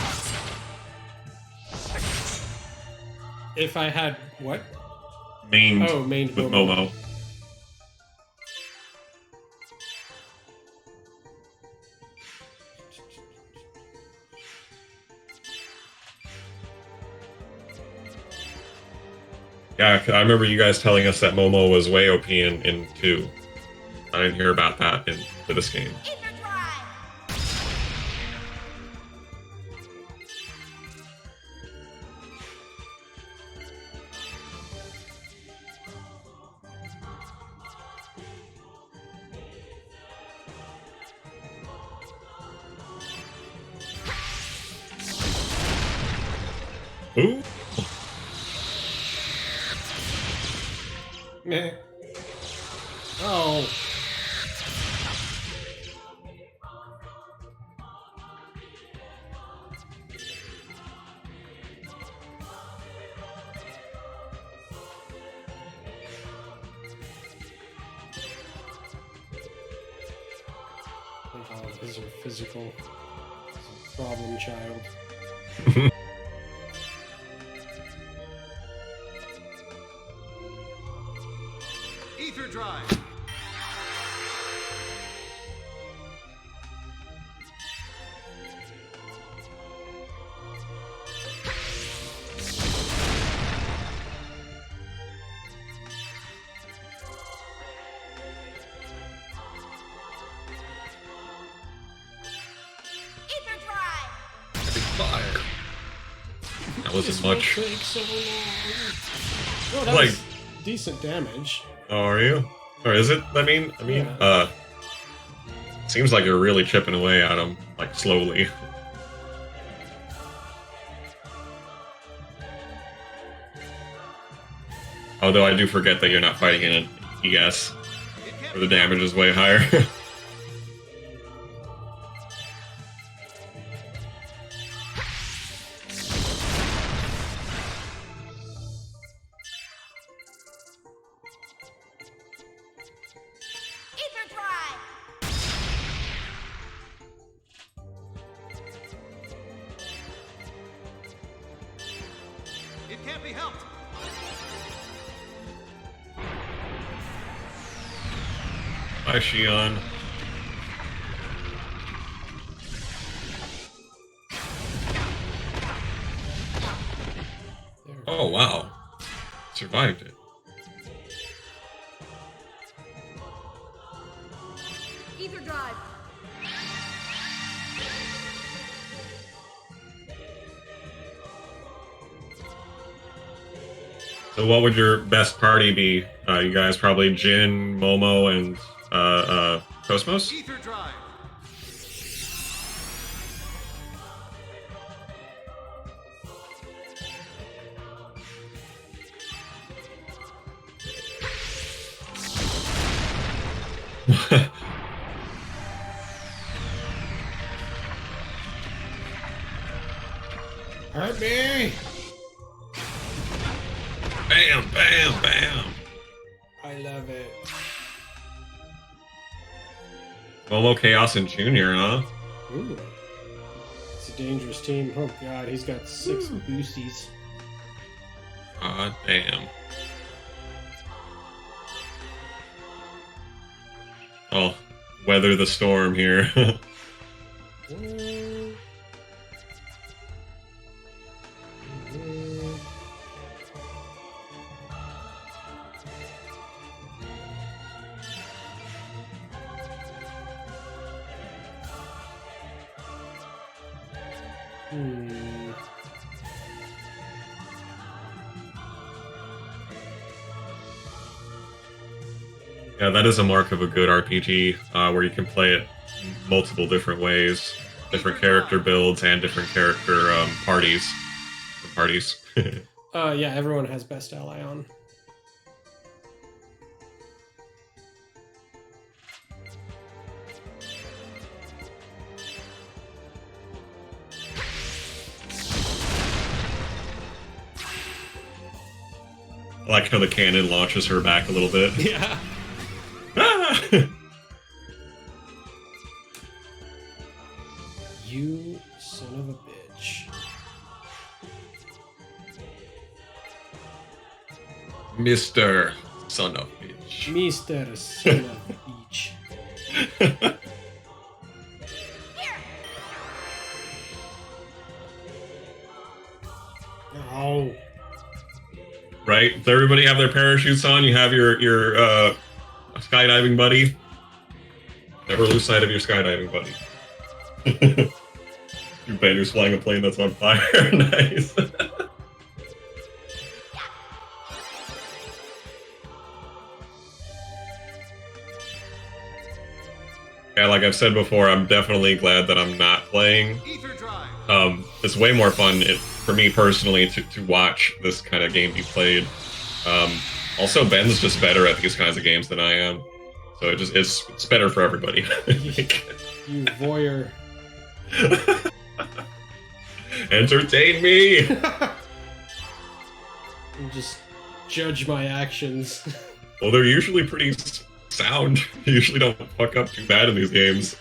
If I had what? Mained mained with Momo. Momo. Yeah, I remember you guys telling us that Momo was way OP in 2. I didn't hear about that for this game. Ooh. Meh. Oh. These are physical. It's a problem child. Ether drive. Ether drive. Fire. That wasn't This will much. take so long. Oh, that Like- was decent damage. Oh, are you? Or is it? Yeah. Seems like you're really chipping away at him, like slowly. Although I do forget that you're not fighting in an ES, where the damage is way higher. Ether drive. It can't be helped. Bye, Shion. There. Oh, wow. Survived it. Ether drive. So what would your best party be? You guys probably Jin, Momo, and Cosmos? Ether drive. Hurt me! Bam, bam, bam. I love it. Momo, Chaos, and Junior, huh? Ooh. It's a dangerous team. Oh god, he's got 6 boosties. Ah, damn. I'll weather the storm here. Yeah, that is a mark of a good RPG, where you can play it multiple different ways, different character builds, and different character parties. Yeah, everyone has best ally on. I like how the cannon launches her back a little bit. Yeah. Ah! You son of a bitch. Mr. Son of Bitch. Mr. Son of a bitch. Oh. Right? Does everybody have their parachutes on? You have your skydiving buddy? Never lose sight of your skydiving buddy. You bet who's flying a plane that's on fire. Nice. Yeah, like I've said before, I'm definitely glad that I'm not playing. Ether drive. It's way more fun for me personally to watch this kind of game be played. Also, Ben's just better at these kinds of games than I am, so it's better for everybody. You voyeur. Entertain me. You just judge my actions. Well, they're usually pretty sound. You usually don't fuck up too bad in these games.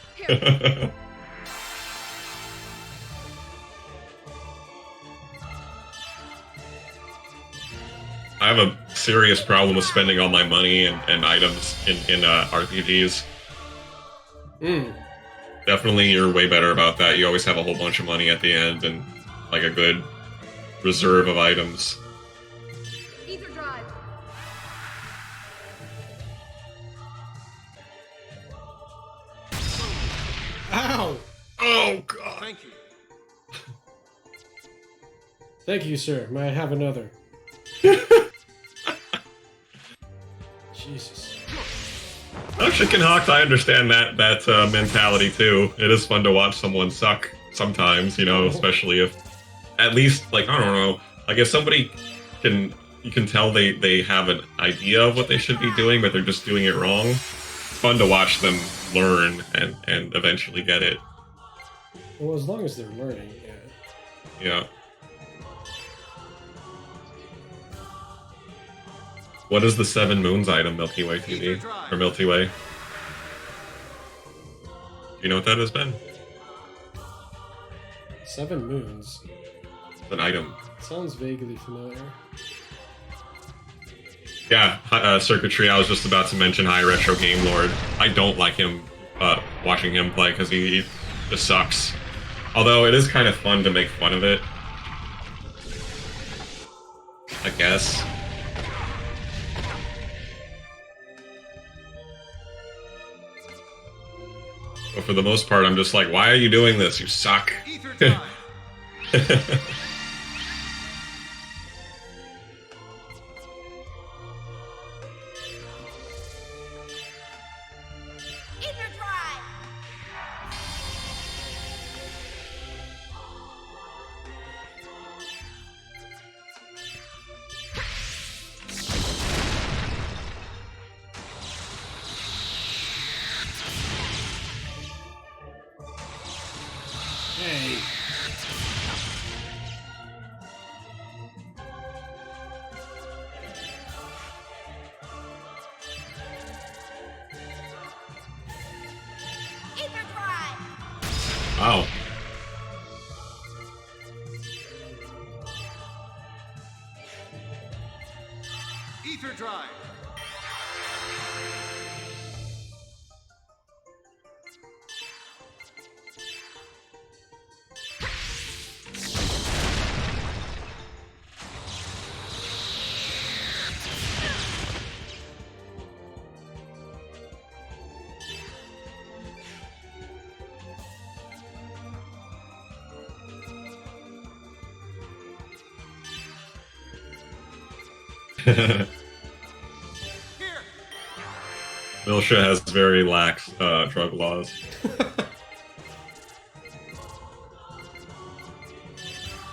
I have a serious problem with spending all my money and items in RPGs. Definitely, you're way better about that. You always have a whole bunch of money at the end and like a good reserve of items. Ether drive. Ow! Oh god! Thank you. Thank you, sir. May I have another? Jesus. Chicken Hawks, I understand that mentality too. It is fun to watch someone suck sometimes, especially if, at least, like, I don't know, like if somebody you can tell they have an idea of what they should be doing, but they're just doing it wrong. It's fun to watch them learn and eventually get it. Well, as long as they're learning, yeah. Yeah. What is the Seven Moons item, Milky Way TV? Or Milky Way? Do you know what that has been? 7 Moons. It's an item. Sounds vaguely familiar. Yeah, Circuitry, I was just about to mention High Retro Game Lord. I don't like him, watching him play, because he just sucks. Although it is kind of fun to make fun of it. I guess. But for the most part, I'm just like, why are you doing this? You suck. Ether drive. Ether drive. Hey. Ether drive. Wow. Ether drive. Milsha has very lax drug laws.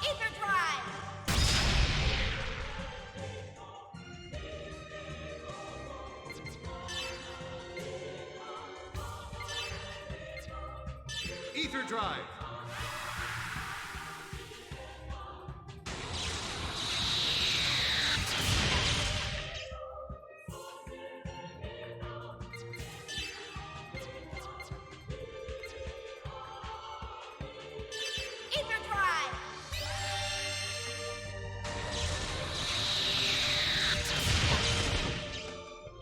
Ether drive. Ether drive. Ether drive.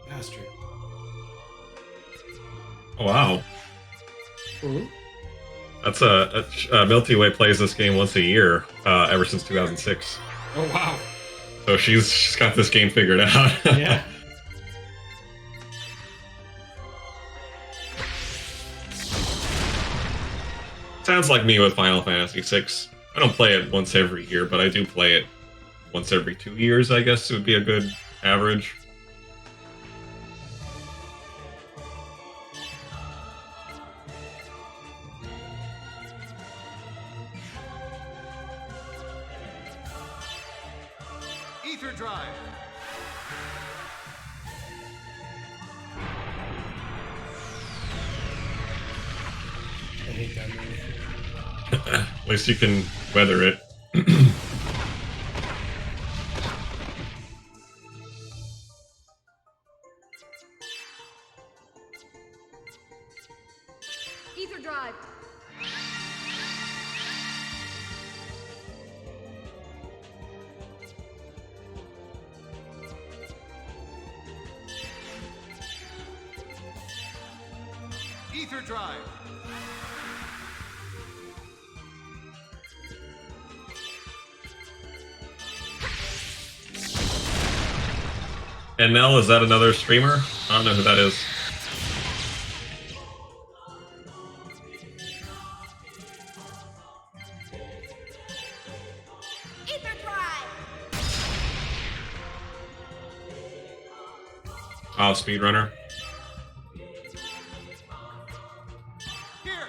Bastard. Oh, wow. Mhm. That's Milky Way plays this game once a year, ever since 2006. Oh, wow. So she's got this game figured out. Yeah. Sounds like me with Final Fantasy VI. I don't play it once every year, but I do play it once every 2 years, I guess would be a good average. Ether drive. I hate that movie. At least you can weather it. Ether drive. Ether Drive. And Nell, is that another streamer? I don't know who that is. Ether Drive. Oh, speedrunner. Here.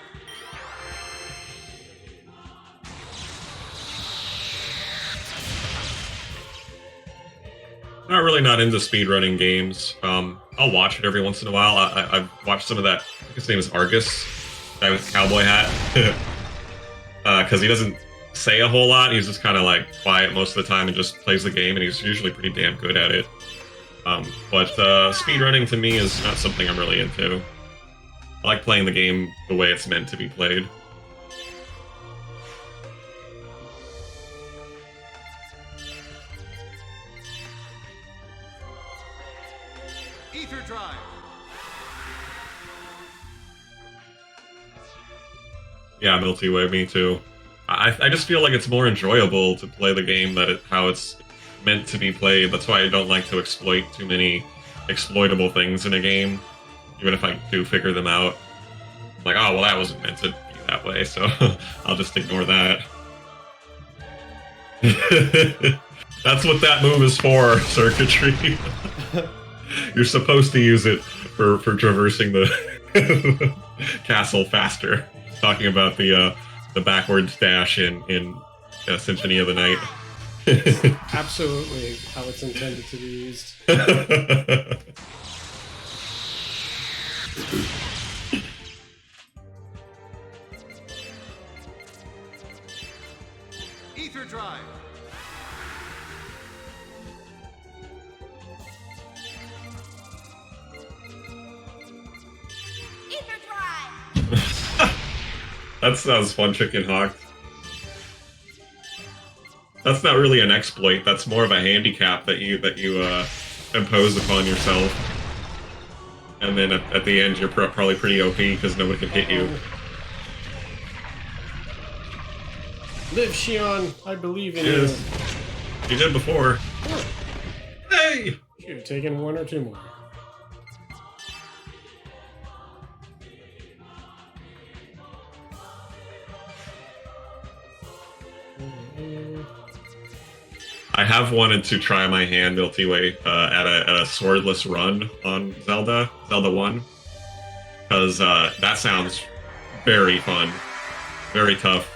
Not into speedrunning games. I'll watch it every once in a while. I've watched some of that. I think his name is Argus, guy with the cowboy hat. Because he doesn't say a whole lot. He's just kind of like quiet most of the time and just plays the game, and he's usually pretty damn good at it. But speedrunning to me is not something I'm really into. I like playing the game the way it's meant to be played. Ether Drive. Yeah, Milky Way, me too. I just feel like it's more enjoyable to play the game how it's meant to be played. That's why I don't like to exploit too many exploitable things in a game, even if I do figure them out. Like, oh, well, that wasn't meant to be that way, so I'll just ignore that. That's what that move is for, circuitry. You're supposed to use it for traversing the castle faster. Talking about the backwards dash in Symphony of the Night. Absolutely how it's intended to be used. Ether Drive. Ether Drive. That sounds fun, Chicken Hawk. That's not really an exploit. That's more of a handicap that you impose upon yourself. And then at the end, you're probably pretty OP because nobody can hit you. Live, Shion. I believe in Yes. You did before. you. Hey! Should have taken one or two more. I have wanted to try my hand, Milky Way, at a swordless run on Zelda 1. Because that sounds very fun. Very tough.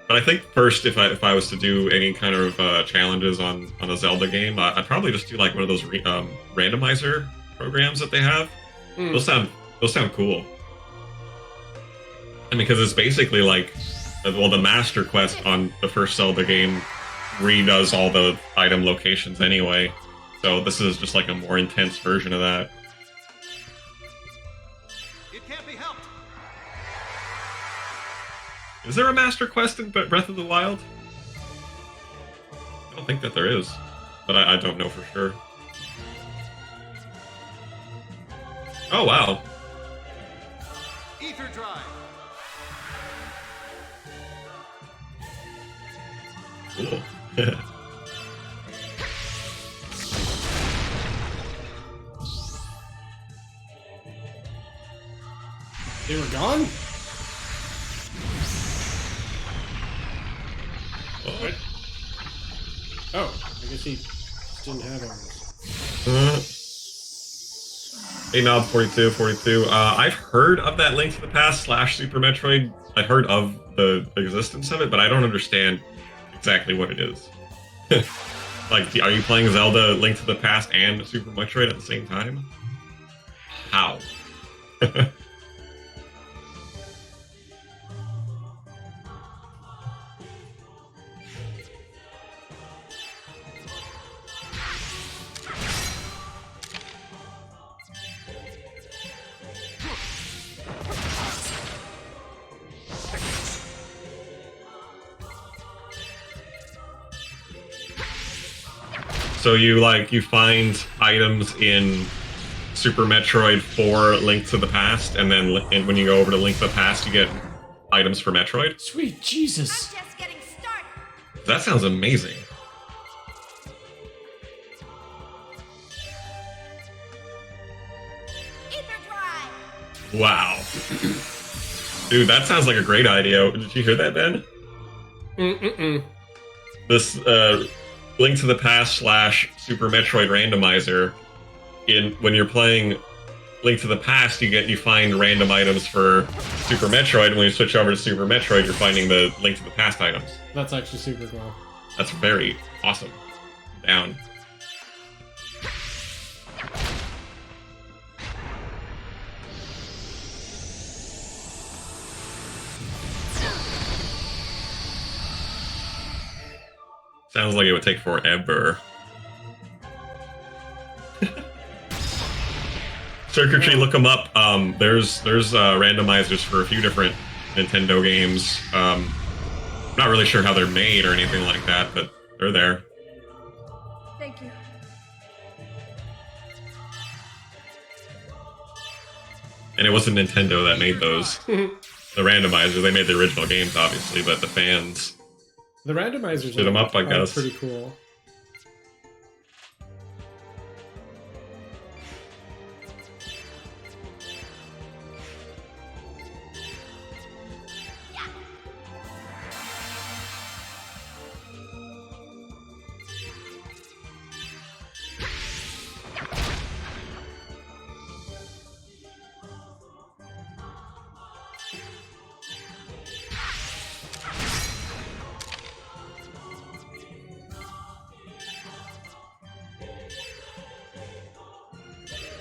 But I think first, if I was to do any kind of challenges on a Zelda game, I'd probably just do like one of those randomizer programs that they have. Those sound cool. I mean, because it's basically like, well, the Master Quest on the first Zelda game redoes all the item locations anyway. So this is just like a more intense version of that. It can't be helped. Is there a Master Quest in Breath of the Wild? I don't think that there is, but I don't know for sure. Oh, wow. Ether Drive. Cool. They were gone? What? Oh, I guess he just didn't have arms. Hey, Knob 42. I've heard of that Link to the Past / Super Metroid. I've heard of the existence of it, but I don't understand exactly what it is. Like, are you playing Zelda Link to the Past and Super Metroid at the same time? How? So you find items in Super Metroid for Link to the Past, and then when you go over to Link to the Past, you get items for Metroid. Sweet Jesus. I'm just getting started. That sounds amazing. Ether drive. Wow. Dude, that sounds like a great idea. Did you hear that, Ben? This Link to the Past / Super Metroid randomizer. When you're playing Link to the Past, you find random items for Super Metroid. And when you switch over to Super Metroid, you're finding the Link to the Past items. That's actually super cool. That's very awesome. Down. Sounds like it would take forever. Circuitry, look them up. There's randomizers for a few different Nintendo games. Not really sure how they're made or anything like that, but they're there. Thank you. And it wasn't Nintendo that made those. The randomizer, they made the original games, obviously, but the fans... The randomizers Shoot 'em up, I guess. Pretty cool.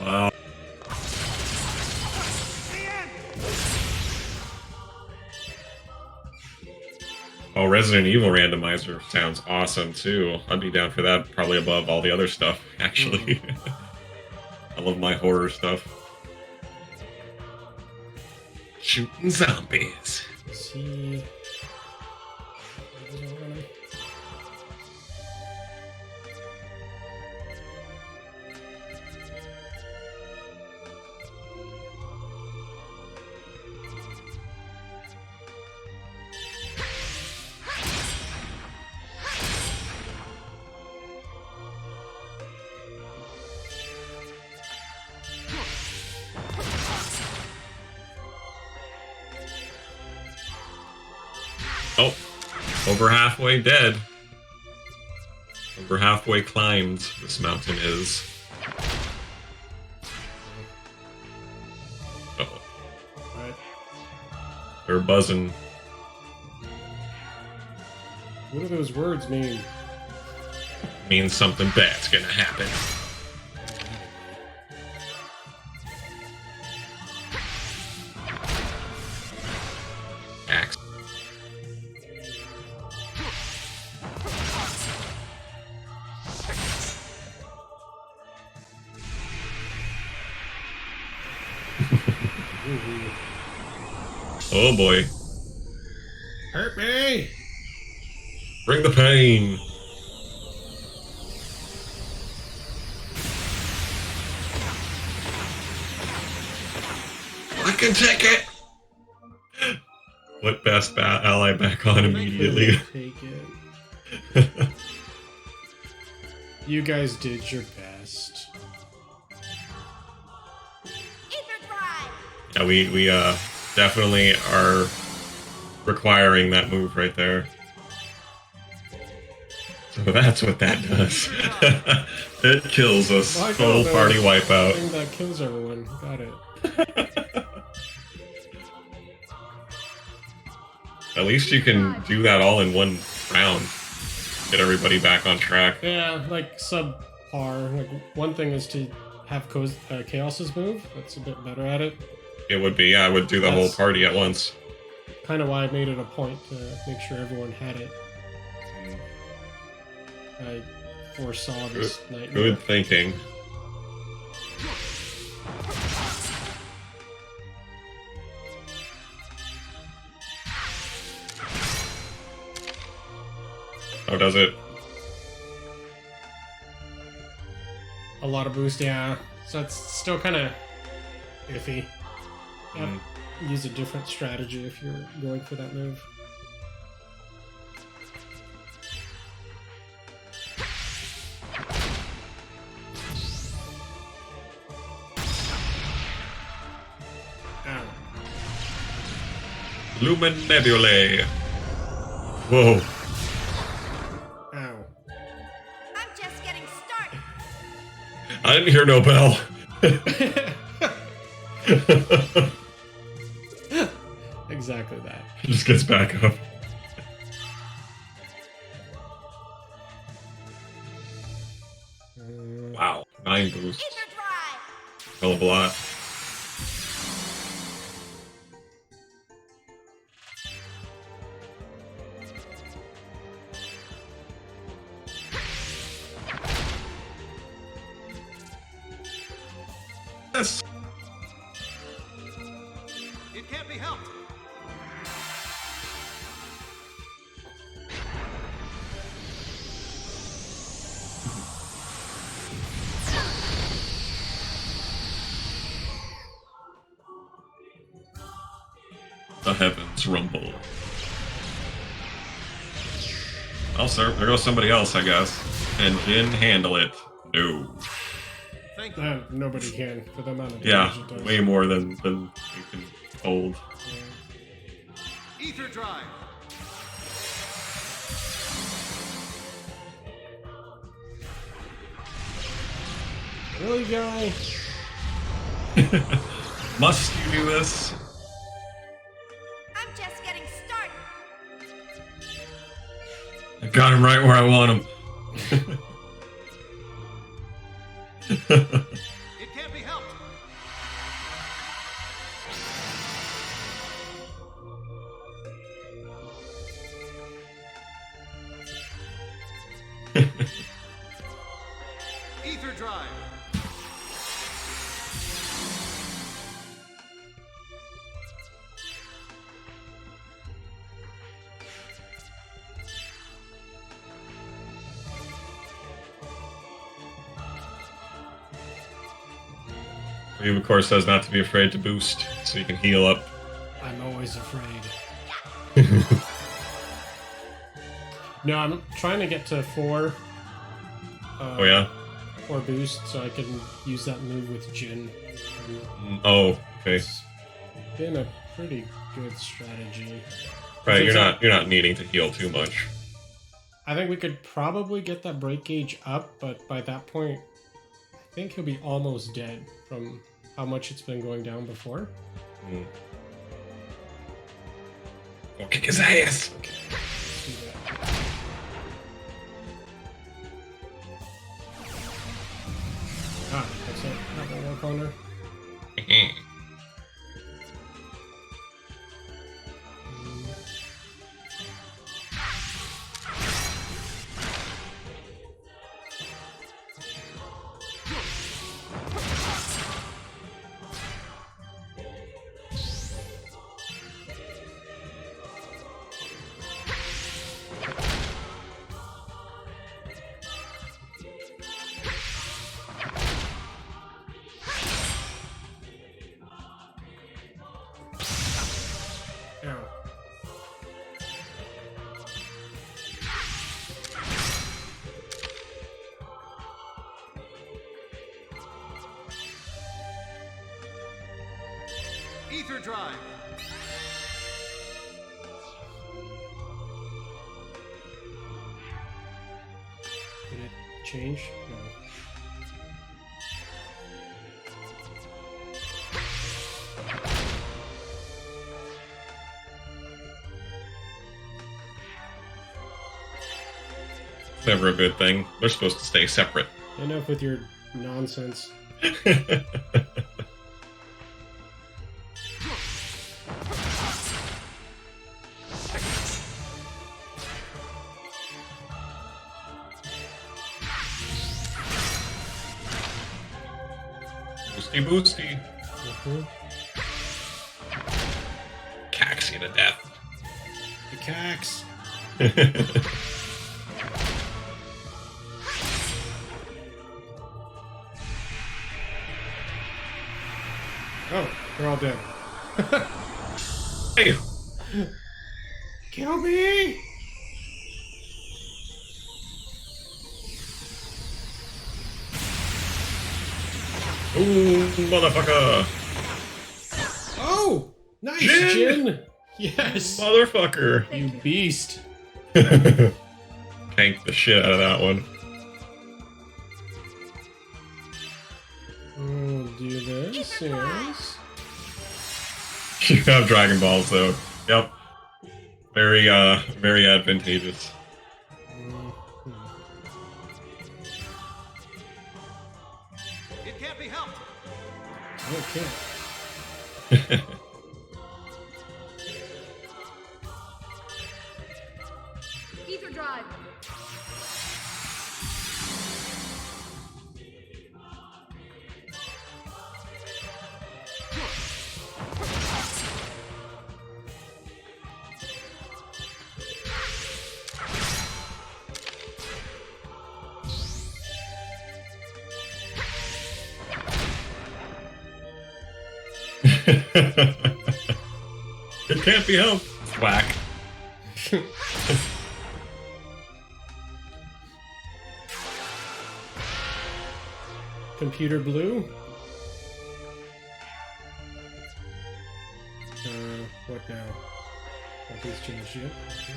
Wow. Oh, Resident Evil randomizer sounds awesome too. I'd be down for that, probably above all the other stuff, actually. I love my horror stuff. Shooting zombies. See. Oh, over halfway dead. Over halfway climbed, this mountain is. Uh-oh. Right. They're buzzing. What do those words mean? Means something bad's gonna happen. Axe. Oh boy. Hurt me! Bring the pain. I can take it. Put best ally back on immediately. Take it. You guys did your best. Yeah, we definitely are requiring that move right there. So that's what that does. It kills us. Total party wipeout. Thing that kills everyone. Got it. At least you can do that all in one round. Get everybody back on track. Yeah, like subpar. Like one thing is to have Chaos's move. That's a bit better at it. It would be. Yeah, I would do the whole party at once. Kind of why I made it a point to make sure everyone had it. I foresaw this nightmare. Good thinking. How does it? A lot of boost, yeah. So it's still kind of iffy. Use a different strategy if you're going for that move. Ow. Lumen Nebulae. Whoa. Ow. I'm just getting started. I didn't hear no bell. Exactly that. He just gets back up. Wow. 9 boosts. Ether drive. Hell of a lot. Yes. It can't be helped. The heavens rumble. Well, sir, there goes somebody else, I guess. And didn't handle it. No. Thank you. Nobody can for the amount of Yeah, damage it does. way more than you can hold. Ether drive. Really, guy? Must you do this? I'm just getting started. I got him right where I want him. It can't be helped. Ether drive. He, of course, says not to be afraid to boost, so you can heal up. I'm always afraid. No, I'm trying to get to 4. Oh, yeah? 4 boost, so I can use that move with Jin. Oh, okay. It's been a pretty good strategy. Right, you're not needing to heal too much. I think we could probably get that break gauge up, but by that point, I think he'll be almost dead from how much it's been going down before. Go kick his ass! Okay, let's do that. Ah, that's it. That will work on her. Ow. Ether drive. Did it change? No. It's never a good thing. They're supposed to stay separate. Enough with your nonsense. Boosty boosty. Mhm. Cax you to death. The cax. Oh, they're all dead. Hey! Kill me! Ooh, motherfucker! Oh! Nice, Jin! Jin! Yes! Motherfucker! You beast. Tanked the shit out of that one. We'll do this, yes. You have Dragon Balls, though. Yep. Very, very advantageous. It can't be helped. Okay. Ether drive. It can't be helped. Whack. Computer blue. What now? Nothing's changed yet. Okay.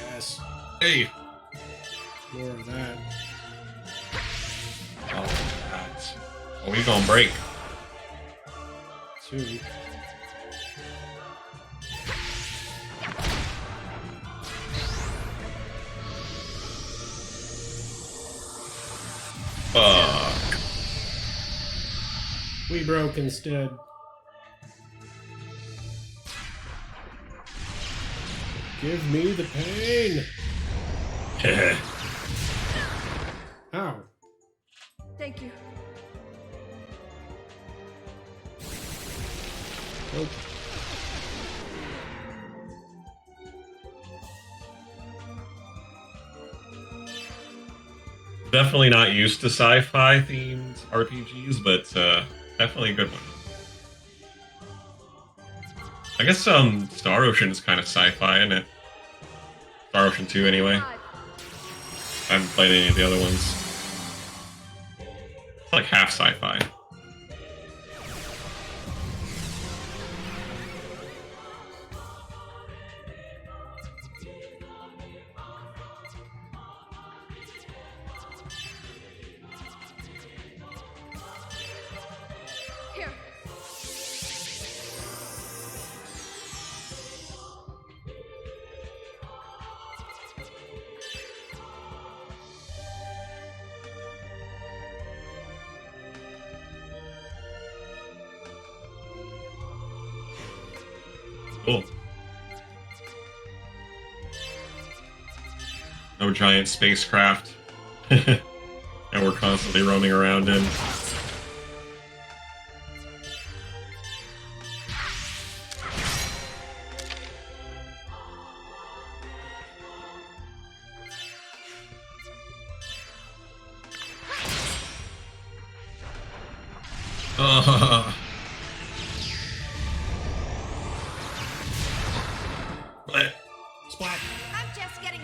Yes. Hey! More of that. Oh, that's... Oh, we gonna break. Soon. Fuck. We broke instead. Give me the pain! Ow. Thank you. Nope. Definitely not used to sci-fi themed RPGs, but definitely a good one. I guess Star Ocean is kind of sci-fi, isn't it? Star Ocean 2 anyway. I haven't played any of the other ones. It's like half sci-fi. Here. Cool. No giant spacecraft. And we're constantly roaming around in. Splat. I'm just getting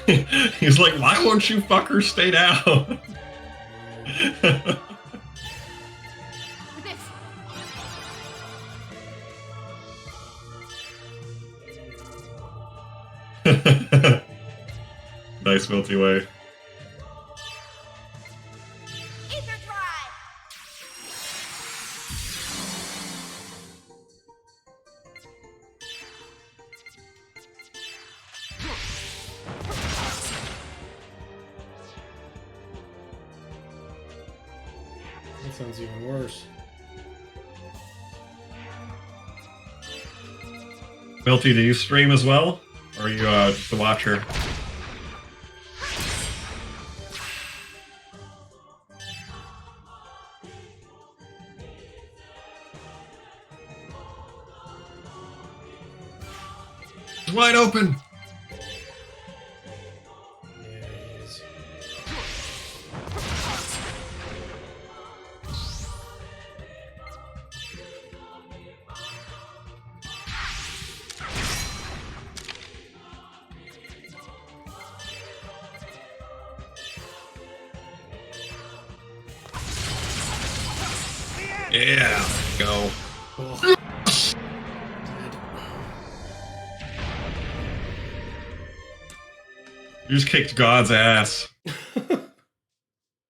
started. He's like, why won't you fucker stay down? This. Nice Milky Way. Ether drive. That sounds even worse. Milty, do you stream as well? Or are you just a watcher? wide open. Yeah, he is. Yeah, go. Oh. You just kicked God's ass.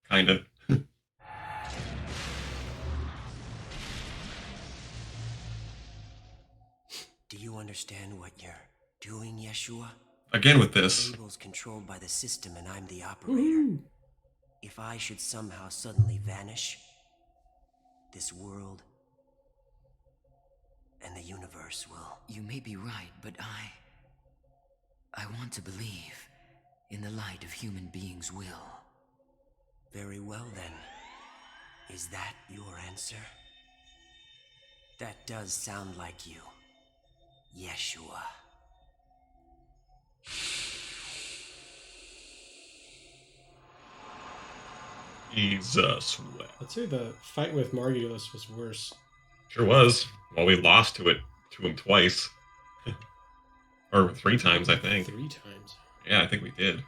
Kind of. Do you understand what you're doing, Yeshua? Again with this. Abel's controlled by the system and I'm the operator. If I should somehow suddenly vanish, this world and the universe will... You may be right, but I want to believe in the light of human beings' will. Very well then. Is that your answer? That does sound like you, Yeshua. Jesus. I'd say the fight with Margulis was worse. Sure was. Well, we lost to him twice. Or 3 times, I think. 3 times. Yeah, I think we did.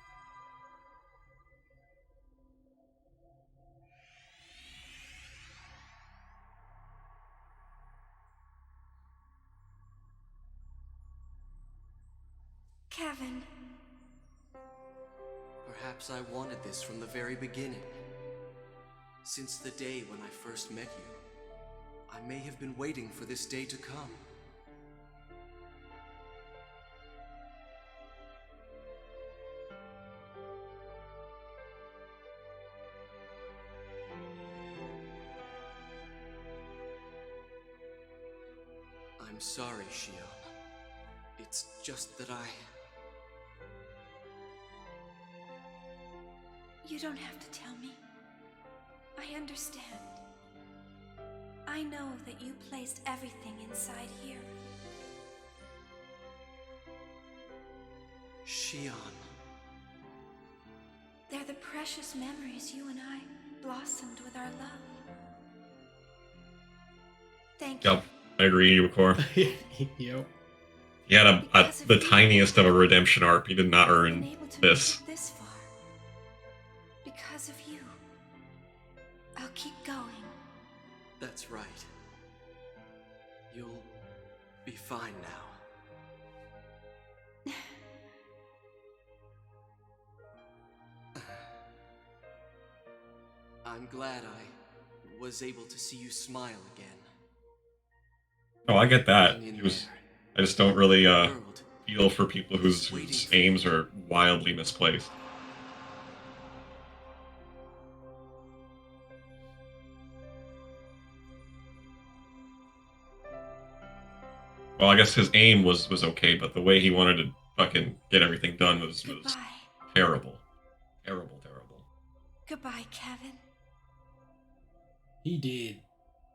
Kevin. Perhaps I wanted this from the very beginning. Since the day when I first met you, I may have been waiting for this day to come. I'm sorry, Shion. It's just that You don't have to tell me. I understand. I know that you placed everything inside here. Shion. They're the precious memories you and I blossomed with our love. Thank you. Yep, I agree, Yukor. Yep. He had the tiniest of a redemption arc. He did not earn this. This far. Because of you. I'll keep going. That's right. You'll be fine now. I'm glad I was able to see you smile again. Oh, I get that. I just don't really feel for people whose aims are wildly misplaced. Well, I guess his aim was okay, but the way he wanted to fucking get everything done was terrible. Terrible, terrible. Goodbye, Kevin. He did.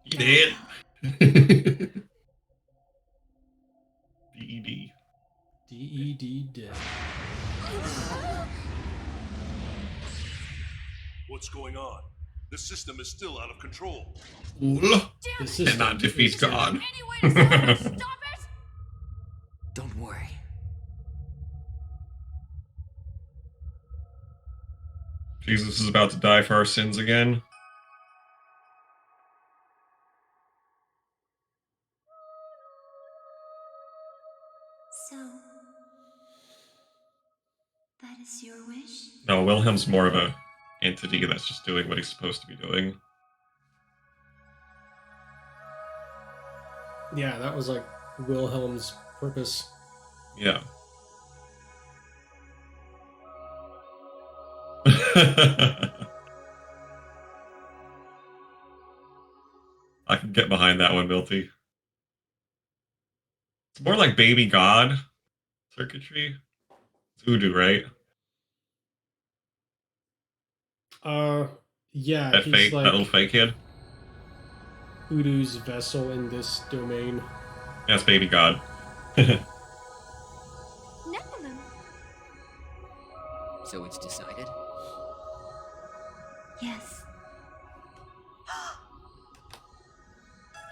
He did. D.E.D. D.E.D. dead. What's going on? The system is still out of control. Cannot defeat God. Stop it! Don't worry. Jesus is about to die for our sins again. So, that is your wish? No, Wilhelm's more of a entity that's just doing what he's supposed to be doing. Yeah, that was like Wilhelm's purpose. Yeah. I can get behind that one, Milty. It's more like baby god circuitry. It's voodoo, right? Yeah, That he's fake, like that little fake kid. Voodoo's vessel in this domain. That's baby god. So it's decided? Yes.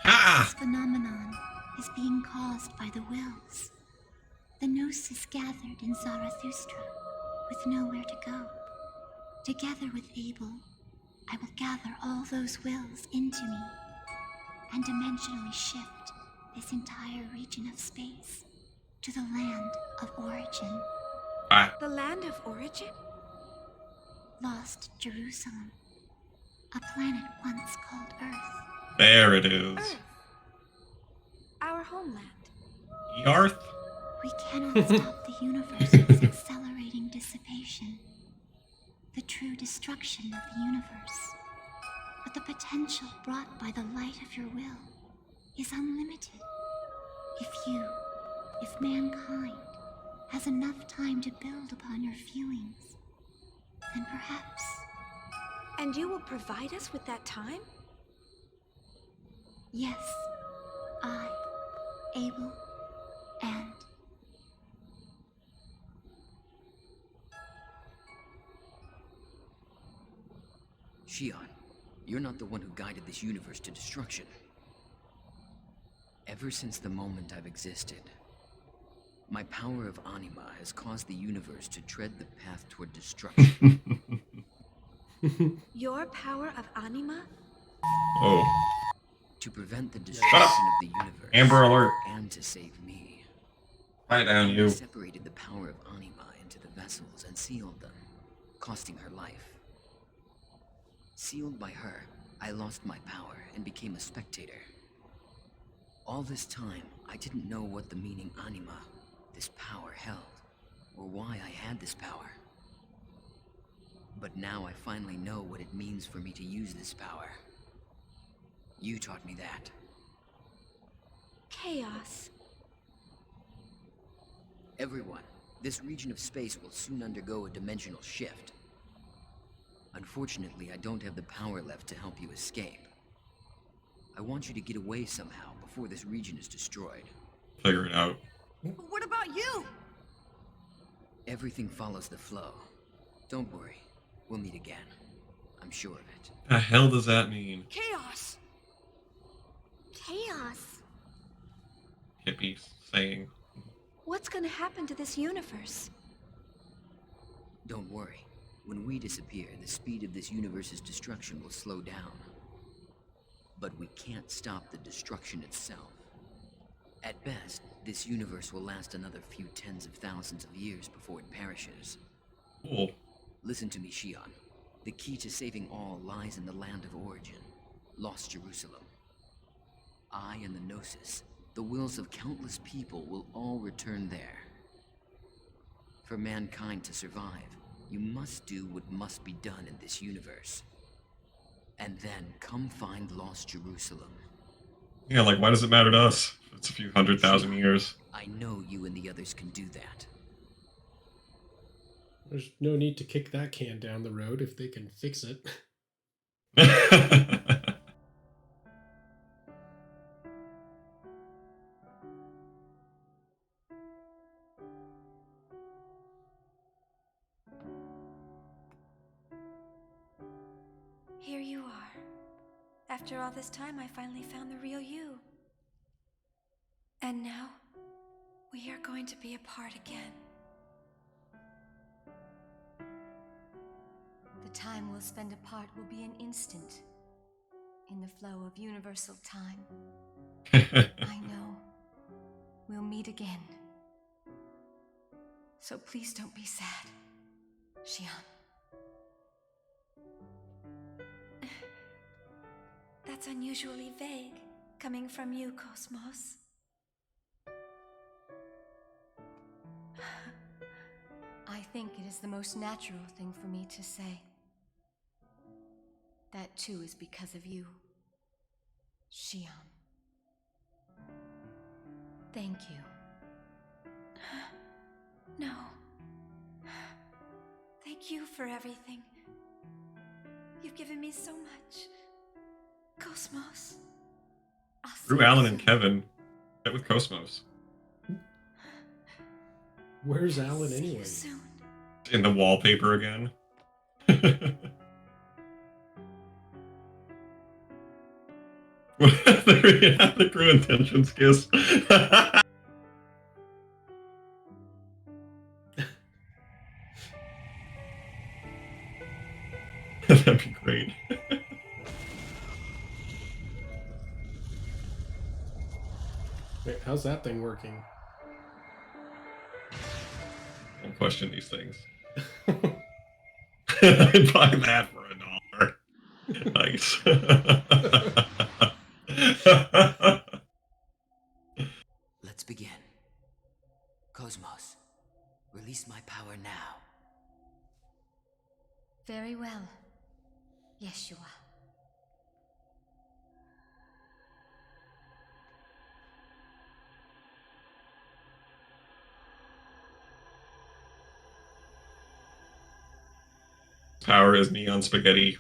Ah! This phenomenon is being caused by the wills. The Gnosis gathered in Zarathustra with nowhere to go. Together with Abel, I will gather all those wills into me and dimensionally shift this entire region of space to the land of origin. Ah. The land of origin? Lost Jerusalem. A planet once called Earth. There it is. Earth. Our homeland. Yarth? We cannot stop the universe's accelerating dissipation. The true destruction of the universe. But the potential brought by the light of your will is unlimited. If mankind has enough time to build upon your feelings, then perhaps... And you will provide us with that time? Yes, I, Abel, and... Shion, you're not the one who guided this universe to destruction. Ever since the moment I've existed, my power of anima has caused the universe to tread the path toward destruction. Your power of anima? Oh. To prevent the destruction of the universe. Amber alert. And to save me. Quiet down, you. I separated the power of anima into the vessels and sealed them, costing her life. Sealed by her, I lost my power and became a spectator. All this time, I didn't know what the meaning anima, this power, held, or why I had this power. But now I finally know what it means for me to use this power. You taught me that. Chaos. Everyone, this region of space will soon undergo a dimensional shift. Unfortunately, I don't have the power left to help you escape. I want you to get away somehow before this region is destroyed. Figure it out. What about you? Everything follows the flow. Don't worry, we'll meet again. I'm sure of it. The hell does that mean? Chaos. Chaos? Hippie saying. What's gonna happen to this universe? Don't worry. When we disappear, the speed of this universe's destruction will slow down. But we can't stop the destruction itself. At best, this universe will last another few tens of thousands of years before it perishes. Cool. Listen to me, Shion. The key to saving all lies in the land of origin, Lost Jerusalem. I and the Gnosis, the wills of countless people, will all return there. For mankind to survive, you must do what must be done in this universe. And then come find Lost Jerusalem. Yeah, like, why does it matter to us? It's a few 100,000 years. I know you and the others can do that. There's no need to kick that can down the road if they can fix it. Here you are. After all this time, I finally found the real you. And now, we are going to be apart again. The time we'll spend apart will be an instant, in the flow of universal time. I know. We'll meet again. So please don't be sad, Shion. That's unusually vague, coming from you, Cosmos. I think it is the most natural thing for me to say. That too is because of you, Shion. Thank you. No. Thank you for everything. You've given me so much. Cosmos. Drew Allen and Kevin. Get with Cosmos. Where's Alan anyway? Soon. In the wallpaper again. The crew intentions kiss. That'd be great. Wait, how's that thing working? Don't question these things. I'd buy that for $1. Nice. Let's begin. Cosmos, release my power now. Very well, Yeshua. Power is neon spaghetti.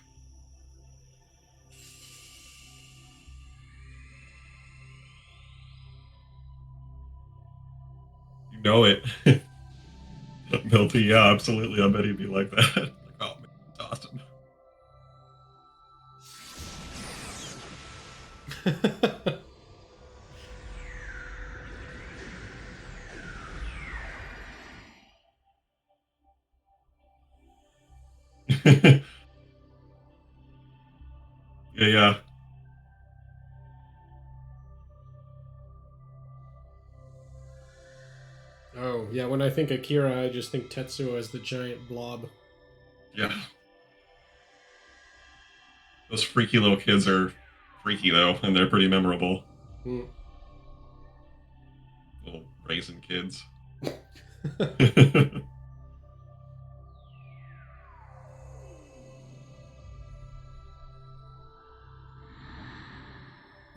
You know it. Milty, yeah, absolutely. I bet he'd be like that. Like, oh man, it's awesome. Yeah. Oh, yeah, when I think Akira, I just think Tetsuo as the giant blob. Yeah. Those freaky little kids are freaky, though, and they're pretty memorable. Mm. Little raisin kids.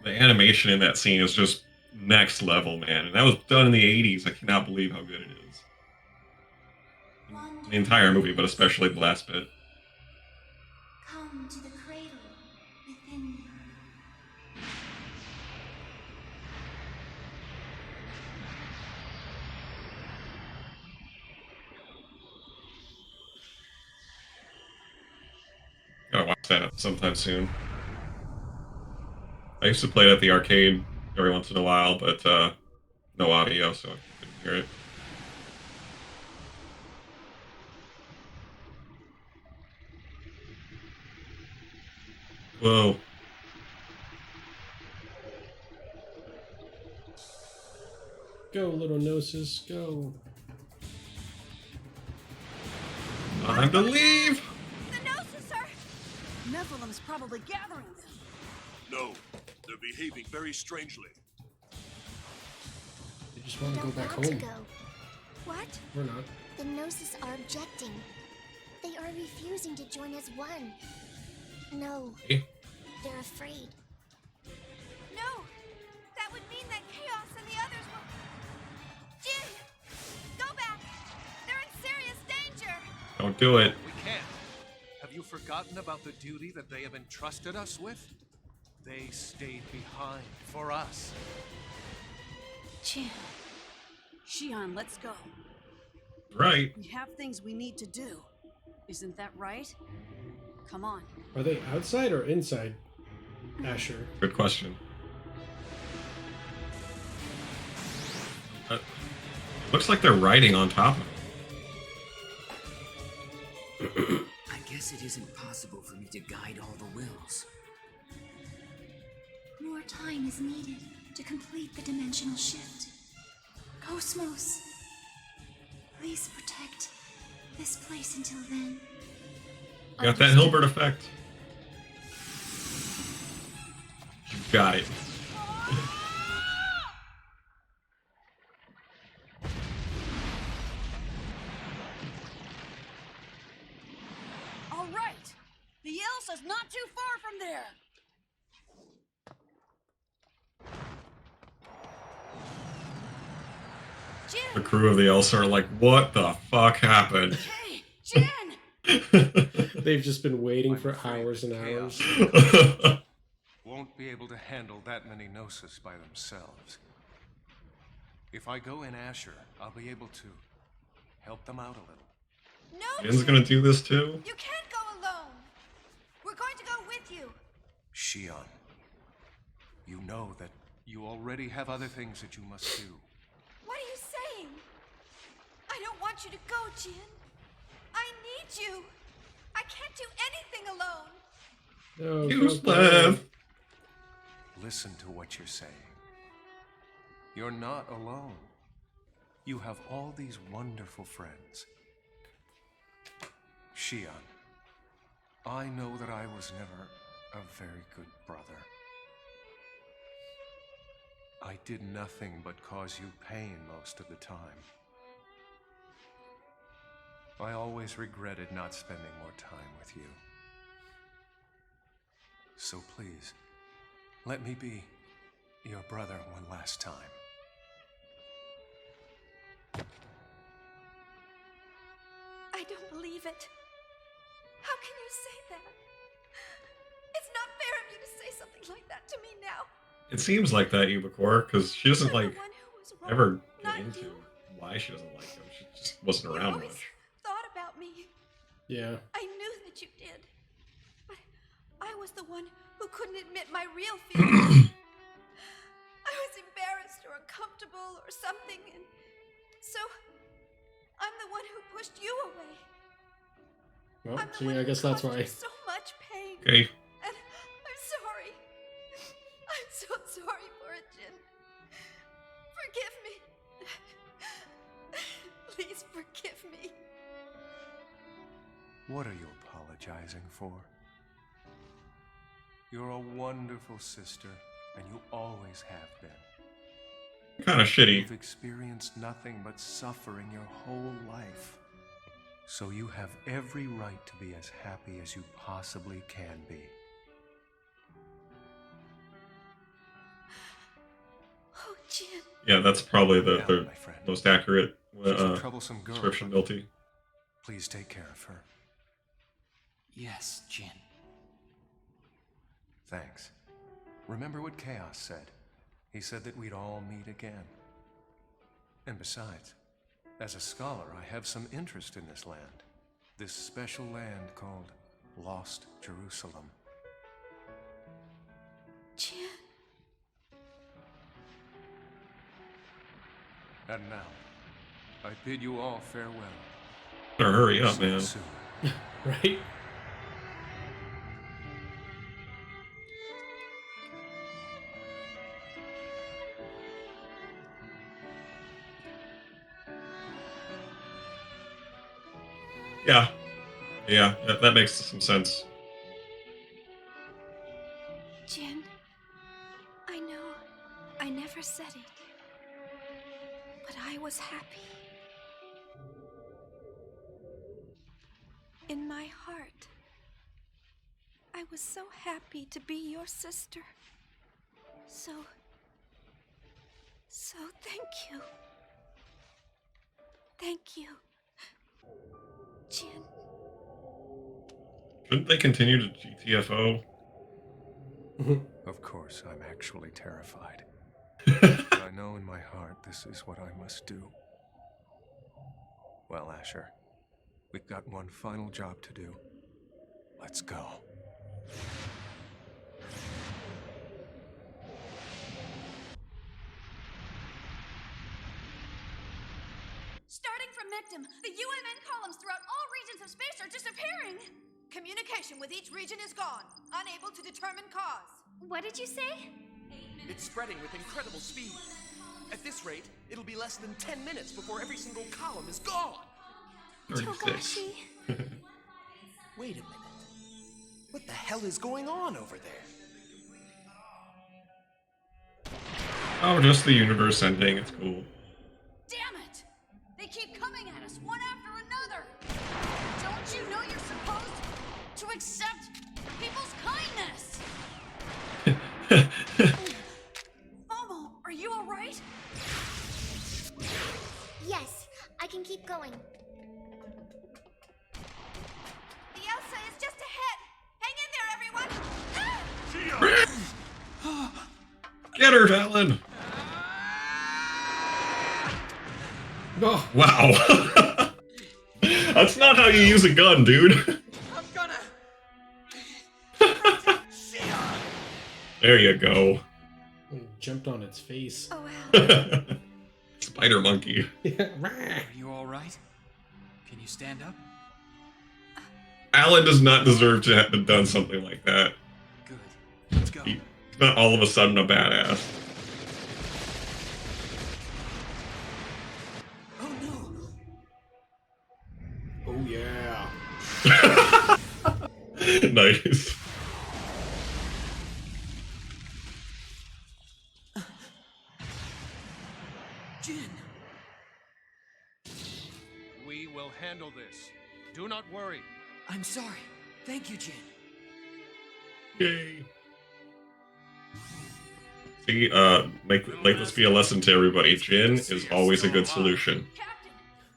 The animation in that scene is just next level, man. And that was done in the 80s. I cannot believe how good it is. The entire movie, but especially the last bit. Come to the cradle within me. Gotta watch that sometime soon. I used to play it at the arcade every once in a while, but no audio, so I couldn't hear it. Whoa. Go, little Gnosis, go. Time to leave! The Gnosis are... Nephilim's probably gathering them. No, they're behaving very strangely. They just want to go back Want to home. go. What? We're not. The Gnosis are objecting. They are refusing to join as one. No, Hey. they're afraid. No! That would mean that Chaos and the others will... Jin! Go back! They're in serious danger! Don't do it. We can't. Have you forgotten about the duty that they have entrusted us with? They stayed behind for us. Jin. Shion, let's go. Right. We have things we need to do. Isn't that right? Come on. Are they outside or inside Asher? Good question. Looks like they're riding on top of it. I guess it isn't possible for me to guide all the wills. More time is needed to complete the dimensional shift. Cosmos, please protect this place until then. Got that Hilbert effect. You got it. All right. The Elsa's not too far from there. Jin! The crew of the Elsa are like, what the fuck happened? Hey, Jin! They've just been waiting for hours and hours. Won't be able to handle that many Gnosis by themselves. If I go in Asher, I'll be able to help them out a little. No, Jin's gonna do this too? you can't go alone. We're going to go with you. Xion, you know that you already have other things that you must do. What are you saying? I don't want you to go, Jin. I need you. I can't do anything alone. No, Useless. Listen to what you're saying. You're not alone. You have all these wonderful friends. Xion, I know that I was never a very good brother. I did nothing but cause you pain most of the time. I always regretted not spending more time with you. So please, let me be your brother one last time. I don't believe it. How can you say that? It's not fair of you to say something like that to me now. It seems like that, Yubakor, because she doesn't like ever get into why she doesn't like him. She just wasn't around much. Thought about me. Yeah. I knew that you did. But I was the one who couldn't admit my real feelings. I was embarrassed or uncomfortable or something, and so I'm the one who pushed you away. Well, I'm the see, one I who guess that's caused why. you so much pain. Okay. And I'm sorry. I'm so sorry for it, Jin. Forgive me. Please forgive me. What are you apologizing for? You're a wonderful sister, and you always have been. Kind of shitty. You've experienced nothing but suffering your whole life. So you have every right to be as happy as you possibly can be. Oh, Jin. Yeah, that's probably the my friend. most accurate She's a troublesome girl. description, Milty. Please take care of her. Yes, Jin. Thanks. Remember what Chaos said? He said that we'd all meet again. And besides, as a scholar, I have some interest in this land. This special land called Lost Jerusalem. Jin. And now, I bid you all farewell. Better hurry up, See man. you soon. Right? Yeah. Yeah, that makes some sense. Jin, I know I never said it, but I was happy. In my heart, I was so happy to be your sister. So thank you. Thank you, Jin. Shouldn't they continue to GTFO? Of course, I'm actually terrified. But I know in my heart this is what I must do. Well, Asher, we've got one final job to do. Let's go. Starting from Mectum, the UMN columns throughout all regions of space are disappearing. Communication with each region is gone. Unable to determine cause. What did you say? It's spreading with incredible speed. At this rate, it'll be less than 10 minutes before every single column is gone. 36. Wait a minute. What the hell is going on over there? Oh, just the universe ending. It's cool. Damn it! They keep coming at us one after another. Don't you know you're supposed to accept people's kindness? Momo, are you all right? Yes, I can keep going. The Elsa is just ahead. Hang in there, everyone. Get her, Talon! Oh, Wow. That's not how you use a gun, dude. I'm gonna. There you go. He jumped on its face. Oh, Al. Spider monkey. Are you all right? Can you stand up? Alan does not deserve to have done something like that. Good. Let's go. He's not all of a sudden a badass. Oh no! Oh yeah. Nice. Jin! We will handle this. Do not worry. I'm sorry. Thank you, Jin. Yay. See, make this be a lesson to everybody. Jin is always a good solution.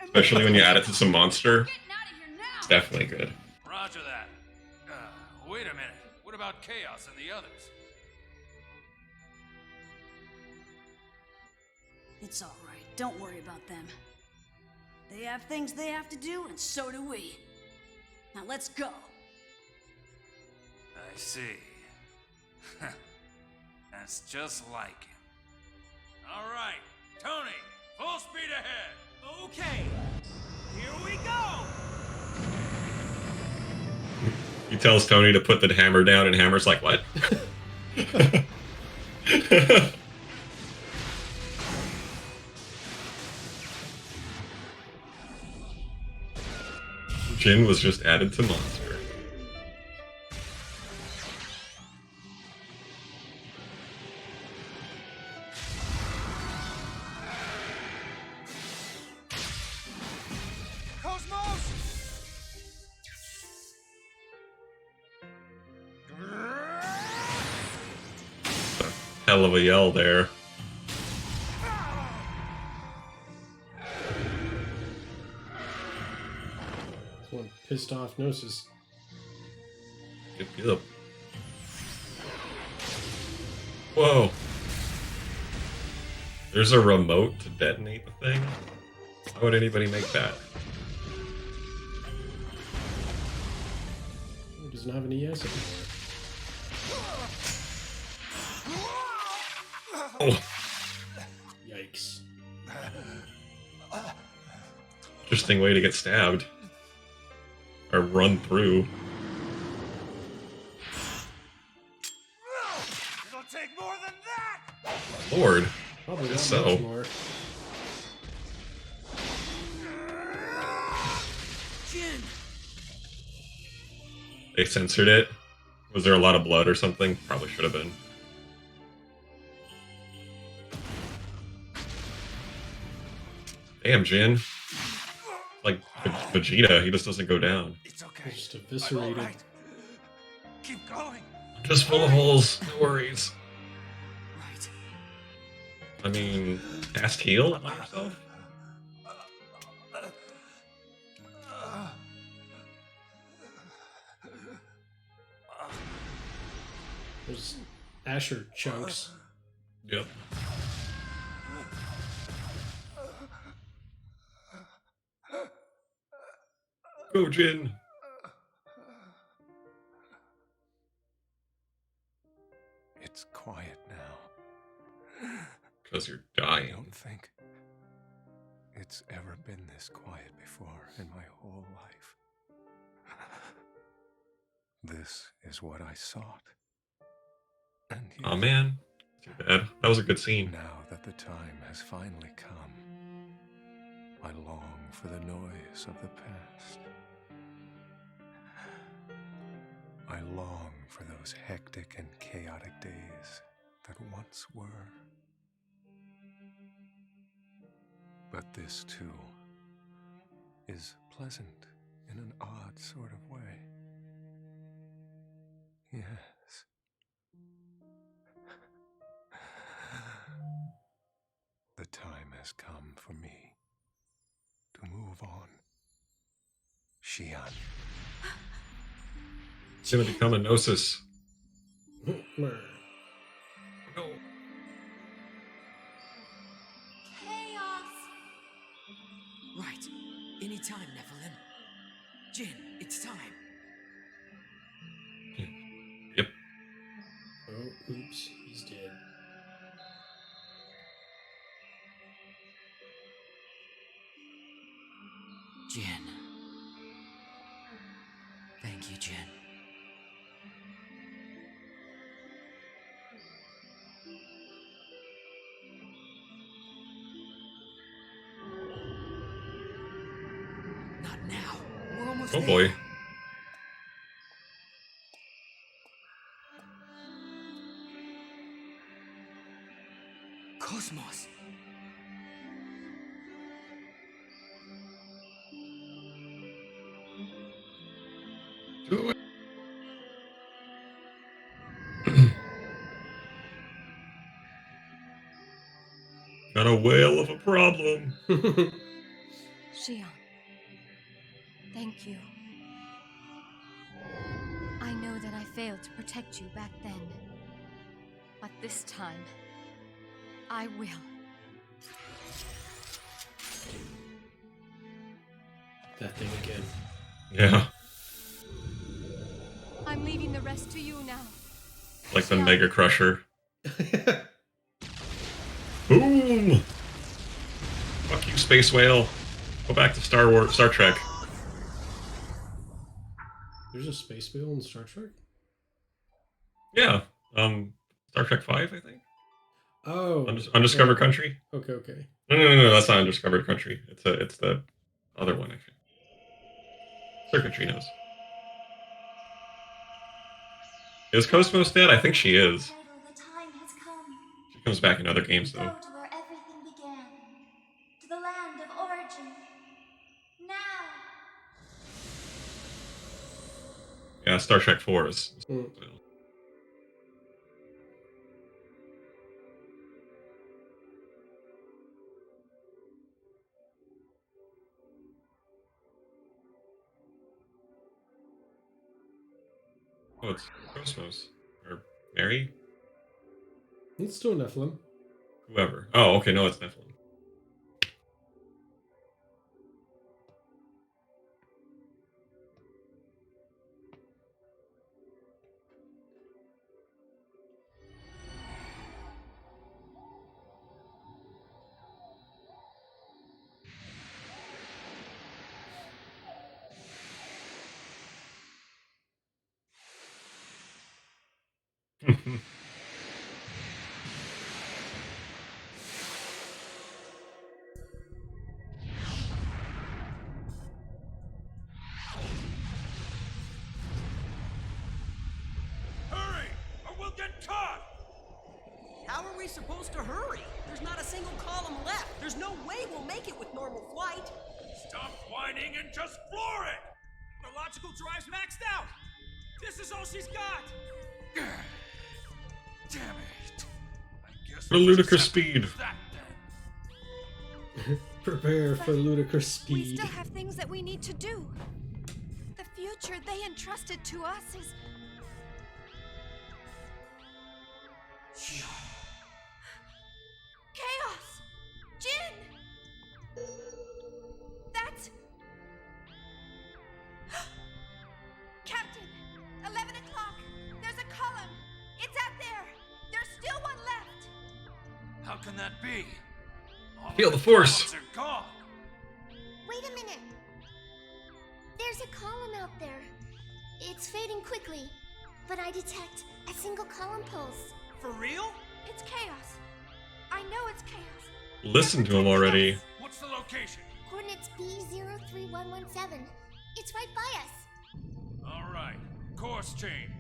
Especially when you add it to some monster. It's definitely good. Roger that. Wait a minute. What about Chaos and the others? It's all right. Don't worry about them. They have things they have to do, and so do we. Now let's go. I see. That's just like him. All right, Tony, full speed ahead. Okay. Here we go! He tells Tony to put the hammer down, and Hammer's like, what? Jin was just added to monster. Hell of a yell there. One pissed off Gnosis. Get up. Whoa. There's a remote to detonate the thing? Why would anybody make that? He doesn't have any ES. Oh. Yikes. Interesting way to get stabbed. Or run through. It'll take more than that! Lord. Probably Guess not so. much more. Jin! They censored it. Was there a lot of blood or something? Probably should have been. Damn, Jin. Like Vegeta, he just doesn't go down. It's okay. Just eviscerated. Right. Keep going. Just full of holes. No worries. Right. I mean, cast heal on yourself? There's Asher chunks. Yep. Go, Jin. It's quiet now. Because you're I dying. don't think it's ever been this quiet before in my whole life. This is what I sought. And yet, Oh man. Too bad. That was a good scene. now that the time has finally come, I long for the noise of the past. I long for those hectic and chaotic days that once were. But this, too, is pleasant in an odd sort of way. Yes. The time has come for me to move on. Xian. It's gonna become a Gnosis. No. Chaos! Right. Anytime, Nephilim. Jin, it's time. Yep. Oh, oops, he's dead. Jin. Thank you, Jin. Not now. We're almost Oh there. boy. Cosmos. Do it. Got a whale of a problem. Xion, thank you. I know that I failed to protect you back then, but this time, I will. That thing again. Yeah. I'm leaving the rest to you now. Like the Xion. Mega Crusher. Boom! Fuck you, Space Whale. Go back to Star Trek. There's a space whale in Star Trek? Yeah. Star Trek 5, I think. Oh. Undiscovered okay. Country? Okay. No, that's not Undiscovered Country. It's the other one, I think. Circuitry knows. Is Cosmos dead? I think she is. The time has come. She comes back in other games, Go though. to where everything began. To the land of origin. Now! Yeah, Star Trek 4 is. Oh, it's Cosmos. Or Mary? It's still Nephilim. Whoever. Oh, okay, no, it's Nephilim. Hurry, or we'll get caught! How are we supposed to hurry? There's not a single column left. There's no way we'll make it with normal flight. Stop whining and just floor it! The logical drive's maxed out! This is all she's got! Damn it. I guess For ludicrous speed. that then. Prepare for ludicrous We speed. still have things that we need to do. The future they entrusted to us is... Chaos! Jin! That's... Captain! 11 o'clock! There's a column! It's out there! There's still one left! How can that be? All Feel the my force. columns are gone. Wait a minute. There's a column out there. It's fading quickly, but I detect a single column pulse. For real? It's chaos. I know it's chaos. Listen to him already. What's the location? Coordinates B03117. It's right by us. All right, course change.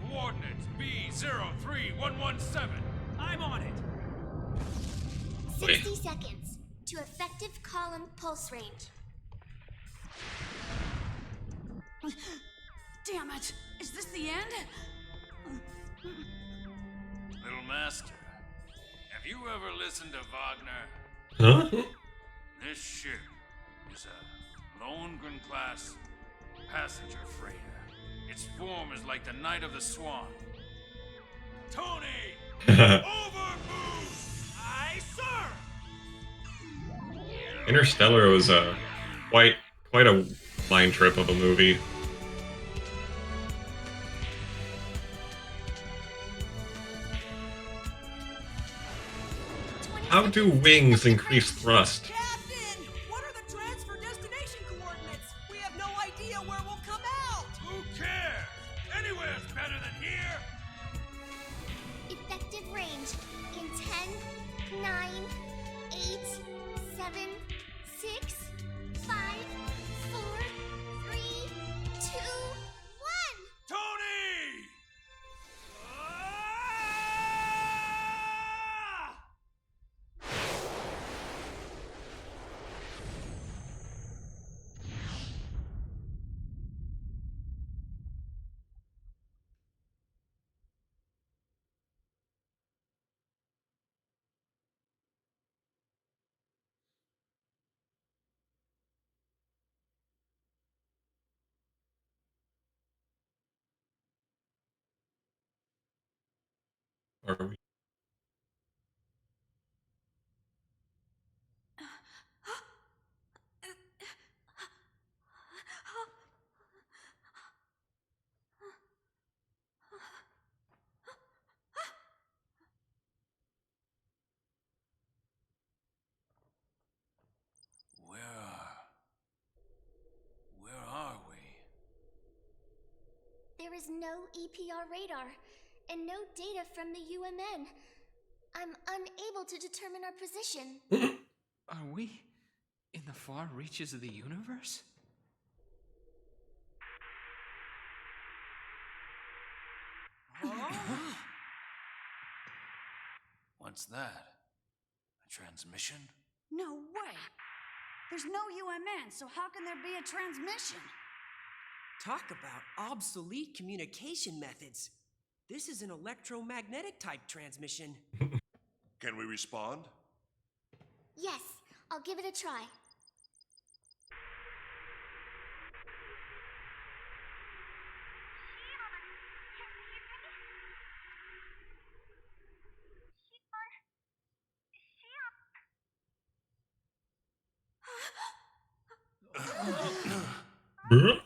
Coordinates B03117. I'm on it. 60 seconds to effective column pulse range. Damn it! Is this the end? Little Master, have you ever listened to Wagner? Huh? This ship is a Lohengrin-class passenger freighter. Its form is like the Knight of the Swan. Tony! Over boost! Aye, sir! Interstellar was quite a mind trip of a movie. How do wings increase thrust? Captain! What are the transfer destination coordinates? We have no idea where we'll come out! Who cares? Anywhere's better than here! Effective range in 10, 9, 8, 7, 6, 5, 4, 3, 2, 1! Tony! Are we? Where are we? There is no EPR radar, and no data from the UMN. I'm unable to determine our position. Are we in the far reaches of the universe? What's that? A transmission? No way! There's no UMN, so how can there be a transmission? Talk about obsolete communication methods. This is an electromagnetic type transmission. Can we respond? Yes, I'll give it a try. Bruh?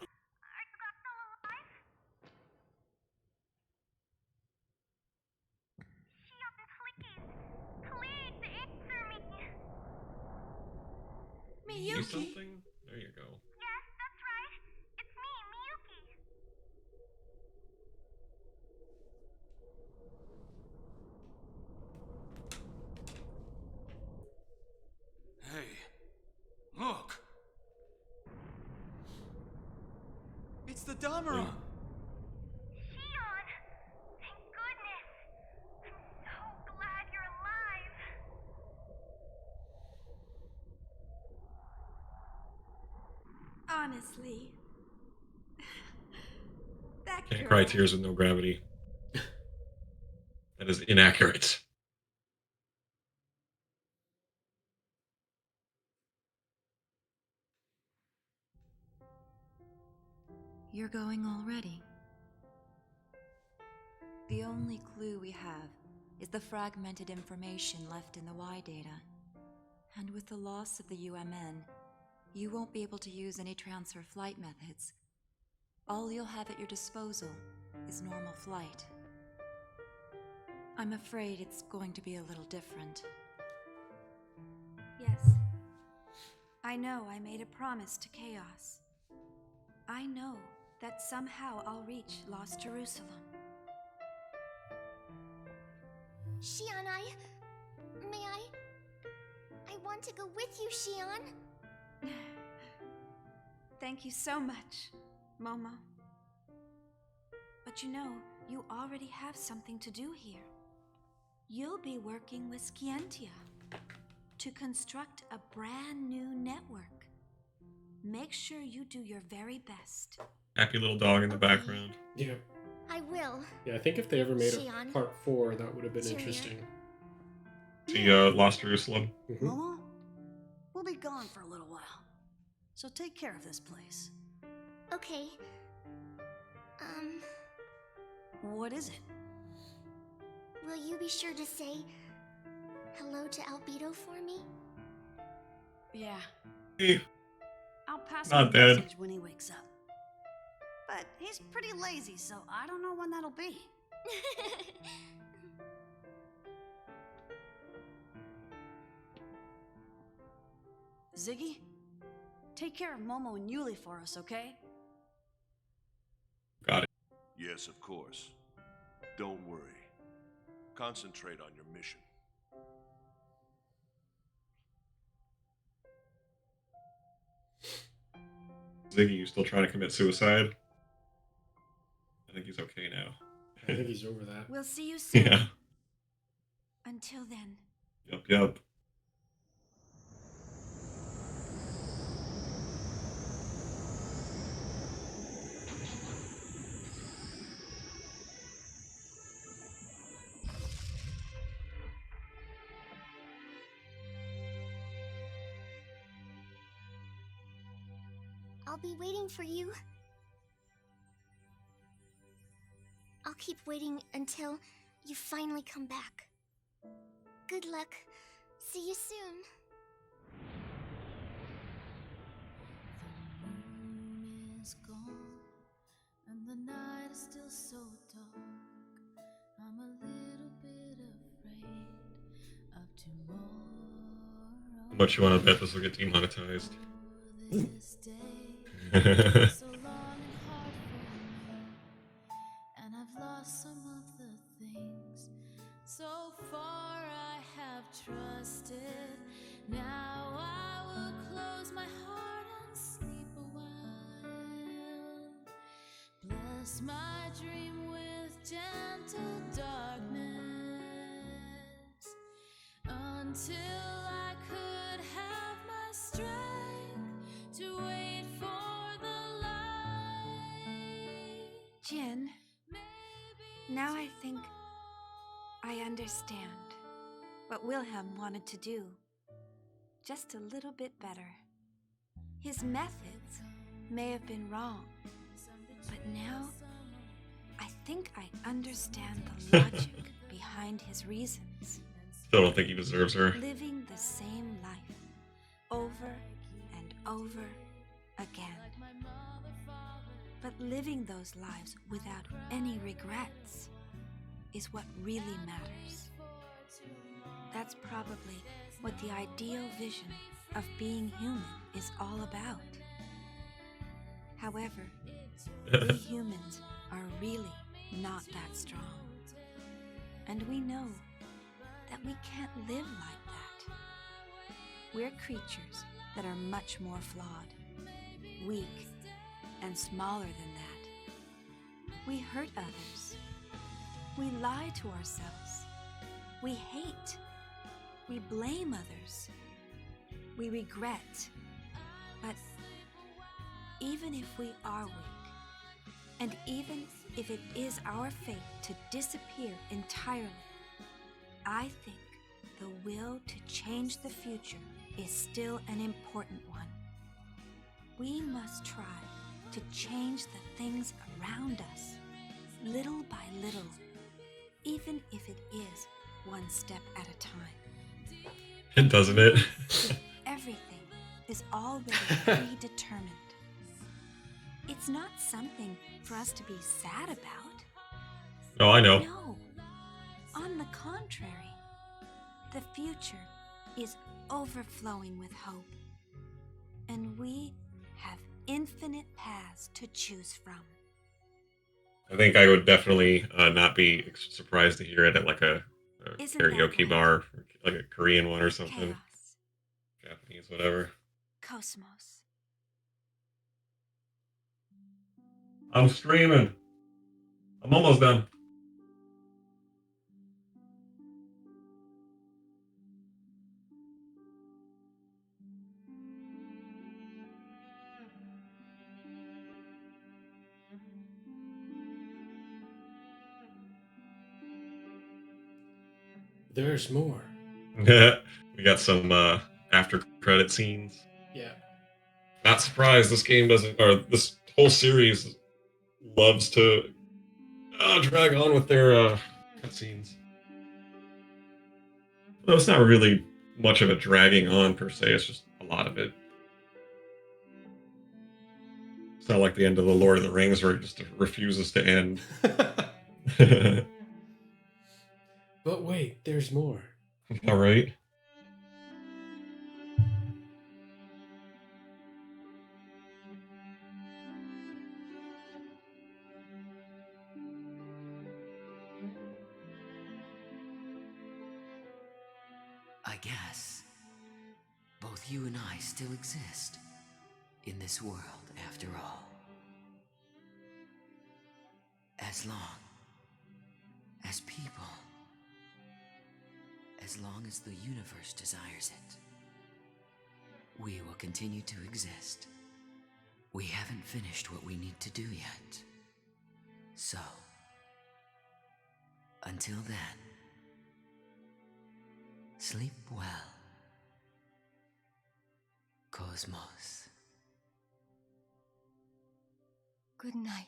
Do something? There you go. Yes, that's right. It's me, Miyuki. Hey, look! It's the Damara! Shion! Thank goodness! I'm so glad you're alive! Honestly. That Can't girl. cry tears with no gravity. That is inaccurate. You're going already. The only clue we have is the fragmented information left in the Y data. And with the loss of the UMN, you won't be able to use any transfer flight methods. All you'll have at your disposal is normal flight. I'm afraid it's going to be a little different. Yes. I know I made a promise to Chaos. I know that somehow I'll reach Lost Jerusalem. Shion, may I want to go with you, Shion. Thank you so much, Momo. But you know, you already have something to do here. You'll be working with Scientia to construct a brand new network. Make sure you do your very best. Happy little dog in the background. Yeah. I will. Yeah, I think if they ever made a Shion. part 4, that would have been Junior. interesting. See, Lost Jerusalem. Momo, we'll be gone for a little while. So take care of this place. Okay. What is it? Will you be sure to say hello to Albedo for me? Yeah. Hey. I'll pass Not him a dead. message when he wakes up. But he's pretty lazy, so I don't know when that'll be. Ziggy, take care of Momo and Yuli for us, okay? Got it. Yes, of course. Don't worry. Concentrate on your mission. Ziggy, you still trying to commit suicide? I think he's okay now. I think he's over that. We'll see you soon. Yeah. Until then. Yup. I'll be waiting for you. I'll keep waiting until you finally come back. Good luck. See you soon. The moon is gone, and the night is still so dark. I'm a little bit afraid of tomorrow. How much you want to bet this will get demonetized? This day so long and hard for me, and I've lost some of the things so far I have trusted. Now I will close my heart and sleep a while. Bless my dream with gentle darkness until I could have my strength to wait for the light. Jin, now I think I understand what Wilhelm wanted to do. Just a little bit better. His methods may have been wrong, but now I think I understand the logic behind his reasons. Still don't think he deserves her. Living the same life over and over again. But living those lives without any regrets is what really matters. That's probably what the ideal vision of being human is all about. However, we humans are really not that strong. And we know that we can't live like that. We're creatures that are much more flawed, weak, and smaller than that. We hurt others. We lie to ourselves. We hate. We blame others. We regret. But even if we are weak, and even if it is our fate to disappear entirely, I think the will to change the future is still an important one. We must try to change the things around us, little by little, even if it is one step at a time. Doesn't it? Everything is already predetermined. It's not something for us to be sad about. Oh, I know. No. On the contrary, the future is overflowing with hope. And we have infinite paths to choose from. I think I would definitely not be surprised to hear it at like a Isn't that karaoke right? bar, like a Korean one or something. Chaos. Japanese, whatever. Cosmos. I'm streaming. I'm almost done. There's more. We got some after credit scenes. Yeah. Not surprised this game doesn't, or this whole series loves to drag on with their cutscenes. Though it's not really much of a dragging on per se, it's just a lot of it. not like the end of the Lord of the Rings where it just refuses to end. But wait, there's more. All right. I guess both you and I still exist in this world after all. As long as people, as long as the universe desires it, we will continue to exist. We haven't finished what we need to do yet. So, until then, sleep well, Cosmos. Good night.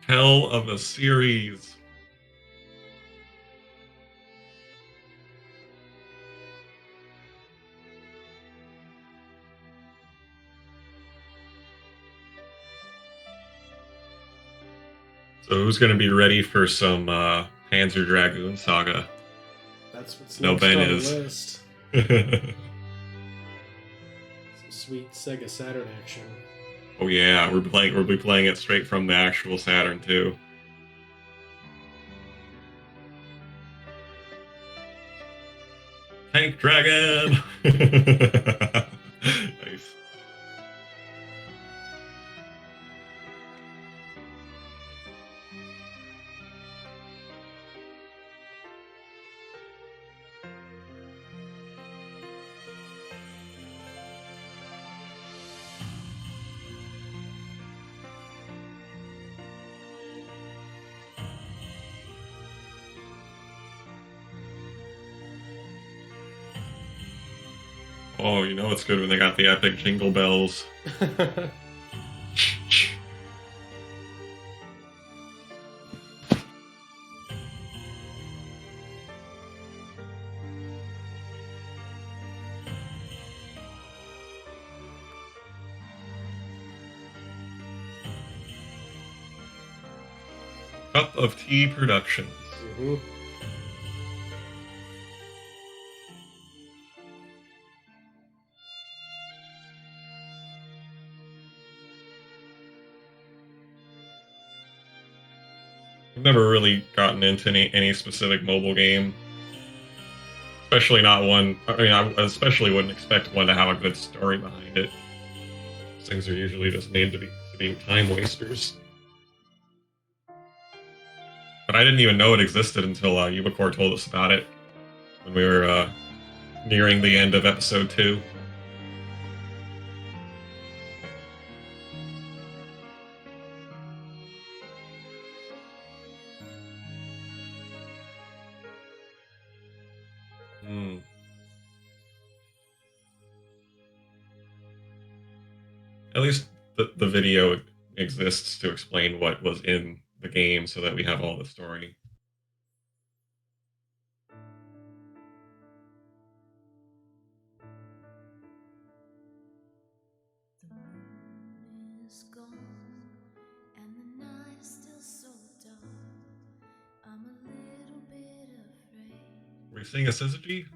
Hell of a series. So who's going to be ready for some Panzer Dragoon Saga? That's what's No, next Ben on the is. list. Some sweet Sega Saturn action. Oh yeah, we'll be playing it straight from the actual Saturn too. Tank Dragon. Nice. Oh, you know it's good when they got the epic jingle bells. Cup of Tea Productions. Mm-hmm. I've never really gotten into any specific mobile game. Especially not one. I mean, I especially wouldn't expect one to have a good story behind it. These things are usually just made to be time wasters. But I didn't even know it existed until Ubicore told us about it when we were nearing the end of episode 2. At least the video exists to explain what was in the game so that we have all the story. The moon is gone and the night is still so dark. I'm a little bit afraid. Are we seeing a syzygy?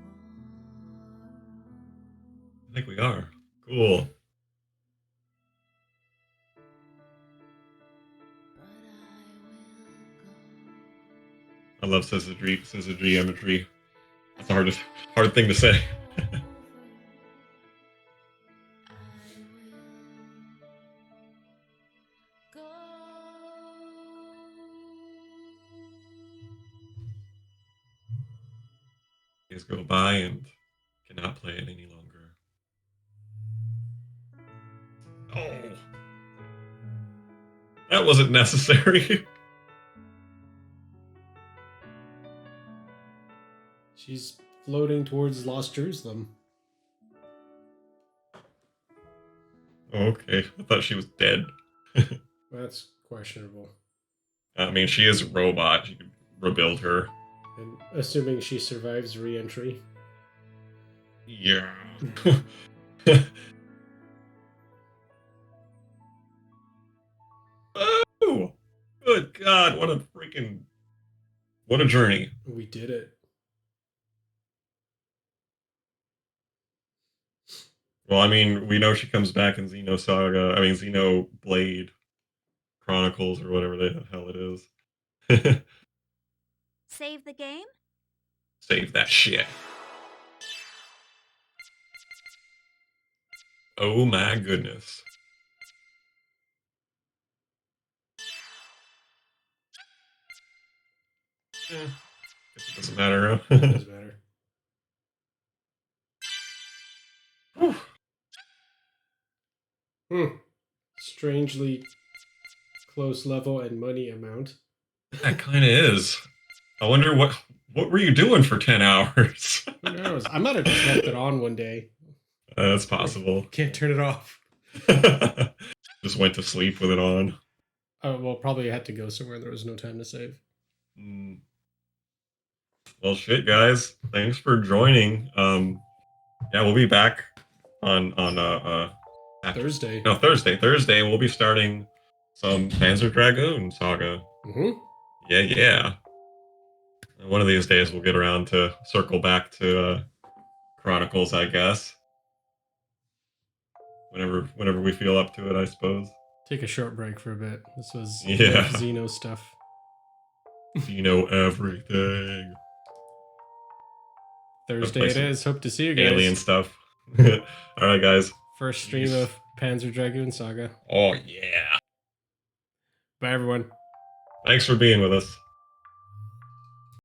I think we are. Cool. I love syzygy imagery. That's a hard thing to say. Days go by and cannot play it any longer. Oh. That wasn't necessary. She's floating towards Lost Jerusalem. Okay, I thought she was dead. That's questionable. I mean, she is a robot. You could rebuild her. And assuming she survives re-entry. Yeah. Oh! Good God, what a journey. We did it. Well, I mean, we know she comes back in Xenosaga. I mean, Xenoblade Chronicles or whatever the hell it is. Save the game? Save that shit. Oh my goodness. Guess it doesn't matter, huh? It doesn't matter. Strangely close level and money amount. That kind of is. I wonder what were you doing for 10 hours? Who knows? I might have just left it on one day. That's possible. Can't turn it off. Just went to sleep with it on. Oh, well, probably had to go somewhere. There was no time to save. Well, shit, guys. Thanks for joining. Yeah, we'll be back on Thursday. No, Thursday. Thursday, we'll be starting some Panzer Dragoon Saga. Yeah. One of these days, we'll get around to circle back to Chronicles, I guess. Whenever we feel up to it, I suppose. Take a short break for a bit. This was Yeah. Xeno stuff. Xeno everything. Thursday it is. Hope to see you guys. Alien stuff. All right, guys. First stream of Panzer Dragoon Saga. Oh, yeah. Bye, everyone. Thanks for being with us.